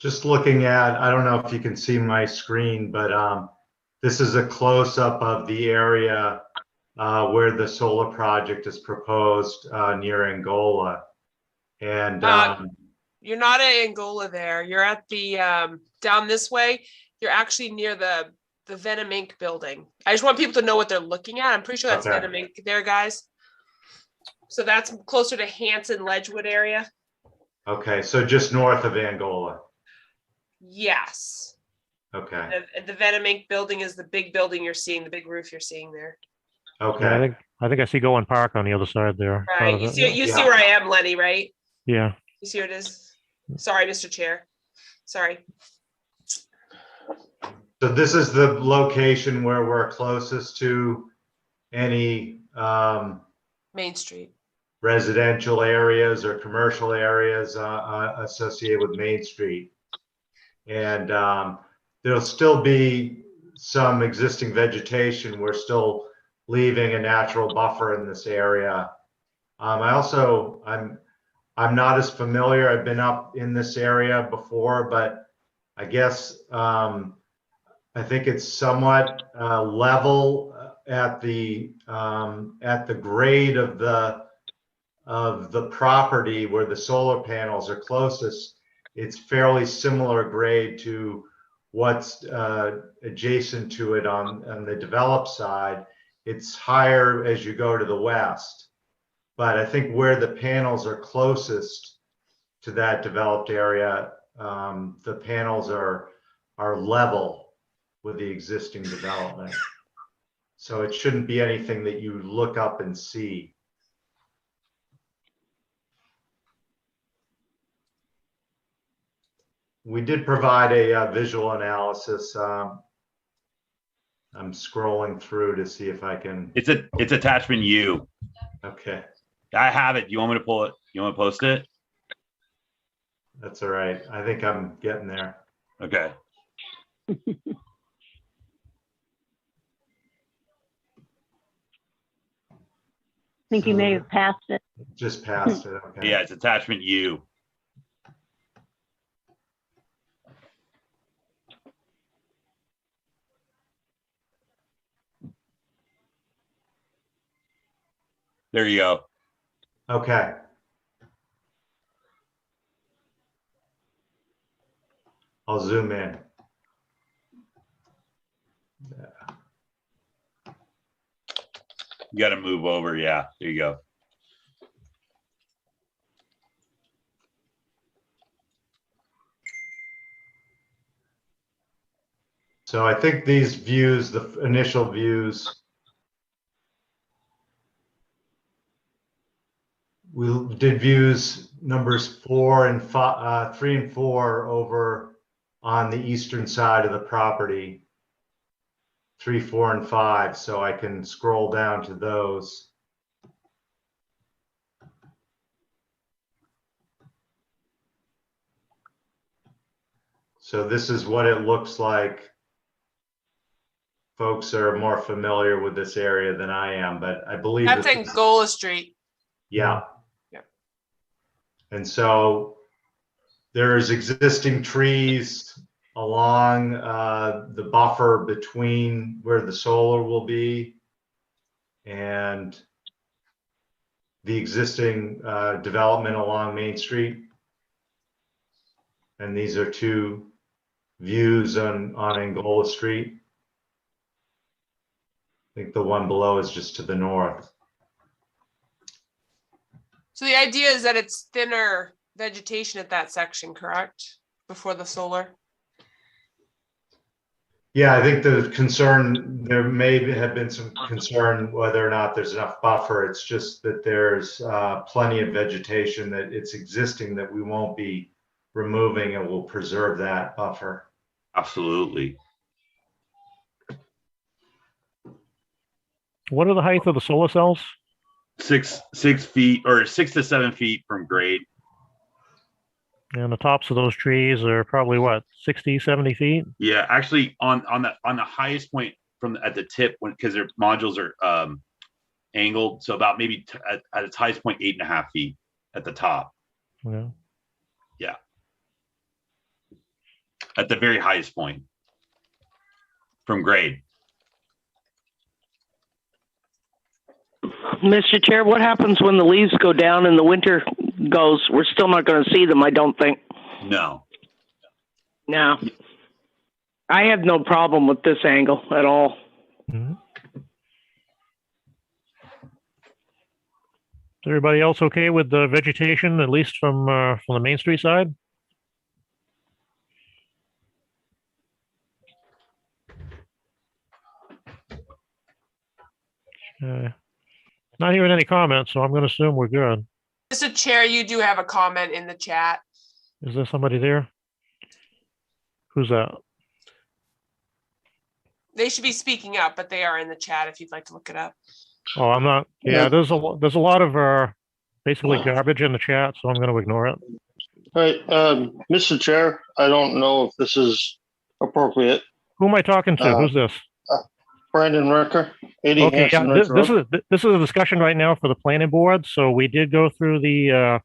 Speaker 7: Just looking at, I don't know if you can see my screen, but this is a close-up of the area where the solar project is proposed near Angola. And
Speaker 8: You're not at Angola there. You're at the down this way. You're actually near the Venom Inc. building. I just want people to know what they're looking at. I'm pretty sure that's Venom Inc. there, guys. So that's closer to Hanson, Ledgewood area.
Speaker 7: Okay, so just north of Angola.
Speaker 8: Yes.
Speaker 7: Okay.
Speaker 8: The Venom Inc. building is the big building you're seeing, the big roof you're seeing there.
Speaker 7: Okay.
Speaker 1: Yeah, I think I see Goen Park on the other side there.
Speaker 8: Right. You see where I am, Lenny, right?
Speaker 1: Yeah.
Speaker 8: You see where it is? Sorry, Mr. Chair. Sorry.
Speaker 7: So this is the location where we're closest to any
Speaker 8: Main Street
Speaker 7: residential areas or commercial areas associated with Main Street. And there'll still be some existing vegetation. We're still leaving a natural buffer in this area. I'm not as familiar. I've been up in this area before, but I guess I think it's somewhat level at the grade of the property where the solar panels are closest. It's fairly similar grade to what's adjacent to it on the developed side. It's higher as you go to the west, but I think where the panels are closest to that developed area, the panels are level with the existing development. So it shouldn't be anything that you look up and see. We did provide a visual analysis. I'm scrolling through to see if I can.
Speaker 12: It's attachment U.
Speaker 7: Okay.
Speaker 12: I have it. You want me to pull it? You want to post it?
Speaker 7: That's all right. I think I'm getting there.
Speaker 12: Okay.
Speaker 2: I think you may have passed it.
Speaker 7: Just passed it. Okay.
Speaker 12: Yeah, it's attachment U. There you go.
Speaker 7: Okay. I'll zoom in.
Speaker 12: You got to move over. Yeah, there you go.
Speaker 7: So I think these views, the initial views, we did views numbers 3 and 4 over on the eastern side of the property. 3, 4, and 5. So I can scroll down to those. So this is what it looks like. Folks are more familiar with this area than I am, but I believe
Speaker 8: that's
Speaker 7: that
Speaker 8: Angola Street.
Speaker 7: Yeah.
Speaker 8: Yeah.
Speaker 7: And so there's existing trees along the buffer between where the solar will be and the existing development along Main Street. And these are two views on Angola Street. I think the one below is just to the north.
Speaker 8: So the idea is that it's thinner vegetation at that section, correct? Before the solar?
Speaker 7: Yeah, I think the concern, there may have been some concern whether or not there's enough buffer. It's just that there's plenty of vegetation that it's existing that we won't be removing, and will preserve that buffer.
Speaker 12: Absolutely.
Speaker 1: What are the height of the solar cells?
Speaker 12: 6 feet or 6 to 7 feet from grade.
Speaker 1: And the tops of those trees are probably what, 60, 70 feet?
Speaker 12: Yeah, actually on the highest point at the tip, because their modules are angled, so about maybe at its highest point 8.5 feet at the top.
Speaker 1: Yeah.
Speaker 12: Yeah. at the very highest point from grade.
Speaker 3: Mr. Chair, what happens when the leaves go down and the winter goes? We're still not going to see them, I don't think.
Speaker 12: No.
Speaker 3: No. I have no problem with this angle at all.
Speaker 1: Mhm. Is everybody else okay with the vegetation, at least from the Main Street side? Not hearing any comments, so I'm going to assume we're good.
Speaker 8: Mr. Chair, you do have a comment in the chat.
Speaker 1: Is there somebody there? Who's that?
Speaker 8: They should be speaking up, but they are in the chat if you'd like to look it up.
Speaker 1: Oh, I'm not. Yeah, there's a lot of basically garbage in the chat, so I'm going to ignore it.
Speaker 11: All right, Mr. Chair, I don't know if this is appropriate.
Speaker 1: Who am I talking to? Who's this?
Speaker 11: Brandon Recker, 80
Speaker 1: Okay,
Speaker 11: Hampton
Speaker 1: yeah,
Speaker 11: Ridge
Speaker 1: this
Speaker 11: Road.
Speaker 1: is a discussion right now for the planning board. So we did go through the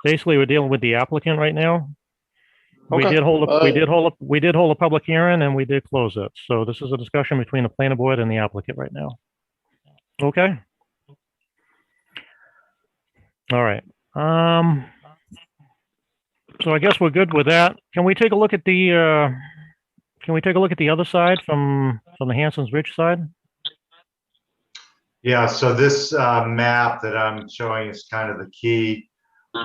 Speaker 1: basically we're dealing with the applicant right now. We
Speaker 11: Okay,
Speaker 1: did hold a public hearing and we did close it. So this is a discussion between the planning board and the applicant right now. Okay. All right. So I guess we're good with that. Can we take a look at the other side from the Hanson's Ridge side?
Speaker 7: Yeah, so this map that I'm showing is kind of the key.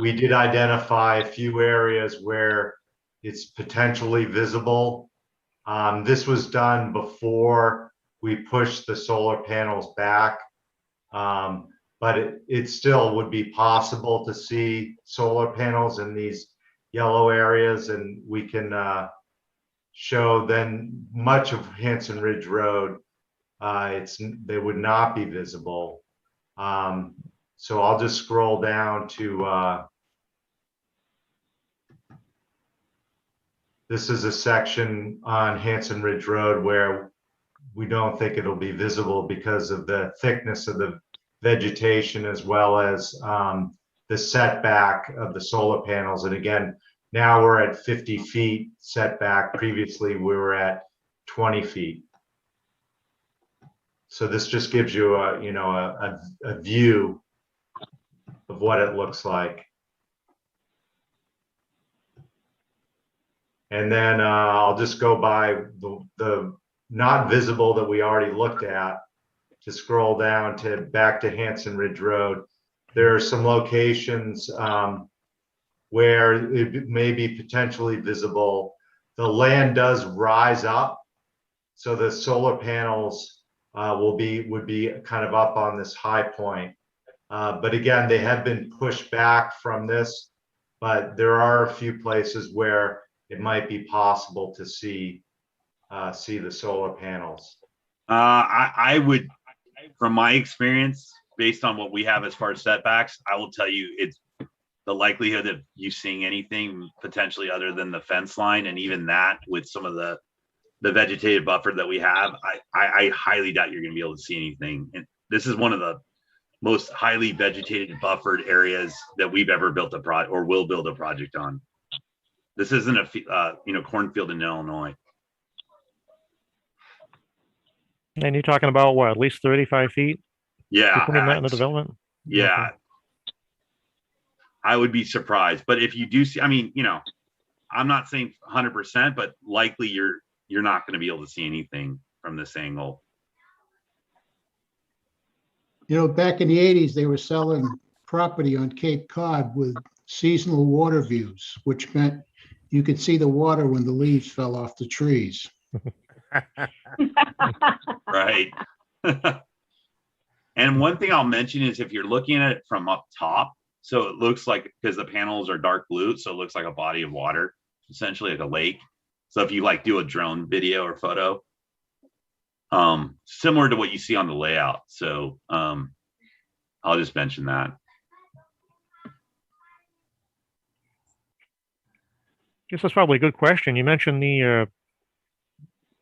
Speaker 7: We did identify a few areas where it's potentially visible. This was done before we pushed the solar panels back, but it still would be possible to see solar panels in these yellow areas, and we can show then much of Hanson Ridge Road, they would not be visible. So I'll just scroll down to this is a section on Hanson Ridge Road where we don't think it'll be visible because of the thickness of the vegetation as well as the setback of the solar panels. And again, now we're at 50 feet setback. Previously, we were at 20 feet. So this just gives you a view of what it looks like. And then I'll just go by the not visible that we already looked at to scroll down to back to Hanson Ridge Road. There are some locations where it may be potentially visible. The land does rise up, so the solar panels would be kind of up on this high point. But again, they have been pushed back from this, but there are a few places where it might be possible to see the solar panels.
Speaker 12: I would, from my experience, based on what we have as far as setbacks, I will tell you it's the likelihood of you seeing anything potentially other than the fence line, and even that with some of the vegetative buffer that we have, I highly doubt you're going to be able to see anything. And this is one of the most highly vegetated buffered areas that we've ever built a project or will build a project on. This isn't a cornfield in Illinois.
Speaker 1: And you're talking about what, at least 35 feet?
Speaker 12: Yeah.
Speaker 1: Between that and the development?
Speaker 12: Yeah. Okay. I would be surprised. But if you do see, I mean, I'm not saying 100%, but likely you're not going to be able to see anything from this angle.
Speaker 6: Back in the 80s, they were selling property on Cape Cod with seasonal water views, which meant you could see the water when the leaves fell off the trees.
Speaker 12: Right. And one thing I'll mention is if you're looking at it from up top, so it looks like, because the panels are dark blue, so it looks like a body of water, essentially like a lake. So if you do a drone video or photo, similar to what you see on the layout. So I'll just mention that.
Speaker 1: I guess that's probably a good question. You mentioned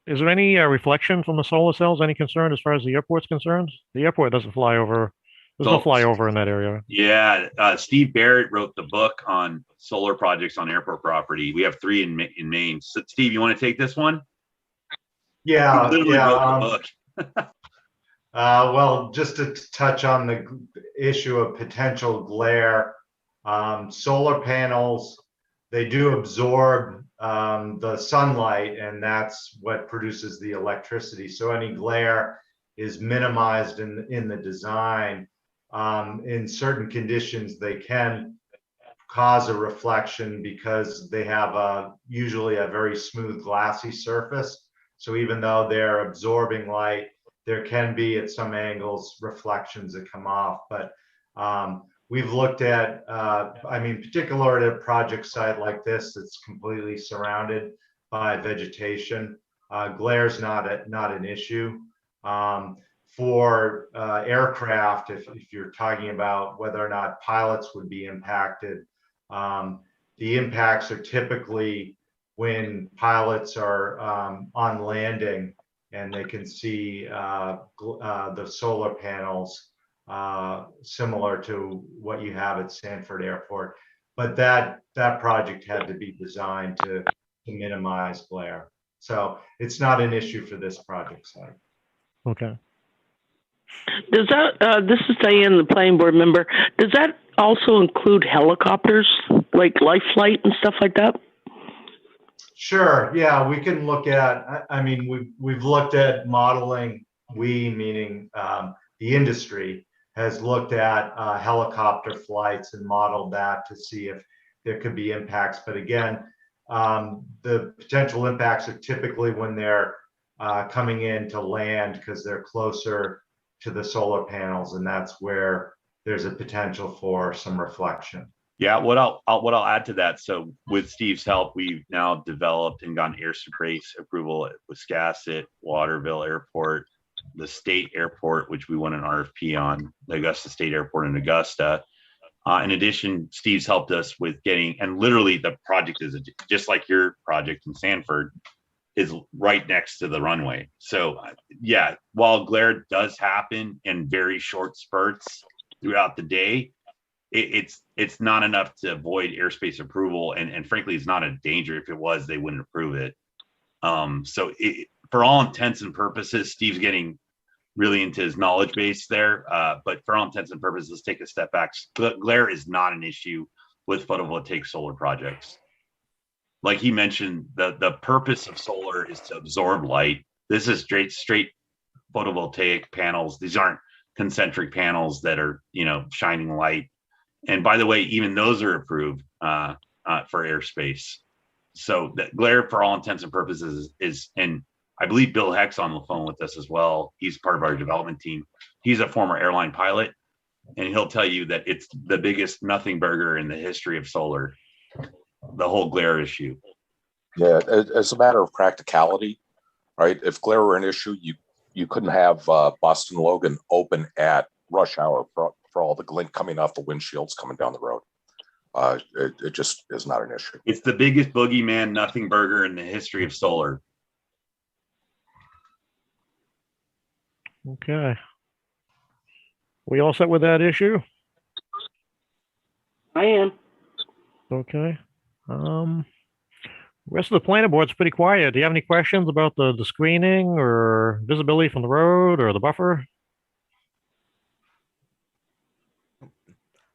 Speaker 1: is there any reflection from the solar cells? Any concern as far as the airport's concerned? The airport doesn't fly over There's no flyover in that area.
Speaker 12: Yeah, Steve Barrett wrote the book on solar projects on airport property. We have 3 in Maine. So, Steve, you want to take this one?
Speaker 7: Yeah,
Speaker 12: He literally wrote the book.
Speaker 7: Well, just to touch on the issue of potential glare, solar panels, they do absorb the sunlight, and that's what produces the electricity. So any glare is minimized in the design. In certain conditions, they can cause a reflection because they have usually a very smooth, glassy surface. So even though they're absorbing light, there can be at some angles reflections that come off. But we've looked at, particularly at a project site like this that's completely surrounded by vegetation, glare is not an issue. For aircraft, if you're talking about whether or not pilots would be impacted, the impacts are typically when pilots are on landing and they can see the solar panels similar to what you have at Sanford Airport. But that project had to be designed to minimize glare. So it's not an issue for this project site.
Speaker 1: Okay.
Speaker 3: Does that, this is Diane, the planning board member, does that also include helicopters, like life flight and stuff like that?
Speaker 7: Sure. Yeah, we can look at, we've looked at modeling, meaning the industry has looked at helicopter flights and modeled that to see if there could be impacts. But again, the potential impacts are typically when they're coming in to land because they're closer to the solar panels, and that's where there's a potential for some reflection.
Speaker 12: Yeah, what I'll add to that. So with Steve's help, we've now developed and gotten airspace approval at Wiscasset, Waterville Airport, the state airport, which we won an RFP on, the Augusta State Airport in Augusta. In addition, Steve's helped us with getting, and literally the project is just like your project in Sanford, is right next to the runway. So yeah, while glare does happen in very short spurts throughout the day, it's not enough to avoid airspace approval, and frankly, it's not a danger. If it was, they wouldn't approve it. For all intents and purposes, Steve's getting really into his knowledge base there. But for all intents and purposes, let's take a step back. Glare is not an issue with photovoltaic solar projects. Like he mentioned, the purpose of solar is to absorb light. This is straight photovoltaic panels. These aren't concentric panels that are, shining light. And by the way, even those are approved for airspace. So that glare, for all intents and purposes, is, and I believe Bill Heck's on the phone with us as well. He's part of our development team. He's a former airline pilot, and he'll tell you that it's the biggest nothing burger in the history of solar, the whole glare issue.
Speaker 18: Yeah, as a matter of practicality, right? If glare were an issue, you couldn't have Boston Logan open at rush hour for all the glint coming off the windshields coming down the road. It just is not an issue.
Speaker 12: It's the biggest boogeyman nothing burger in the history of solar.
Speaker 1: Okay. We all set with that issue?
Speaker 3: I am.
Speaker 1: Okay. Rest of the planning board's pretty quiet. Do you have any questions about the screening or visibility from the road or the buffer?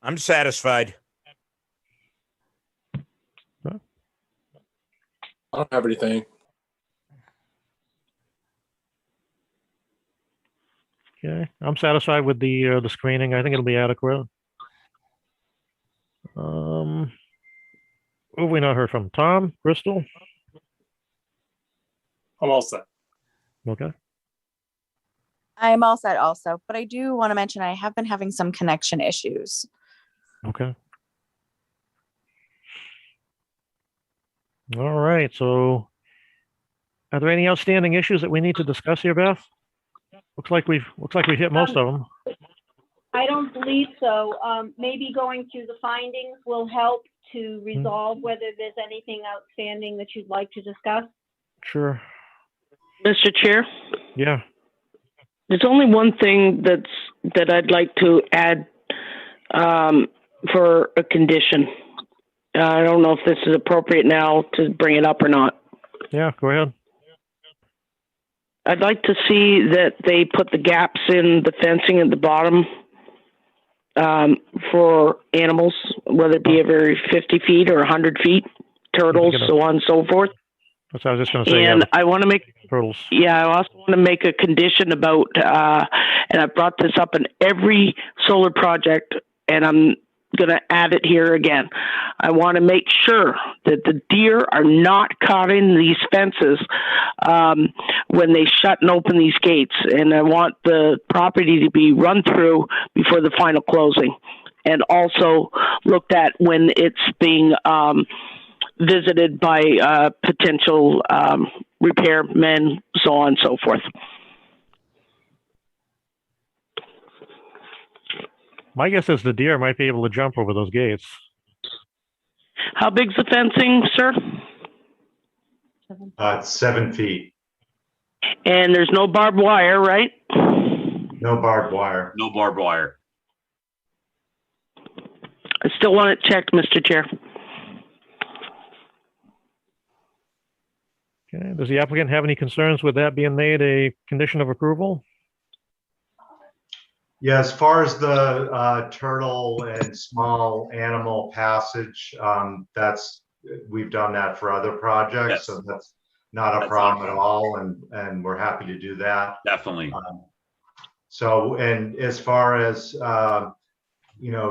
Speaker 17: I'm satisfied.
Speaker 14: I don't have anything.
Speaker 1: Okay, I'm satisfied with the screening. I think it'll be adequate. Who have we not heard from? Tom, Crystal?
Speaker 4: I'm all set.
Speaker 1: Okay.
Speaker 5: I'm all set also, but I do want to mention I have been having some connection issues.
Speaker 1: Okay. All right. So are there any outstanding issues that we need to discuss here, Beth? Looks like we've hit most of them.
Speaker 2: I don't believe so. Maybe going through the findings will help to resolve whether there's anything outstanding that you'd like to discuss.
Speaker 1: Sure.
Speaker 3: Mr. Chair?
Speaker 1: Yeah.
Speaker 3: There's only one thing that I'd like to add for a condition. I don't know if this is appropriate now to bring it up or not.
Speaker 1: Yeah, go ahead.
Speaker 3: I'd like to see that they put the gaps in the fencing at the bottom for animals, whether it be every 50 feet or 100 feet, turtles, so on and so forth.
Speaker 1: That's what I was just going to say.
Speaker 3: And
Speaker 1: yeah,
Speaker 3: I want to make
Speaker 1: turtles.
Speaker 3: Yeah, I also want to make a condition about, and I brought this up in every solar project, and I'm going to add it here again. I want to make sure that the deer are not caught in these fences when they shut and open these gates. And I want the property to be run through before the final closing, and also looked at when it's being visited by potential repairmen, so on and so forth.
Speaker 1: My guess is the deer might be able to jump over those gates.
Speaker 3: How big's the fencing, sir?
Speaker 7: It's 7 feet.
Speaker 3: And there's no barbed wire, right?
Speaker 7: No barbed wire.
Speaker 12: No barbed wire.
Speaker 3: I still want it checked, Mr. Chair.
Speaker 1: Okay. Does the applicant have any concerns with that being made a condition of approval?
Speaker 7: Yeah, as far as the turtle and small animal passage, we've done that for other projects,
Speaker 12: Yes.
Speaker 7: so that's not a problem at all, and we're happy to do that.
Speaker 12: Definitely.
Speaker 7: So, and as far as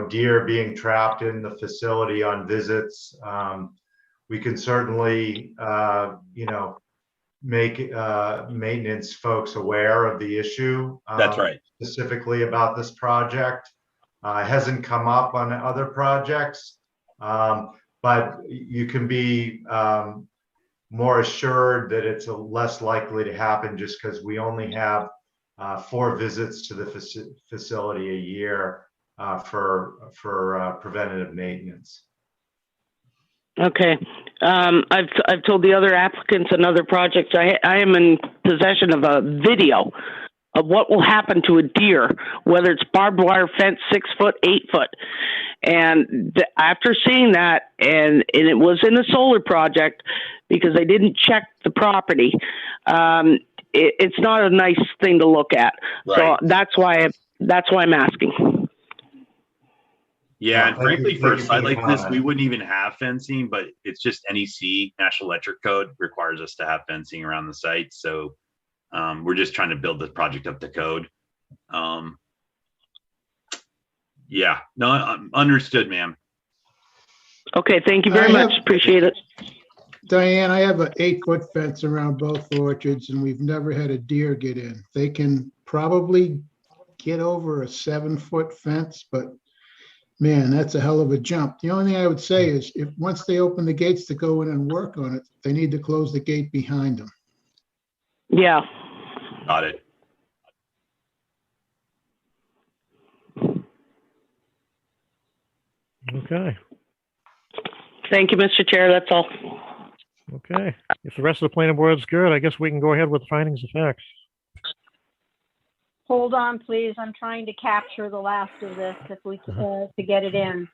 Speaker 7: deer being trapped in the facility on visits, we can certainly make maintenance folks aware of the issue.
Speaker 12: That's right.
Speaker 7: Specifically about this project. It hasn't come up on other projects, but you can be more assured that it's less likely to happen just because we only have 4 visits to the facility a year for preventative maintenance.
Speaker 3: Okay. I've told the other applicants and other projects, I am in possession of a video of what will happen to a deer, whether it's barbed wire fence, 6 foot, 8 foot. And after seeing that, and it was in a solar project because I didn't check the property, it's not a nice thing to look at.
Speaker 12: Right.
Speaker 3: So that's why I'm asking.
Speaker 12: Yeah, and frankly, for a
Speaker 7: thank you
Speaker 12: site
Speaker 7: for the
Speaker 12: like this,
Speaker 7: comment.
Speaker 12: we wouldn't even have fencing, but it's just NEC, National Electric Code, requires us to have fencing around the site. So we're just trying to build this project up to code. Yeah, no, understood, ma'am.
Speaker 3: Okay, thank you very much. Appreciate it.
Speaker 6: Diane, I have an 8-foot fence around both orchards, and we've never had a deer get in. They can probably get over a 7-foot fence, but man, that's a hell of a jump. The only thing I would say is if once they open the gates to go in and work on it, they need to close the gate behind them.
Speaker 3: Yeah.
Speaker 12: Got it.
Speaker 1: Okay.
Speaker 3: Thank you, Mr. Chair. That's all.
Speaker 1: Okay. If the rest of the planning board's good, I guess we can go ahead with findings of facts.
Speaker 2: Hold on, please. I'm trying to capture the last of this if we to get it in.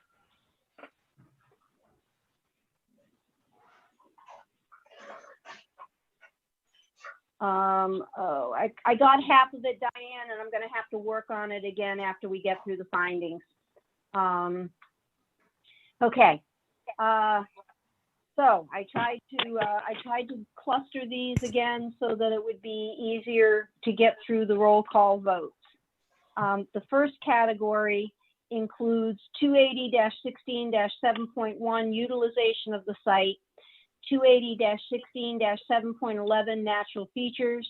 Speaker 2: I got half of it, Diane, and I'm going to have to work on it again after we get through the findings. Okay. So I tried to cluster these again so that it would be easier to get through the roll call votes. The first category includes 280-16-7.1 utilization of the site, 280-16-7.11 natural features,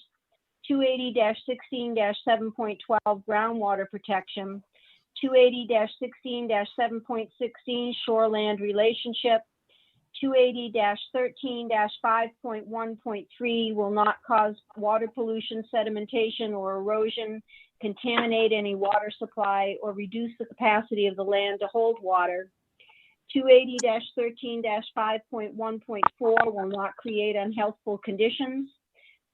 Speaker 2: 280-16-7.12 groundwater protection, 280-16-7.16 shoreland relationship, 280-13-5.1.3 will not cause water pollution, sedimentation, or erosion, contaminate any water supply, or reduce the capacity of the land to hold water. 280-13-5.1.4 will not create unhealthful conditions.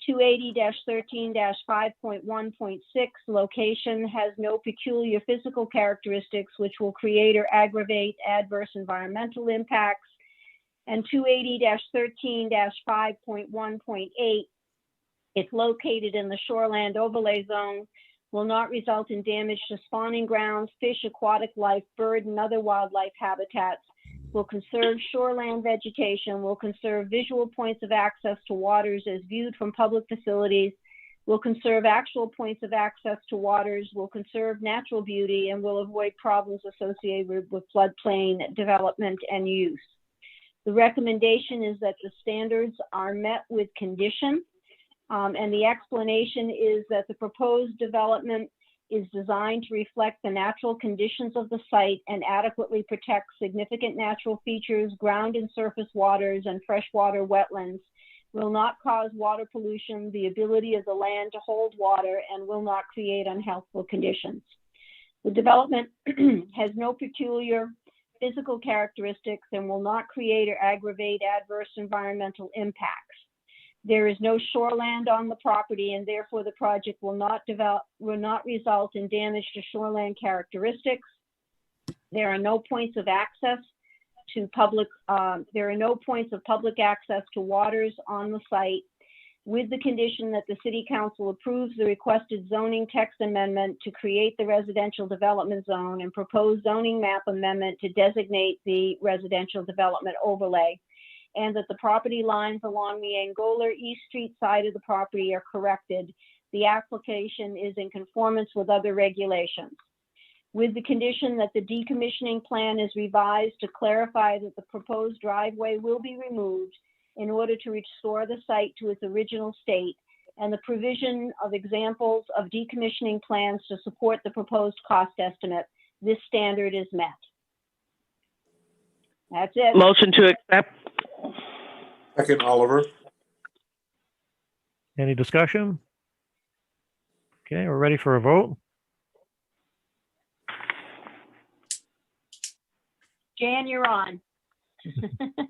Speaker 2: 280-13-5.1.6, location has no peculiar physical characteristics which will create or aggravate adverse environmental impacts. And 280-13-5.1.8, it's located in the shoreland overlay zone, will not result in damage to spawning grounds, fish, aquatic life, bird, and other wildlife habitats, will conserve shoreland vegetation, will conserve visual points of access to waters as viewed from public facilities, will conserve actual points of access to waters, will conserve natural beauty, and will avoid problems associated with floodplain development and use. The recommendation is that the standards are met with condition, and the explanation is that the proposed development is designed to reflect the natural conditions of the site and adequately protect significant natural features, ground and surface waters, and freshwater wetlands, will not cause water pollution, the ability of the land to hold water, and will not create unhealthful conditions. The development has no peculiar physical characteristics and will not create or aggravate adverse environmental impacts. There is no shoreland on the property, and therefore the project will not result in damage to shoreland characteristics. There are no points of access to public access to waters on the site, with the condition that the City Council approves the requested zoning text amendment to create the residential development zone and proposed zoning map amendment to designate the residential development overlay, and that the property lines along the Angola East Street side of the property are corrected. The application is in conformance with other regulations, with the condition that the decommissioning plan is revised to clarify that the proposed driveway will be removed in order to restore the site to its original state, and the provision of examples of decommissioning plans to support the proposed cost estimate. This standard is met. That's it.
Speaker 3: Motion to accept.
Speaker 14: Second, Oliver.
Speaker 1: Any discussion? Okay, we're ready for a vote.
Speaker 2: Jan, you're on. I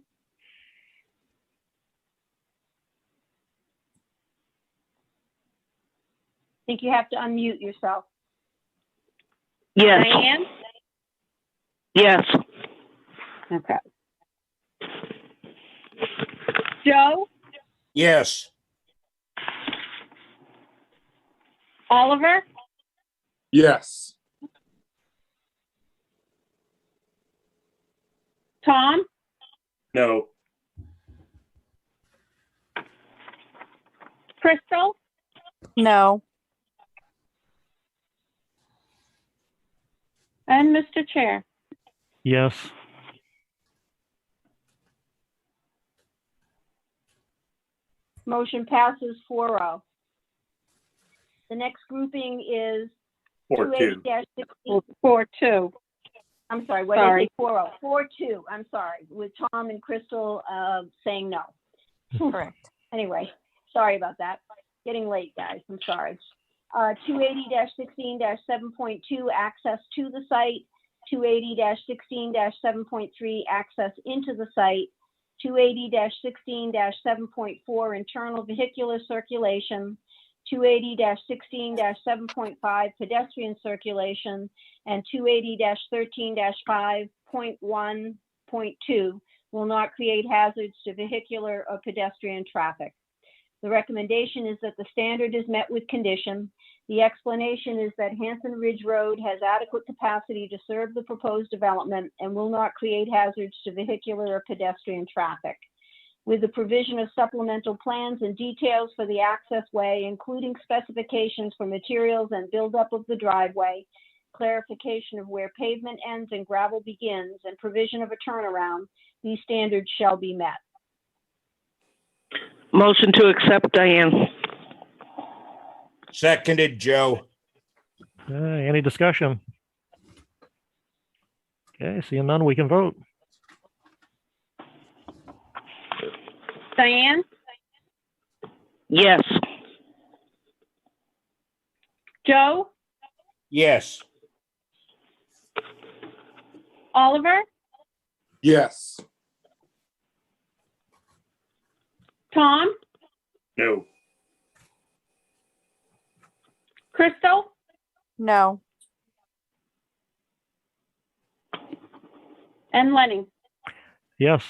Speaker 2: think you have to unmute yourself.
Speaker 3: Yes.
Speaker 2: Diane?
Speaker 3: Yes.
Speaker 2: Okay. Joe?
Speaker 17: Yes.
Speaker 15: Oliver,
Speaker 14: Yes.
Speaker 15: Tom,
Speaker 4: No.
Speaker 15: Crystal,
Speaker 5: No.
Speaker 15: and Mr. Chair.
Speaker 1: Yes.
Speaker 2: Motion passes 4-0. The next grouping is
Speaker 4: 4-2.
Speaker 2: 280-16.
Speaker 15: 4-2.
Speaker 2: I'm sorry, what did I
Speaker 15: Sorry.
Speaker 2: say? 4-0. 4-2, I'm sorry, with Tom and Crystal saying no.
Speaker 5: Correct.
Speaker 2: Anyway, sorry about that. Getting late, guys, I'm sorry. 280-16-7.2, access to the site. 280-16-7.3, access into the site. 280-16-7.4, internal vehicular circulation. 280-16-7.5, pedestrian circulation, and 280-13-5.1.2 will not create hazards to vehicular or pedestrian traffic. The recommendation is that the standard is met with condition. The explanation is that Hanson Ridge Road has adequate capacity to serve the proposed development and will not create hazards to vehicular or pedestrian traffic. With the provision of supplemental plans and details for the access way, including specifications for materials and buildup of the driveway, clarification of where pavement ends and gravel begins, and provision of a turnaround, these standards shall be met.
Speaker 3: Motion to accept, Diane.
Speaker 17: Seconded, Joe.
Speaker 1: Any discussion? Okay, seeing none, we can vote.
Speaker 15: Diane,
Speaker 3: Yes.
Speaker 15: Joe,
Speaker 17: Yes.
Speaker 15: Oliver,
Speaker 14: Yes.
Speaker 15: Tom,
Speaker 4: No.
Speaker 15: Crystal,
Speaker 5: No.
Speaker 15: and Lenny.
Speaker 1: Yes.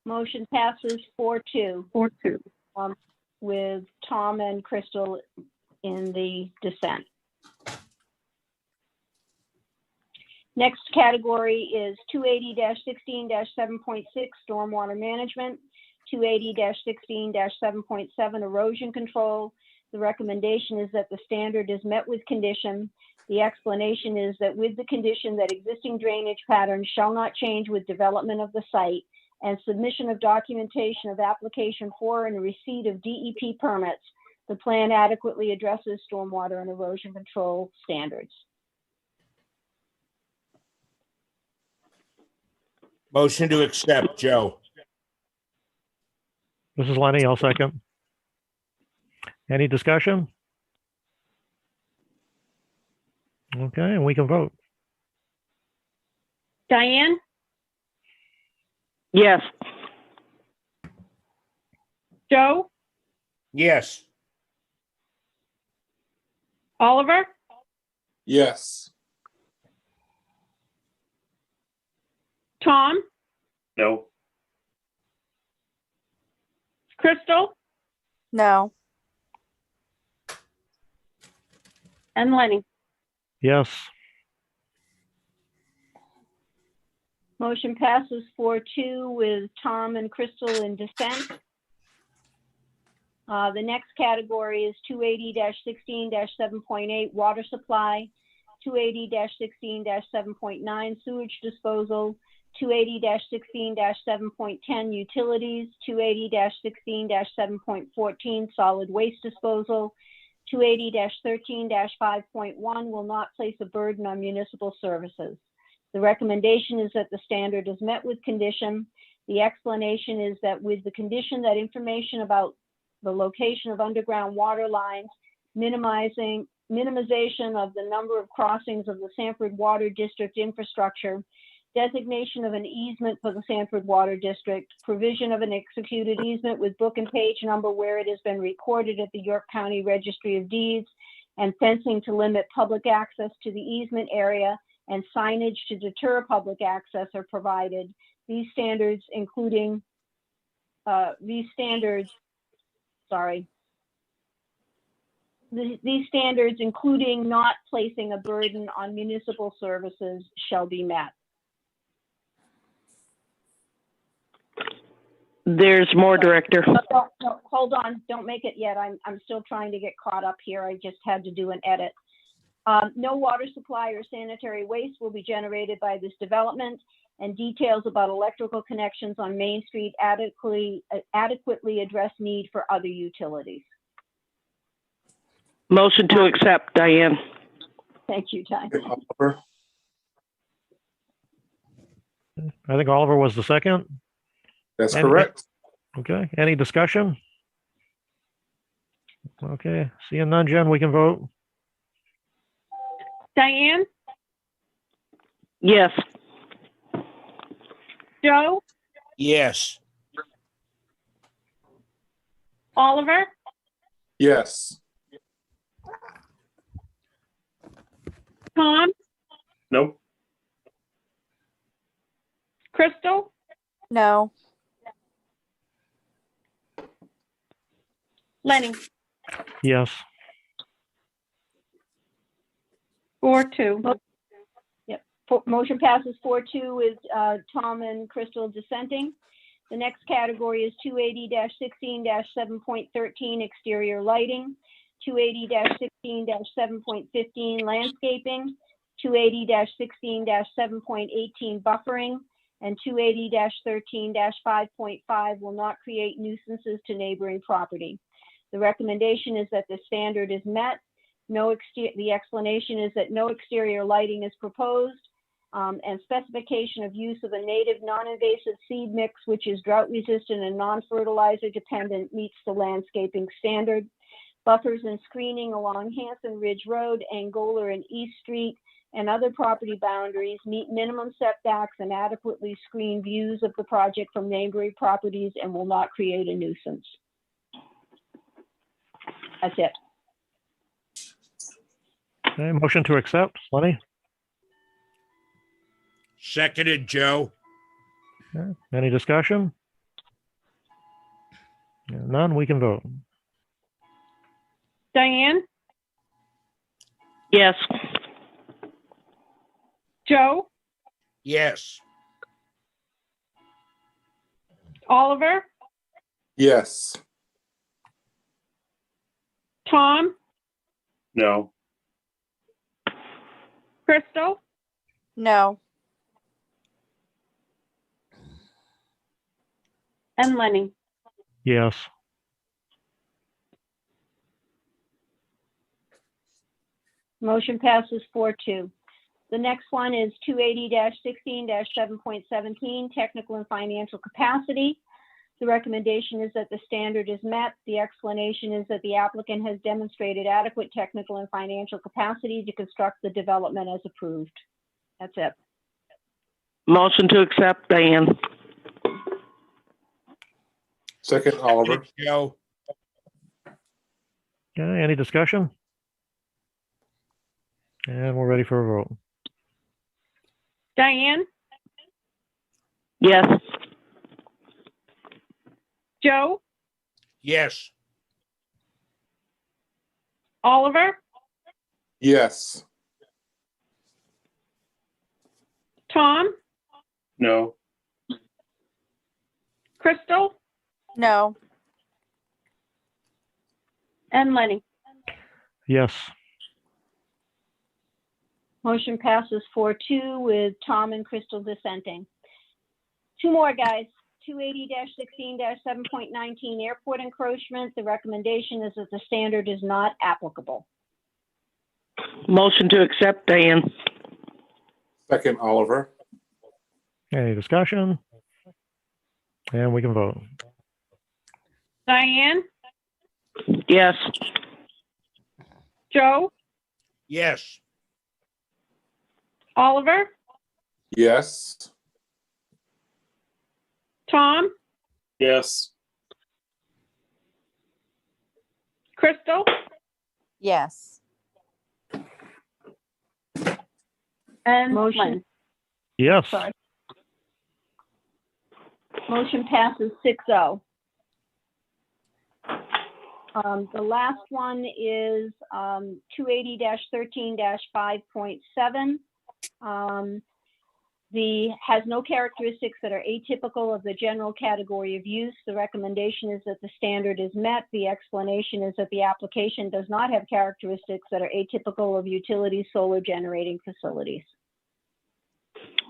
Speaker 2: Motion passes 4-2.
Speaker 15: 4-2.
Speaker 2: With Tom and Crystal in the dissent. Next category is 280-16-7.6 stormwater management, 280-16-7.7 erosion control. The recommendation is that the standard is met with condition. The explanation is that with the condition that existing drainage patterns shall not change with development of the site and submission of documentation of application for and receipt of DEP permits, the plan adequately addresses stormwater and erosion control standards.
Speaker 17: Motion to accept, Joe.
Speaker 1: This is Lenny. I'll second. Any discussion? Okay, and we can vote.
Speaker 15: Diane,
Speaker 3: Yes.
Speaker 15: Joe,
Speaker 17: Yes.
Speaker 15: Oliver,
Speaker 14: Yes.
Speaker 15: Tom,
Speaker 4: No.
Speaker 15: Crystal,
Speaker 5: No.
Speaker 15: and Lenny.
Speaker 1: Yes.
Speaker 2: Motion passes 4-2 with Tom and Crystal in dissent. The next category is 280-16-7.8 water supply, 280-16-7.9 sewage disposal, 280-16-7.10 utilities, 280-16-7.14 solid waste disposal, 280-13-5.1 will not place a burden on municipal services. The recommendation is that the standard is met with condition. The explanation is that with the condition that information about the location of underground water lines, minimization of the number of crossings of the Sanford Water District infrastructure, designation of an easement for the Sanford Water District, provision of an executed easement with book and page number where it has been recorded at the York County Registry of Deeds, and fencing to limit public access to the easement area and signage to deter public access are provided. These standards including, these standards including not placing a burden on municipal services shall be met.
Speaker 3: There's more, Director.
Speaker 2: No, hold on, don't make it yet. I'm still trying to get caught up here. I just had to do an edit. No water supply or sanitary waste will be generated by this development, and details about electrical connections on Main Street adequately address need for other utilities.
Speaker 3: Motion to accept, Diane.
Speaker 2: Thank you, Ty.
Speaker 14: Oliver?
Speaker 1: I think Oliver was the second.
Speaker 14: That's correct.
Speaker 1: Okay, any discussion? Okay, seeing none, Jen, we can vote.
Speaker 15: Diane,
Speaker 3: Yes.
Speaker 15: Joe,
Speaker 17: Yes.
Speaker 15: Oliver,
Speaker 14: Yes.
Speaker 15: Tom,
Speaker 4: Nope.
Speaker 15: Crystal,
Speaker 5: No.
Speaker 15: Lenny.
Speaker 1: Yes.
Speaker 15: 4-2.
Speaker 2: Yep. Motion passes 4-2 with Tom and Crystal dissenting. The next category is 280-16-7.13 exterior lighting, 280-16-7.15 landscaping, 280-16-7.18 buffering, and 280-13-5.5 will not create nuisances to neighboring property. The recommendation is that the standard is met. The explanation is that no exterior lighting is proposed, and specification of use of a native non-invasive seed mix, which is drought resistant and non-fertilizer dependent, meets the landscaping standard. Buffers and screening along Hanson Ridge Road, Angola and East Street, and other property boundaries meet minimum setbacks and adequately screen views of the project from neighboring properties and will not create a nuisance. That's it.
Speaker 1: Okay, motion to accept, Lenny.
Speaker 17: Seconded, Joe.
Speaker 1: Okay, any discussion? None, we can vote.
Speaker 15: Diane,
Speaker 3: Yes.
Speaker 15: Joe,
Speaker 17: Yes.
Speaker 15: Oliver,
Speaker 14: Yes.
Speaker 15: Tom,
Speaker 4: No.
Speaker 15: Crystal,
Speaker 5: No.
Speaker 15: and Lenny.
Speaker 1: Yes.
Speaker 2: Motion passes 4-2. The next one is 280-16-7.17, technical and financial capacity. The recommendation is that the standard is met. The explanation is that the applicant has demonstrated adequate technical and financial capacity to construct the development as approved. That's it.
Speaker 3: Motion to accept, Diane.
Speaker 14: Second, Oliver.
Speaker 17: Joe.
Speaker 1: Okay, any discussion? And we're ready for a vote.
Speaker 15: Diane,
Speaker 3: Yes.
Speaker 15: Joe,
Speaker 17: Yes.
Speaker 15: Oliver,
Speaker 14: Yes.
Speaker 15: Tom,
Speaker 4: No.
Speaker 15: Crystal,
Speaker 5: No.
Speaker 15: and Lenny.
Speaker 1: Yes.
Speaker 2: Motion passes 4-2 with Tom and Crystal dissenting. Two more, guys. 280-16-7.19 airport encroachment. The recommendation is that the standard is not applicable.
Speaker 3: Motion to accept, Diane.
Speaker 14: Second, Oliver.
Speaker 1: Any discussion? And we can vote.
Speaker 15: Diane,
Speaker 3: Yes.
Speaker 15: Joe,
Speaker 17: Yes.
Speaker 15: Oliver,
Speaker 14: Yes.
Speaker 15: Tom,
Speaker 4: Yes.
Speaker 15: Crystal,
Speaker 5: Yes.
Speaker 15: and
Speaker 2: Motion.
Speaker 15: Lenny.
Speaker 1: Yes.
Speaker 2: Sorry. Motion passes 6-0. The last one is 280-13-5.7. Has no characteristics that are atypical of the general category of use. The recommendation is that the standard is met. The explanation is that the application does not have characteristics that are atypical of utility solar generating facilities.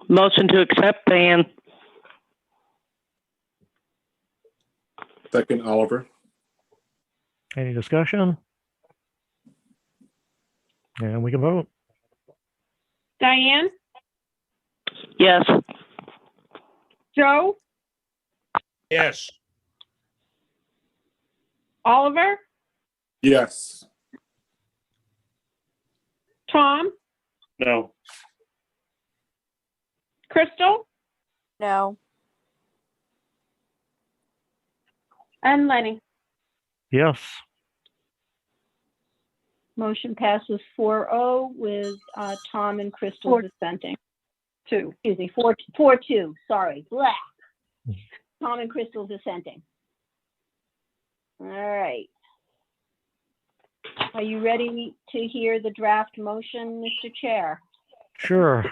Speaker 3: Motion to accept, Diane.
Speaker 14: Second, Oliver.
Speaker 1: Any discussion? And we can vote.
Speaker 15: Diane,
Speaker 3: Yes.
Speaker 15: Joe,
Speaker 17: Yes.
Speaker 15: Oliver,
Speaker 14: Yes.
Speaker 15: Tom,
Speaker 4: No.
Speaker 15: Crystal,
Speaker 5: No.
Speaker 15: and Lenny.
Speaker 1: Yes.
Speaker 2: Motion passes 4-0 with Tom and Crystal dissenting. 4-2, sorry. Blah. Tom and Crystal dissenting. All right. Are you ready to hear the draft motion, Mr. Chair?
Speaker 1: Sure.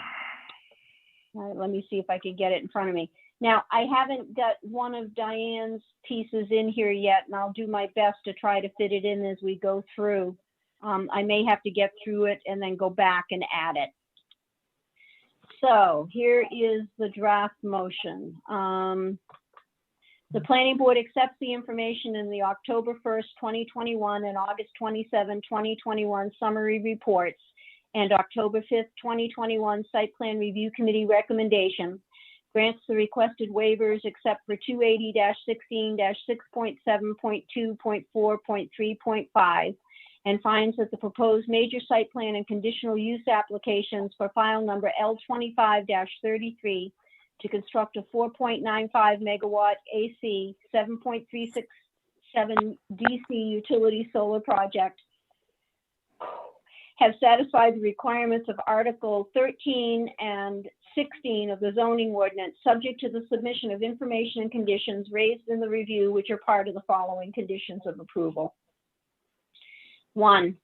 Speaker 2: All right, let me see if I can get it in front of me. Now, I haven't got one of Diane's pieces in here yet, and I'll do my best to try to fit it in as we go through. I may have to get through it and then go back and add it. So here is the draft motion. The planning board accepts the information in the October 1st, 2021 and August 27, 2021 summary reports and October 5th, 2021 site plan review committee recommendation, grants the requested waivers except for 280-16-6.7.2.4.3.5, and finds that the proposed major site plan and conditional use applications for file number L25-33 to construct a 4.95 megawatt AC 7.36 7 DC utility solar project have satisfied the requirements of Article 13 and 16 of the zoning ordinance, subject to the submission of information and conditions raised in the review, which are part of the following conditions of approval. 1,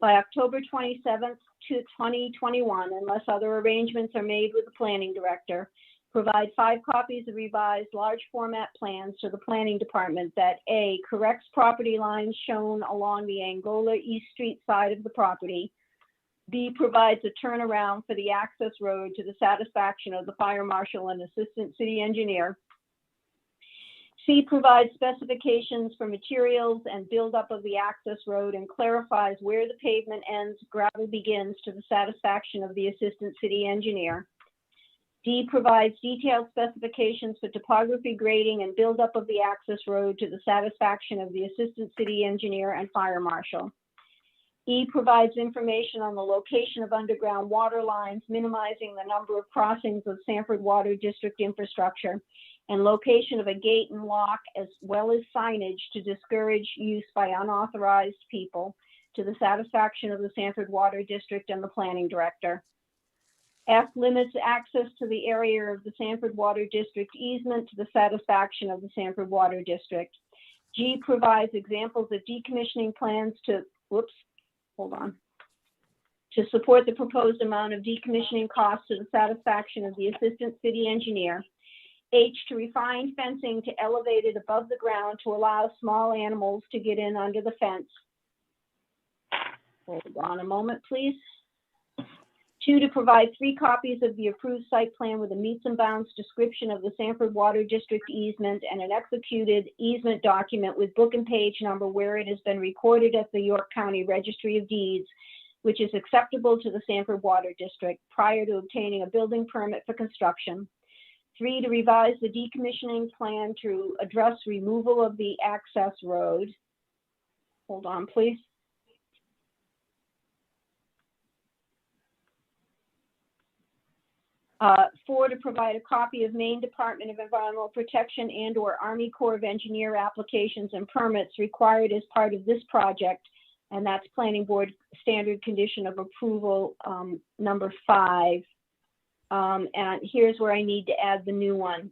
Speaker 2: by October 27th to 2021, unless other arrangements are made with the planning director, provide 5 copies of revised large format plans to the planning department that A, corrects property lines shown along the Angola East Street side of the property, B, provides a turnaround for the access road to the satisfaction of the fire marshal and assistant city engineer, C, provides specifications for materials and buildup of the access road and clarifies where the pavement ends, gravel begins to the satisfaction of the assistant city engineer. D, provides detailed specifications for topography, grading, and buildup of the access road to the satisfaction of the assistant city engineer and fire marshal. E, provides information on the location of underground water lines, minimizing the number of crossings of Sanford Water District infrastructure, and location of a gate and lock, as well as signage to discourage use by unauthorized people to the satisfaction of the Sanford Water District and the planning director. F, limits access to the area of the Sanford Water District easement to the satisfaction of the Sanford Water District. G, provides examples of decommissioning plans to, to support the proposed amount of decommissioning costs to the satisfaction of the assistant city engineer. H, to refine fencing to elevate it above the ground to allow small animals to get in under the fence. Hold on a moment, please. 2, to provide 3 copies of the approved site plan with a meets and bounds description of the Sanford Water District easement and an executed easement document with book and page number where it has been recorded at the York County Registry of Deeds, which is acceptable to the Sanford Water District prior to obtaining a building permit for construction. 3, to revise the decommissioning plan to address removal of the access road. Hold on, please. 4, to provide a copy of Maine Department of Environmental Protection and/or Army Corps of Engineer applications and permits required as part of this project, and that's Planning Board Standard Condition of Approval number 5. And here's where I need to add the new one.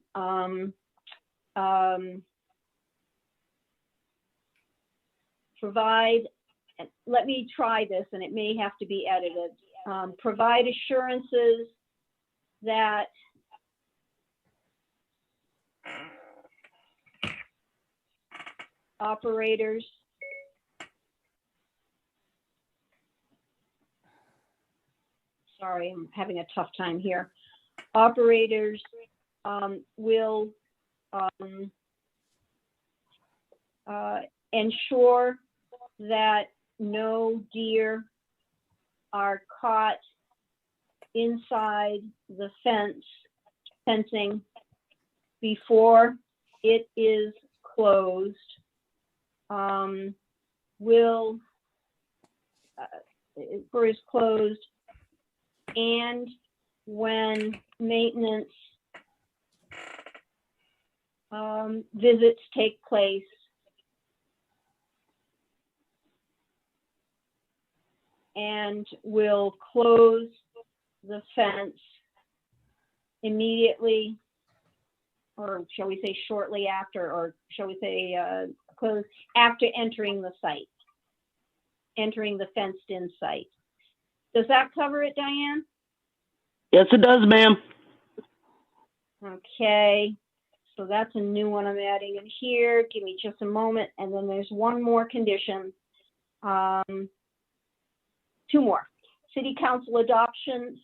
Speaker 2: Provide, let me try this, and it may have to be edited. Provide assurances that operators sorry, I'm having a tough time here. Operators will ensure that no deer are caught inside the fencing before it is closed, and when maintenance visits take place, and will close the fence immediately, or shall we say shortly after, or shall we say close after entering the site, entering the fenced-in site. Does that cover it, Diane?
Speaker 3: Yes, it does, ma'am.
Speaker 2: Okay, so that's a new one I'm adding in here. Give me just a moment, and then there's one more condition. 2 more. City Council's adoption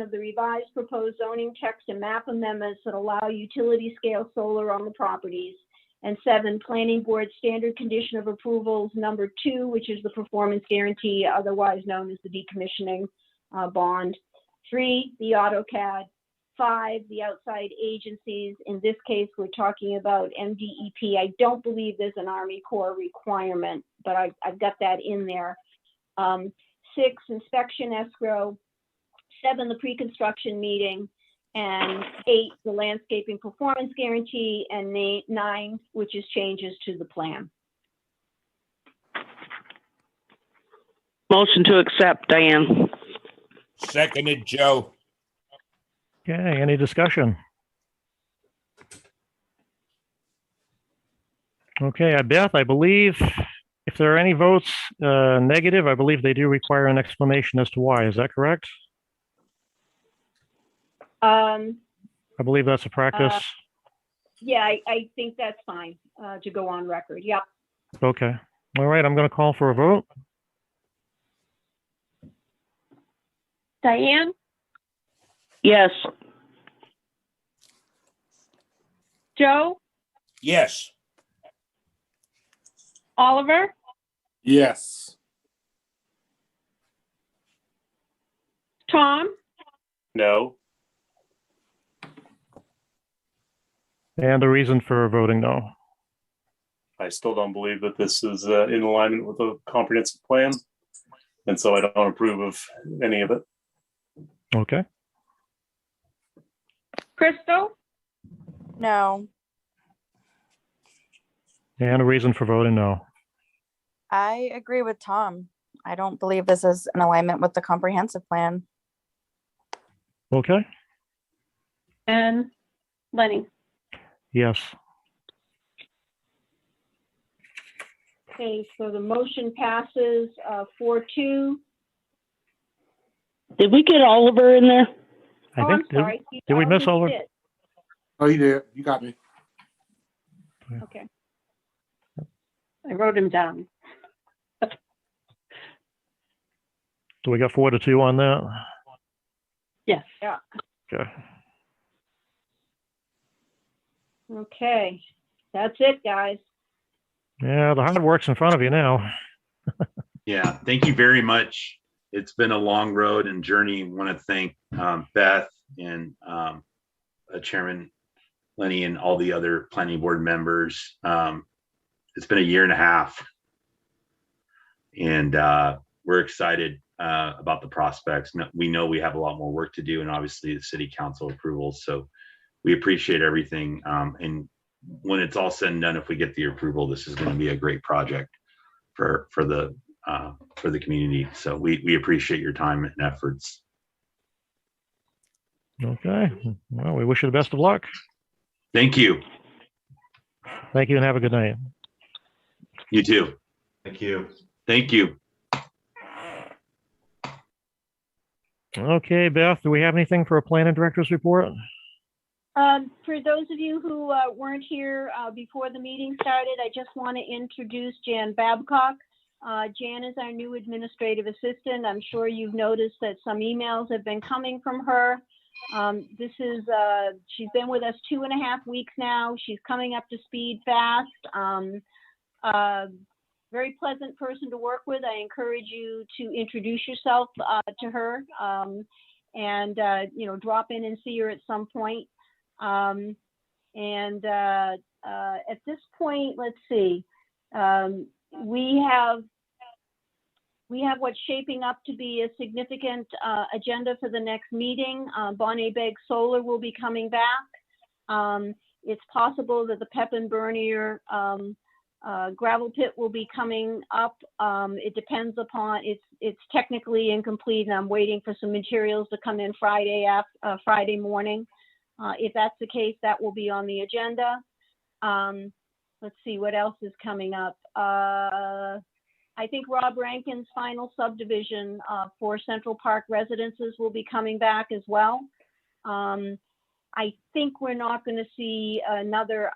Speaker 2: of the revised proposed zoning text and map amendments that allow utility scale solar on the properties. And 7, Planning Board Standard Condition of Approvals number 2, which is the performance guarantee, otherwise known as the decommissioning bond. 3, the AutoCAD. 5, the outside agencies. In this case, we're talking about MDEP. I don't believe there's an Army Corps requirement, but I've got that in there. 6, inspection escrow. 7, the pre-construction meeting. and 8, the landscaping performance guarantee, and 9, which is changes to the plan.
Speaker 3: Motion to accept, Diane.
Speaker 17: Seconded, Joe.
Speaker 1: Okay, any discussion? Okay, Beth, I believe if there are any votes negative, I believe they do require an explanation as to why. Is that correct? I believe that's a practice.
Speaker 2: Yeah, I think that's fine to go on record. Yep.
Speaker 1: Okay. All right, I'm going to call for a vote.
Speaker 15: Diane,
Speaker 3: Yes.
Speaker 15: Joe,
Speaker 17: Yes.
Speaker 15: Oliver,
Speaker 14: Yes.
Speaker 15: Tom,
Speaker 4: No.
Speaker 1: And the reason for voting no.
Speaker 4: I still don't believe that this is in alignment with a comprehensive plan. And so I don't approve of any of it.
Speaker 1: Okay.
Speaker 15: Crystal,
Speaker 5: No,
Speaker 1: And a reason for voting no.
Speaker 5: I agree with Tom. I don't believe this is in alignment with the comprehensive plan.
Speaker 1: Okay.
Speaker 15: and Lenny.
Speaker 1: Yes.
Speaker 2: Okay, so the motion passes 4-2.
Speaker 3: Did we get Oliver in there?
Speaker 1: I
Speaker 2: Oh,
Speaker 1: think,
Speaker 2: I'm sorry.
Speaker 1: did we miss
Speaker 2: already
Speaker 1: Oliver?
Speaker 2: did.
Speaker 14: Oh, you did. You got me.
Speaker 2: Okay.
Speaker 15: I wrote him down.
Speaker 1: So we got 4-2 on that?
Speaker 15: Yes.
Speaker 2: Yeah.
Speaker 1: Okay.
Speaker 2: Okay. That's it, guys.
Speaker 1: Yeah, the hard work's in front of you now.
Speaker 12: Yeah, thank you very much. It's been a long road and journey. I want to thank Beth and Chairman Lenny and all the other planning board members. It's been a year and a half, and we're excited about the prospects. We know we have a lot more work to do, and obviously the city council approvals. So we appreciate everything. And when it's all said and done, if we get the approval, this is going to be a great project for the community. So we appreciate your time and efforts.
Speaker 1: Okay. Well, we wish you the best of luck.
Speaker 12: Thank you.
Speaker 1: Thank you and have a good night.
Speaker 12: You too.
Speaker 7: Thank you.
Speaker 12: Thank you.
Speaker 1: Okay, Beth, do we have anything for a planning director's report?
Speaker 2: For those of you who weren't here before the meeting started, I just want to introduce Jan Babcock. Jan is our new administrative assistant. I'm sure you've noticed that some emails have been coming from her. She's been with us 2.5 weeks now. She's coming up to speed fast. Very pleasant person to work with. I encourage you to introduce yourself to her and drop in and see her at some point. At this point, let's see. We have what's shaping up to be a significant agenda for the next meeting. Bonnet Beg Solar will be coming back. It's possible that the Pepin Bernier gravel pit will be coming up. It depends upon, it's technically incomplete, and I'm waiting for some materials to come in Friday morning. If that's the case, that will be on the agenda. Let's see what else is coming up. I think Rob Rankin's final subdivision for Central Park residences will be coming back as well. I think we're not going to see another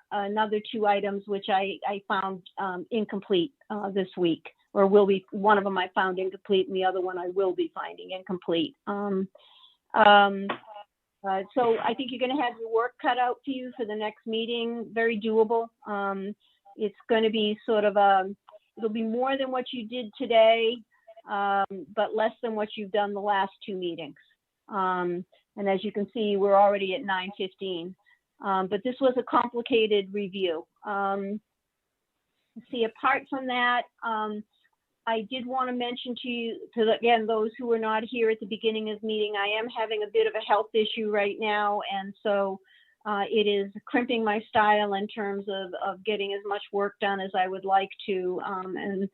Speaker 2: 2 items, which I found incomplete this week, or will be. One of them I found incomplete, and the other one I will be finding incomplete. So I think you're going to have your work cut out for you for the next meeting. Very doable. It's going to be sort of it'll be more than what you did today, but less than what you've done the last 2 meetings. And as you can see, we're already at 9:15. But this was a complicated review. See, apart from that, I did want to mention to you, again, those who were not here at the beginning of the meeting, I am having a bit of a health issue right now. And so it is crimping my style in terms of getting as much work done as I would like to. And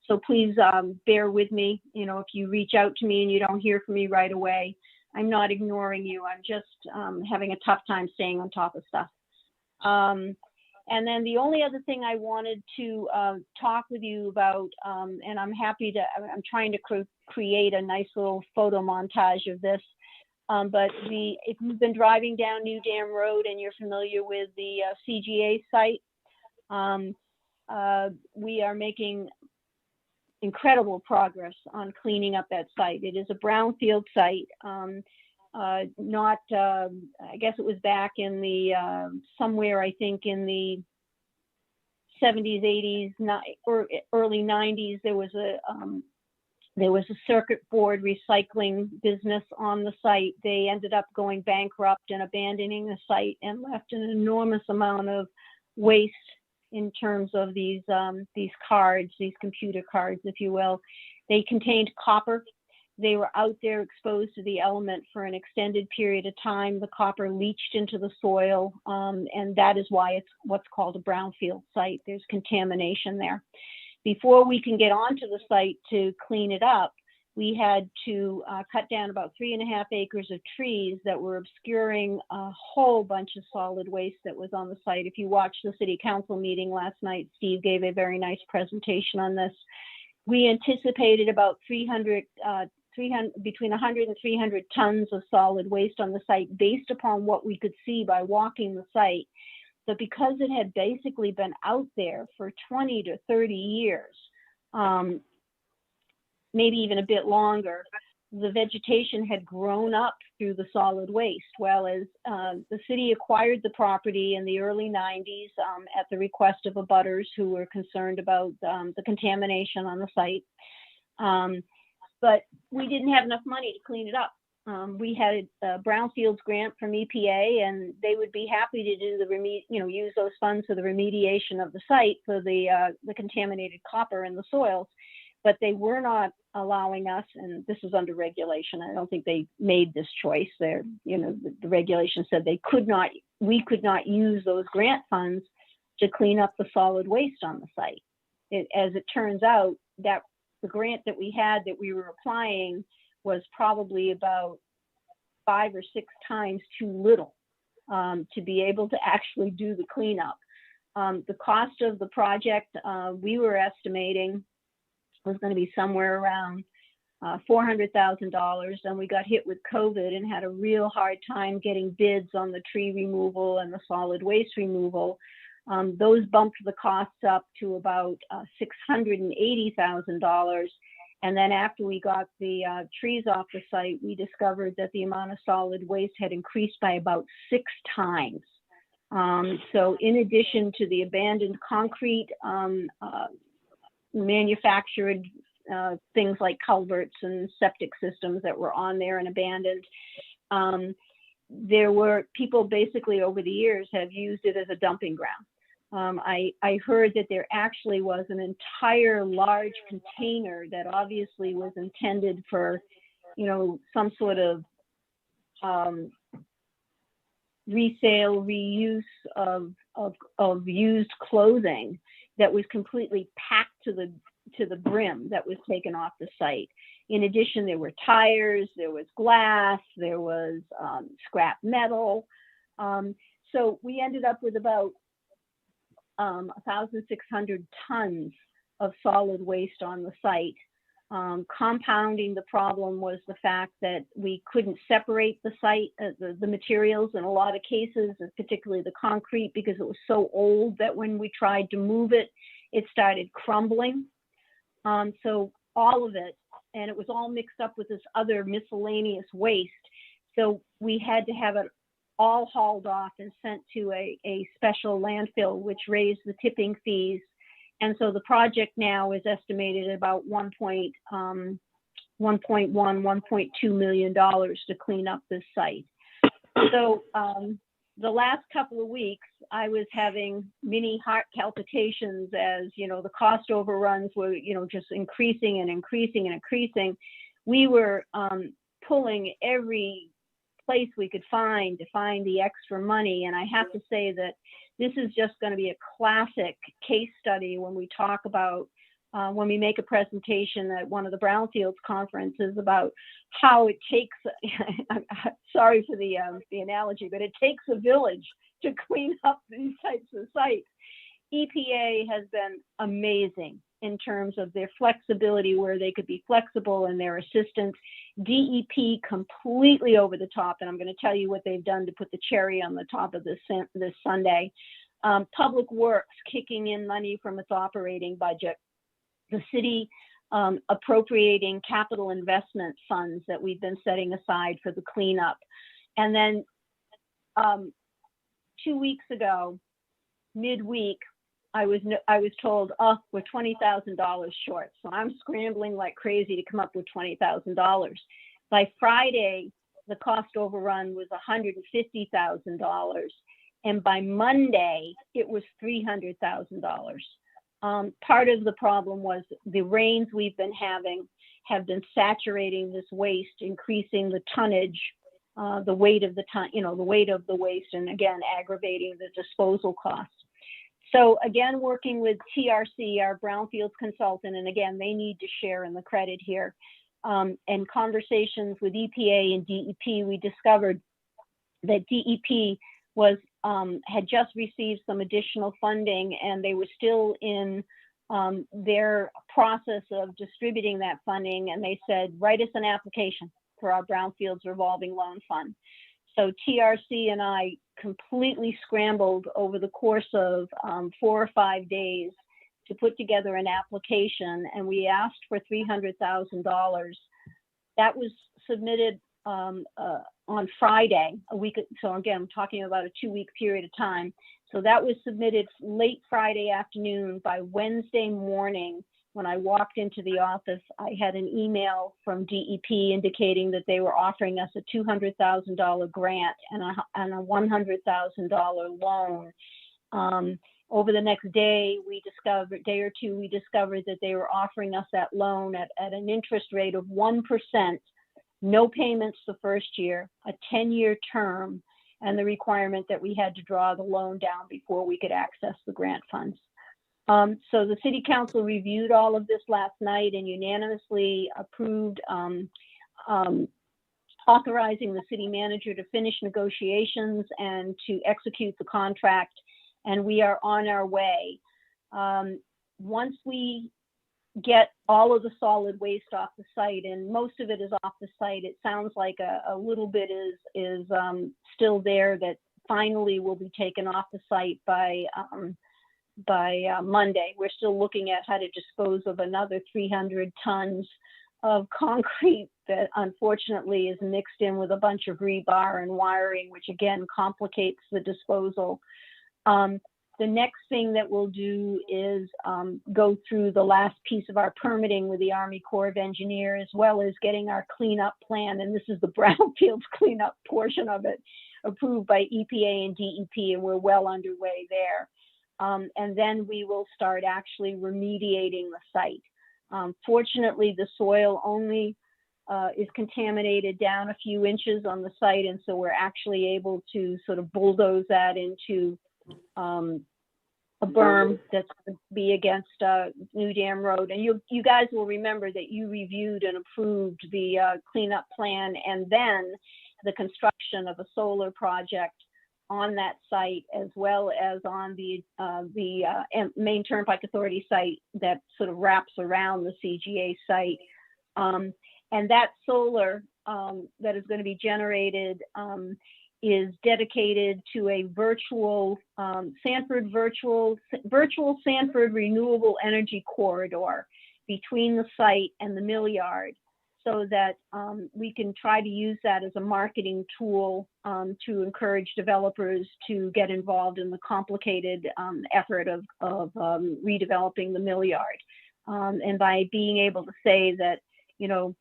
Speaker 2: so please bear with me. You know, if you reach out to me and you don't hear from me right away, I'm not ignoring you. I'm just having a tough time staying on top of stuff. And then the only other thing I wanted to talk with you about, and I'm trying to create a nice little photo montage of this, but if you've been driving down New Dam Road and you're familiar with the CGA site, we are making incredible progress on cleaning up that site. It is a brownfield site. I guess it was back in the, somewhere, I think in the 70s, 80s, or early 90s, there was a circuit board recycling business on the site. They ended up going bankrupt and abandoning the site and left an enormous amount of waste in terms of these cards, these computer cards, if you will. They contained copper. They were out there exposed to the element for an extended period of time. The copper leached into the soil, and that is why it's what's called a brownfield site. There's contamination there. Before we can get onto the site to clean it up, we had to cut down about 3.5 acres of trees that were obscuring a whole bunch of solid waste that was on the site. If you watched the city council meeting last night, Steve gave a very nice presentation on this. We anticipated about between 100 and 300 tons of solid waste on the site based upon what we could see by walking the site. But because it had basically been out there for 20 to 30 years, maybe even a bit longer, the vegetation had grown up through the solid waste. Well, as the city acquired the property in the early 90s at the request of abutters who were concerned about the contamination on the site. But we didn't have enough money to clean it up. We had a brownfields grant from EPA, and they would be happy to do use those funds for the remediation of the site for the contaminated copper in the soils. But they were not allowing us, and this is under regulation. I don't think they made this choice. The regulation said we could not use those grant funds to clean up the solid waste on the site. As it turns out, that the grant that we had that we were applying was probably about 5 or 6 times too little to be able to actually do the cleanup. The cost of the project we were estimating was going to be somewhere around $400,000, and we got hit with COVID and had a real hard time getting bids on the tree removal and the solid waste removal. Those bumped the costs up to about $680,000. And then after we got the trees off the site, we discovered that the amount of solid waste had increased by about 6 times. So in addition to the abandoned concrete, manufactured things like culverts and septic systems that were on there and abandoned, there were people basically over the years have used it as a dumping ground. I heard that there actually was an entire large container that obviously was intended for, some sort of resale, reuse of used clothing that was completely packed to the brim that was taken off the site. In addition, there were tires, there was glass, there was scrap metal. So we ended up with about 1,600 tons of solid waste on the site. Compounding the problem was the fact that we couldn't separate the site, the materials in a lot of cases, particularly the concrete, because it was so old that when we tried to move it, it started crumbling. So all of it, and it was all mixed up with this other miscellaneous waste. So we had to have it all hauled off and sent to a special landfill, which raised the tipping fees. And so the project now is estimated at about $1.2 million to clean up this site. So the last couple of weeks, I was having mini heart palpitations as, you know, the cost overruns were, you know, just increasing and increasing and increasing. We were pulling every place we could find to find the extra money. And I have to say that this is just going to be a classic case study when we talk about, when we make a presentation at one of the Brownfields conferences about how it takes, sorry for the analogy, but it takes a village to clean up these types of sites. EPA has been amazing in terms of their flexibility, where they could be flexible in their assistance. DEP completely over the top, and I'm going to tell you what they've done to put the cherry on the top of this Sunday. Public Works kicking in money from its operating budget. The city appropriating capital investment funds that we've been setting aside for the cleanup. And then 2 weeks ago, midweek, I was told, oh, we're $20,000 short. So I'm scrambling like crazy to come up with $20,000. By Friday, the cost overrun was $150,000. And by Monday, it was $300,000. Part of the problem was the rains we've been having have been saturating this waste, increasing the tonnage, the weight of the the weight of the waste, and again, aggravating the disposal costs. So again, working with TRC, our Brownfields consultant, and again, they need to share in the credit here. And conversations with EPA and DEP, we discovered that DEP was had just received some additional funding, and they were still in their process of distributing that funding. And they said, write us an application for our Brownfields revolving loan fund. So TRC and I completely scrambled over the course of 4 or 5 days to put together an application, and we asked for $300,000. That was submitted on Friday, a week. So again, I'm talking about a 2-week period of time. So that was submitted late Friday afternoon. By Wednesday morning, when I walked into the office, I had an email from DEP indicating that they were offering us a $200,000 grant and a $100,000 loan. Over the next day or two, we discovered that they were offering us that loan at an interest rate of 1%, no payments the first year, a 10-year term, and the requirement that we had to draw the loan down before we could access the grant funds. So the City Council reviewed all of this last night and unanimously approved authorizing the city manager to finish negotiations and to execute the contract. And we are on our way. Once we get all of the solid waste off the site, and most of it is off the site, it sounds like a little bit is still there that finally will be taken off the site by Monday. We're still looking at how to dispose of another 300 tons of concrete that unfortunately is mixed in with a bunch of rebar and wiring, which again complicates the disposal. The next thing that we'll do is go through the last piece of our permitting with the Army Corps of Engineers, as well as getting our cleanup plan, and this is the Brownfields cleanup portion of it, approved by EPA and DEP, and we're well underway there. And then we will start actually remediating the site. Fortunately, the soil only is contaminated down a few inches on the site, and so we're actually able to sort of bulldoze that into a berm that's going to be against New Dam Road. And you guys will remember that you reviewed and approved the cleanup plan, and then the construction of a solar project on that site, as well as on the main Turnpike Authority site that sort of wraps around the CGA site. And that solar that is going to be generated is dedicated to a virtual Sanford renewable energy corridor between the site and the mill yard, so that we can try to use that as a marketing tool to encourage developers to get involved in the complicated effort of redeveloping the mill yard. And by being able to say that, you know,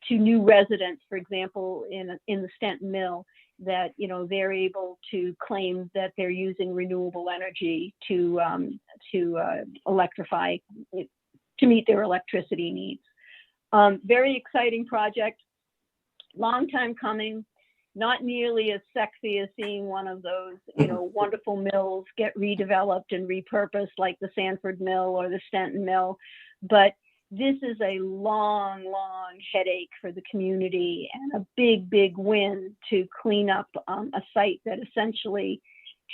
Speaker 2: to new residents, for example, in the Stenton Mill, that, you know, they're able to claim that they're using renewable energy to electrify, to meet their electricity needs. Very exciting project, long time coming, not nearly as sexy as seeing one of those, you know, wonderful mills get redeveloped and repurposed like the Sanford Mill or the Stenton Mill, but this is a long, long headache for the community and a big, big win to clean up a site that essentially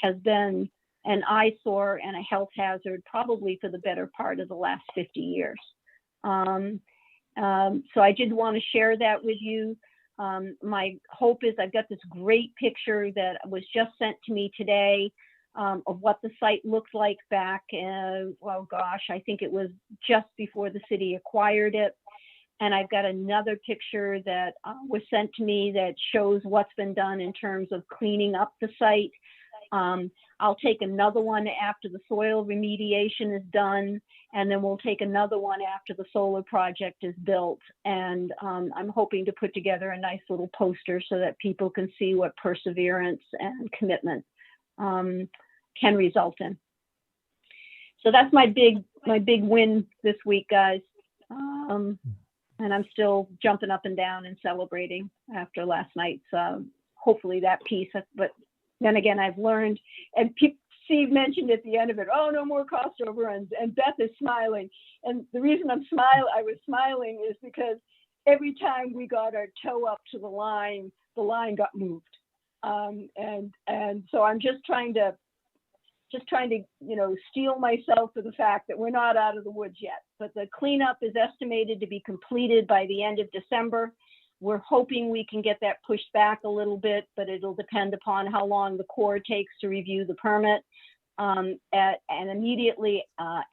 Speaker 2: has been an eyesore and a health hazard probably for the better part of the last 50 years. So I did want to share that with you. My hope is I've got this great picture that was just sent to me today of what the site looked like back, well, gosh, I think it was just before the city acquired it. And I've got another picture that was sent to me that shows what's been done in terms of cleaning up the site. I'll take another one after the soil remediation is done, and then we'll take another one after the solar project is built. And I'm hoping to put together a nice little poster so that people can see what perseverance and commitment can result in. So that's my big win this week, guys. And I'm still jumping up and down and celebrating after last night's, hopefully that piece. But then again, I've learned, and Steve mentioned at the end of it, oh, no more cost overruns, and Beth is smiling. And the reason I was smiling is because every time we got our toe up to the line got moved. And so I'm just trying to, you know, steel myself for the fact that we're not out of the woods yet. But the cleanup is estimated to be completed by the end of December. We're hoping we can get that pushed back a little bit, but it'll depend upon how long the Corps takes to review the permit. And immediately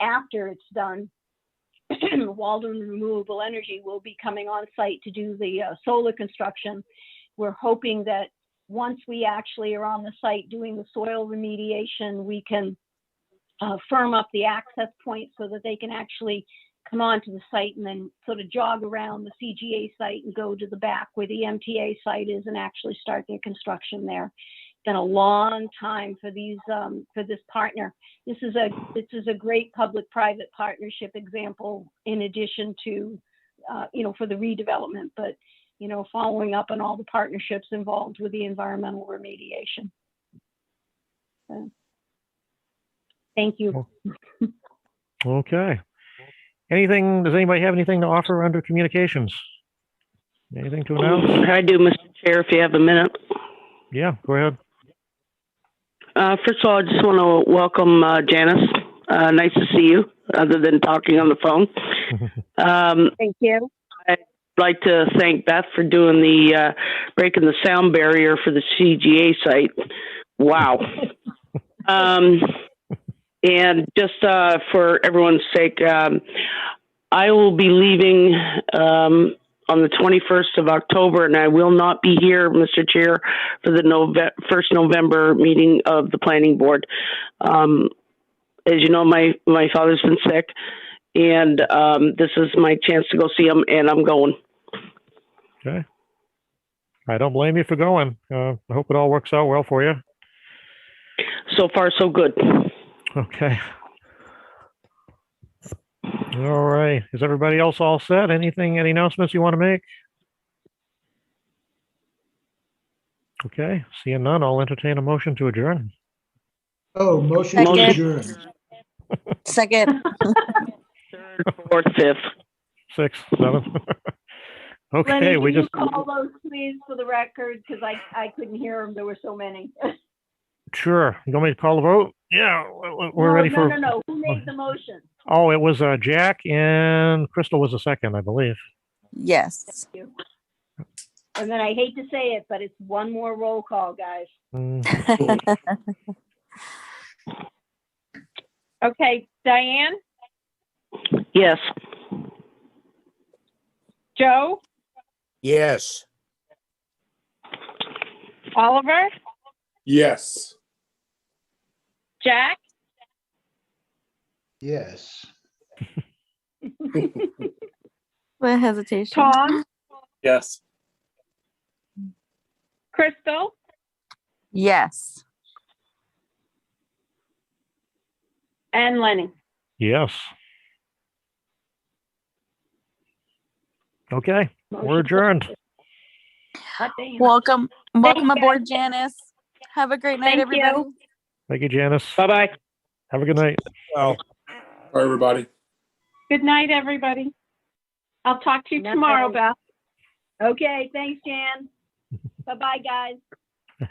Speaker 2: after it's done, Walden Renewable Energy will be coming on site to do the solar construction. We're hoping that once we actually are on the site doing the soil remediation, we can firm up the access point so that they can actually come onto the site and then sort of jog around the CGA site and go to the back where the MTA site is and actually start their construction there. It's been a long time for these for this partner. This is a great public-private partnership example in addition to you know, for the redevelopment, but you know, following up on all the partnerships involved with the environmental remediation. So, thank you.
Speaker 1: Okay. Does anybody have anything to offer under communications? Anything to announce?
Speaker 3: I do, Mr. Chair, if you have a minute.
Speaker 1: Yeah, go ahead.
Speaker 3: First of all, I just want to welcome Janice. Nice to see you, other than talking on the phone.
Speaker 2: Thank you.
Speaker 3: I'd like to thank Beth for doing the breaking the sound barrier for the CGA site. Wow. And just for everyone's sake, I will be leaving on the 21st of October, and I will not be here, Mr. Chair, for the first November meeting of the Planning Board. As you know, my father's been sick, and this is my chance to go see him, and I'm going.
Speaker 1: Okay. I don't blame you for going. I hope it all works out well for you.
Speaker 3: So far, so good.
Speaker 1: Okay. All right. Is everybody else all set? Any announcements you want to make? Okay. Seeing none, I'll entertain a motion to adjourn.
Speaker 6: Oh, motion to adjourn.
Speaker 5: Second.
Speaker 3: Third, fourth, fifth.
Speaker 1: Sixth, seventh. Okay,
Speaker 2: Lenny,
Speaker 1: we
Speaker 2: can
Speaker 1: just.
Speaker 2: you call those, please, for the record, because I couldn't hear them. There were so many.
Speaker 1: Sure. You want me to call the vote? Yeah, we're ready for.
Speaker 2: No. Who made the motion?
Speaker 1: Oh, it was Jack and Crystal was the second, I believe.
Speaker 5: Yes.
Speaker 2: Thank you. And then I hate to say it, but it's one more roll call, guys.
Speaker 15: Okay, Diane,
Speaker 3: Yes.
Speaker 15: Joe,
Speaker 17: Yes.
Speaker 15: Oliver,
Speaker 14: Yes.
Speaker 15: Jack,
Speaker 6: Yes.
Speaker 5: What hesitation?
Speaker 15: Tom,
Speaker 4: Yes.
Speaker 15: Crystal,
Speaker 5: Yes.
Speaker 15: And Lenny.
Speaker 1: Yes. Okay, we're adjourned.
Speaker 15: Hot damn.
Speaker 5: Welcome
Speaker 15: Thanks,
Speaker 5: aboard,
Speaker 15: guys.
Speaker 5: Janice. Have a great night,
Speaker 15: Thank
Speaker 5: everybody.
Speaker 15: you.
Speaker 1: Thank you, Janice.
Speaker 3: Bye-bye.
Speaker 1: Have a good night.
Speaker 9: Well,
Speaker 14: All right, everybody.
Speaker 15: Good night, everybody. I'll talk to you
Speaker 2: Good night.
Speaker 15: tomorrow, Beth.
Speaker 2: Okay, thanks, Jan. Bye-bye, guys.